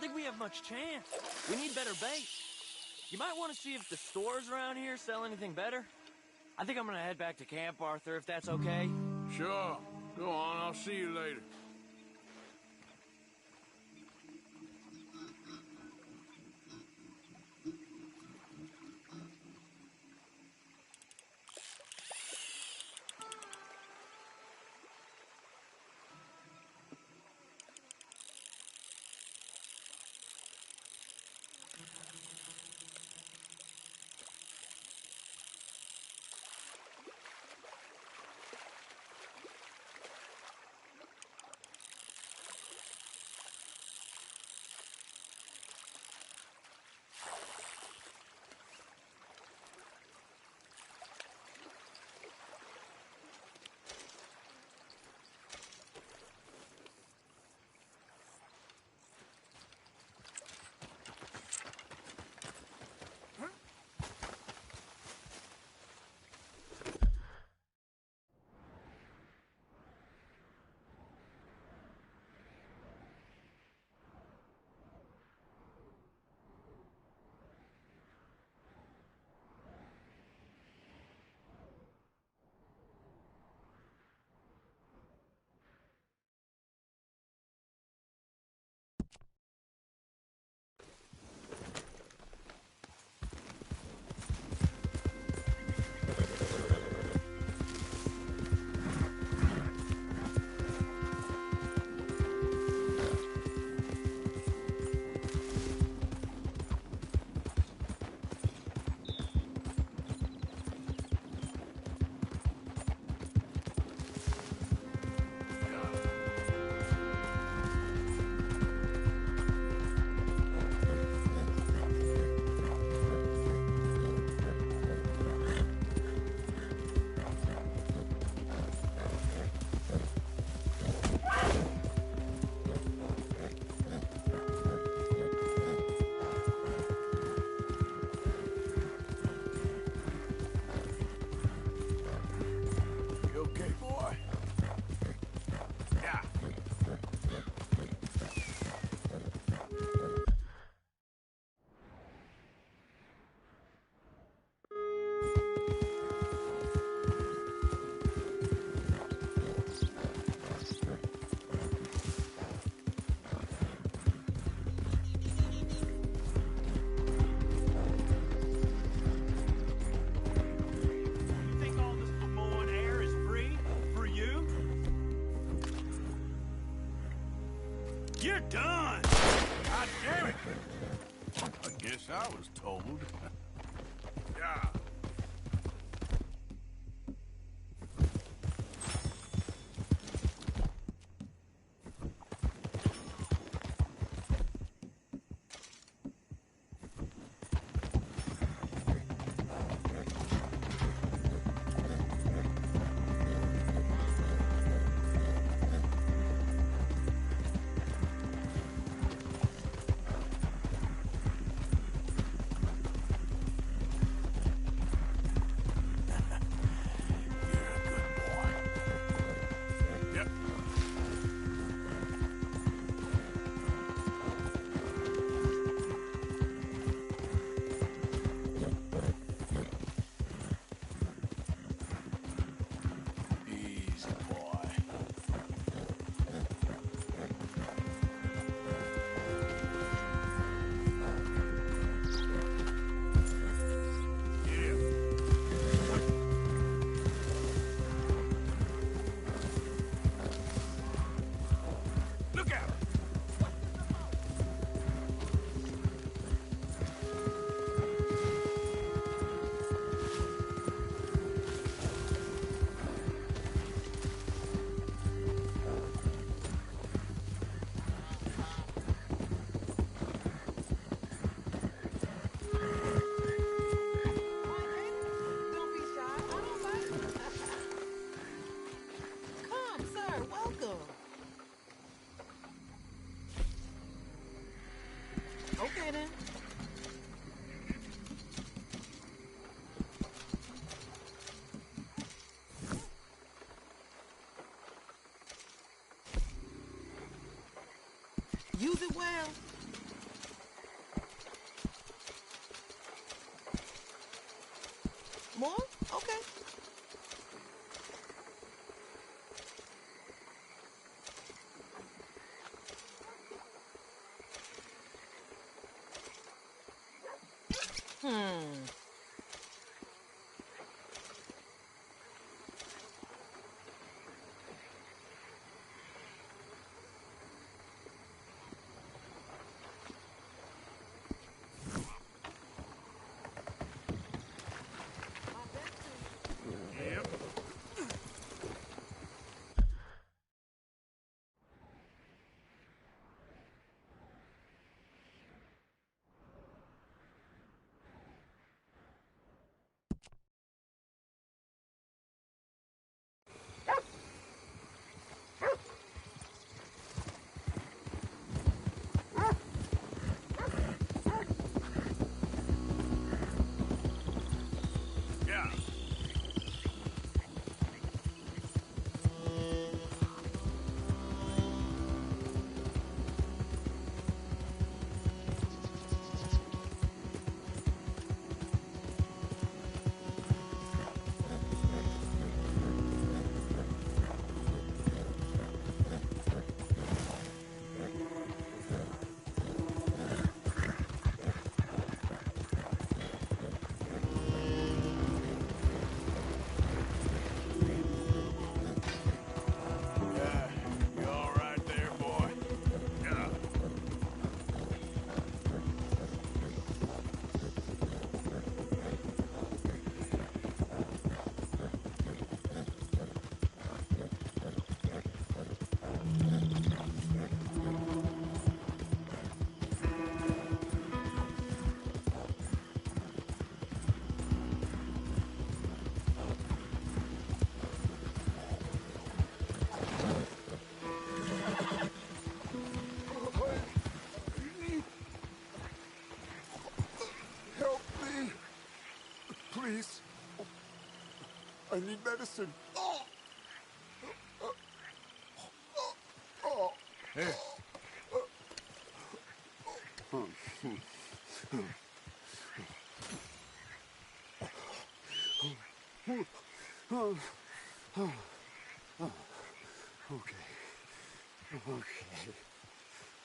A: think we have much chance. We need better bait. You might want to see if the stores around here sell anything better. I think I'm gonna head back to camp, Arthur, if that's okay.
N: Sure. Go on, I'll see you later.
K: You're done!
N: God damn it! I guess I was told. Yeah.
X: Okay then.
H: Use it well.
E: I need medicine. Oh.
N: Here.
R: Okay.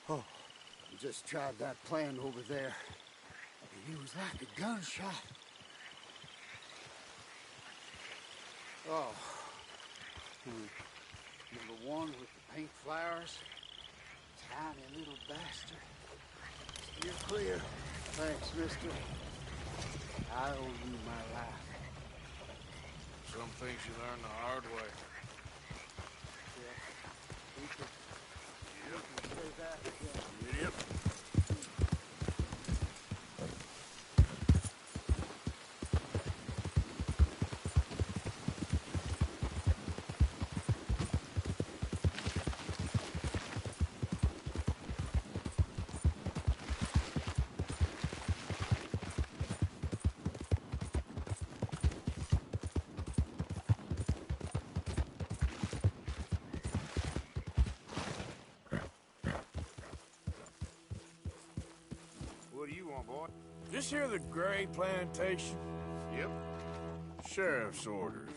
R: Oh, I just tried that plan over there. And it was like a gunshot. Oh. Number one with the pink flowers. Tiny little bastard. You're clear. Thanks, mister. I owe you my life.
N: Some things you learn the hard way.
R: We can say that again.
N: Yep. What do you want, boy?
D: This here the Gray Plantation?
N: Yep.
D: Sheriff's orders.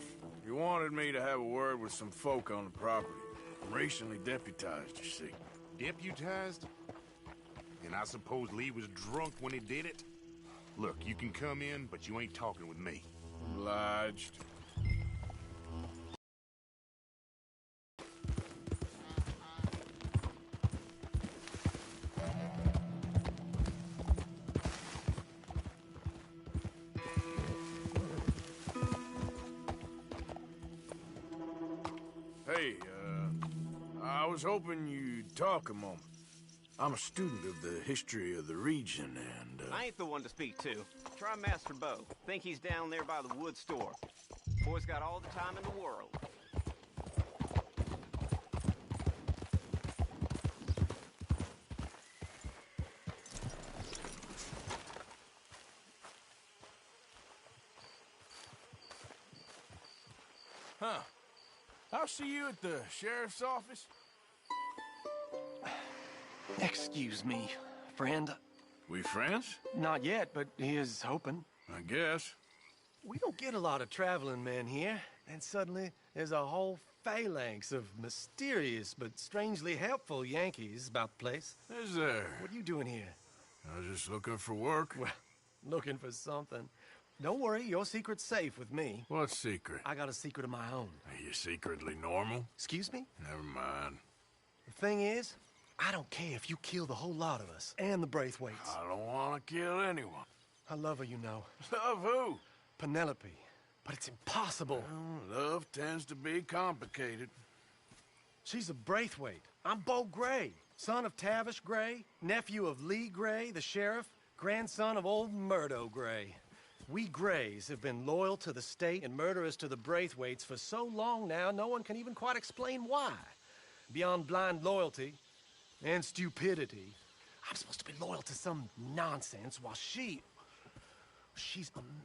D: You wanted me to have a word with some folk on the property. I'm recently deputized, you see.
H: Deputized? And I suppose Lee was drunk when he did it? Look, you can come in, but you ain't talking with me.
D: Obliged. Hey, I was hoping you'd talk a moment. I'm a student of the history of the region, and,
L: I ain't the one to speak to. Try Master Bo. Think he's down there by the wood store. Boy's got all the time in the world.
D: Huh. I'll see you at the sheriff's office.
F: Excuse me, friend.
D: We friends?
F: Not yet, but he is hoping.
D: I guess.
F: We don't get a lot of traveling men here, and suddenly there's a whole phalanx of mysterious but strangely helpful Yankees about the place.
D: Is there?
F: What are you doing here?
D: I was just looking for work.
F: Well, looking for something. Don't worry, your secret's safe with me.
D: What secret?
F: I got a secret of my own.
D: Are you secretly normal?
F: Excuse me?
D: Never mind.
F: The thing is, I don't care if you kill the whole lot of us, and the Braithwaites.
D: I don't want to kill anyone.
F: I love her, you know.
D: Love who?
F: Penelope. But it's impossible.
D: Well, love tends to be complicated.
F: She's a Braithwaite. I'm Bo Gray, son of Tavish Gray, nephew of Lee Gray, the sheriff, grandson of old Murdo Gray. We Grays have been loyal to the state and murderous to the Braithwaites for so long now, no one can even quite explain why. Beyond blind loyalty and stupidity, I'm supposed to be loyal to some nonsense while she's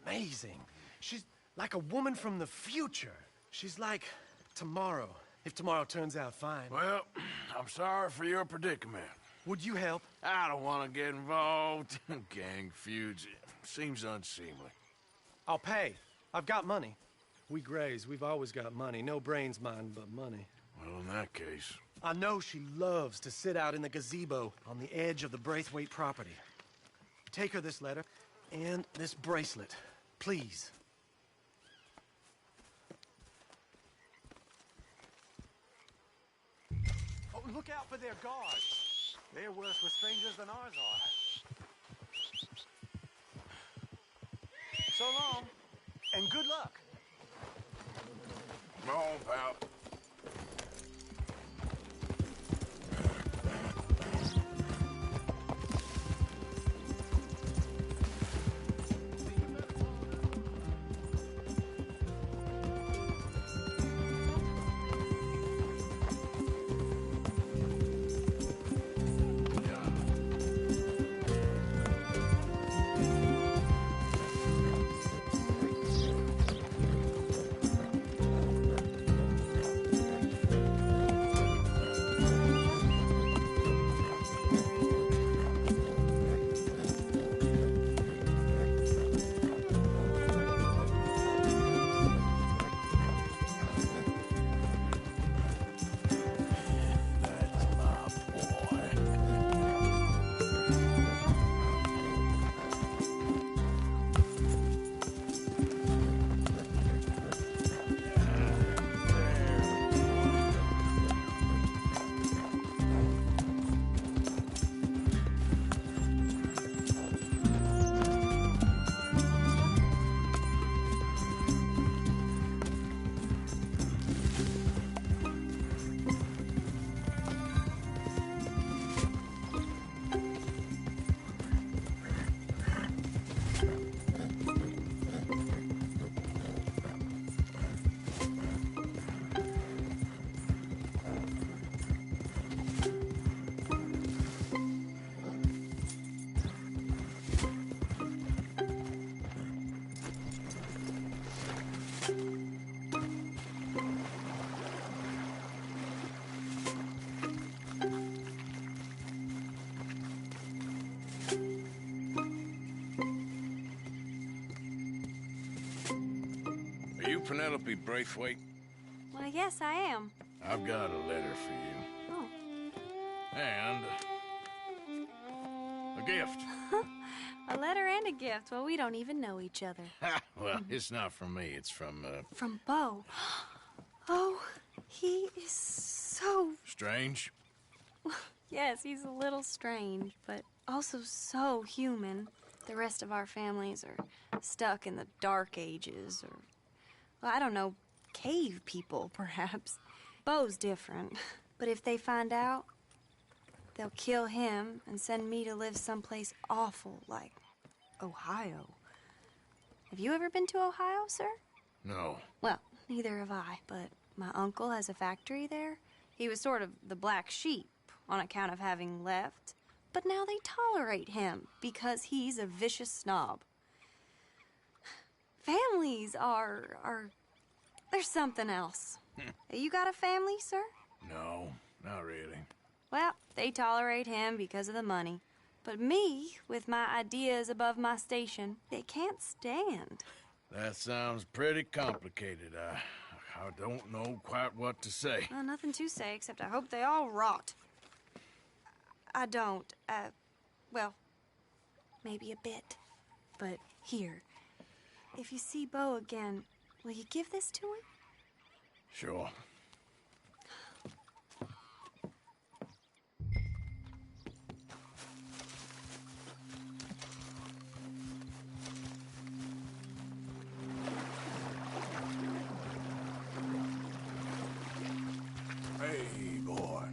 F: amazing. She's like a woman from the future. She's like tomorrow, if tomorrow turns out fine.
D: Well, I'm sorry for your predicament.
F: Would you help?
D: I don't want to get involved in gang feuds. Seems unseemly.
F: I'll pay. I've got money. We Grays, we've always got money. No brains, mind, but money.
D: Well, in that case...
F: I know she loves to sit out in the gazebo on the edge of the Braithwaite property. Take her this letter and this bracelet, please. Oh, look out for their guards. They're worse with strangers than ours are. So long, and good luck.
D: Come on, pal.
N: Penelope Braithwaite?
M: Well, yes, I am.
N: I've got a letter for you.
M: Oh.
N: And a gift.
M: A letter and a gift. Well, we don't even know each other.
N: Well, it's not from me. It's from,
M: From Bo. Oh, he is so...
N: Strange?
M: Yes, he's a little strange, but also so human. The rest of our families are stuck in the Dark Ages, or, well, I don't know, cave people, perhaps. Bo's different, but if they find out, they'll kill him and send me to live someplace awful like Ohio. Have you ever been to Ohio, sir?
N: No.
M: Well, neither have I, but my uncle has a factory there. He was sort of the black sheep on account of having left, but now they tolerate him because he's a vicious snob. Families are there's something else. You got a family, sir?
N: No, not really.
M: Well, they tolerate him because of the money. But me, with my ideas above my station, they can't stand.
N: That sounds pretty complicated. I don't know quite what to say.
M: Well, nothing to say, except I hope they all rot. I don't, well, maybe a bit. But here, if you see Bo again, will you give this to him?
N: Sure.
E: Hey, boy.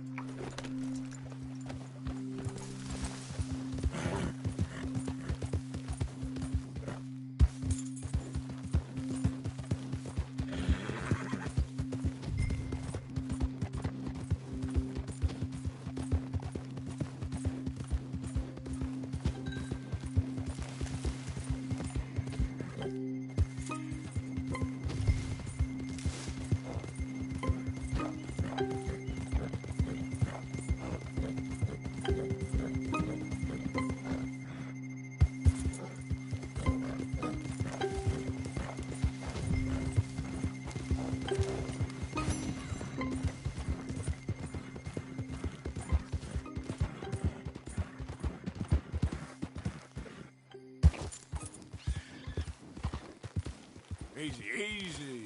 N: Easy, easy.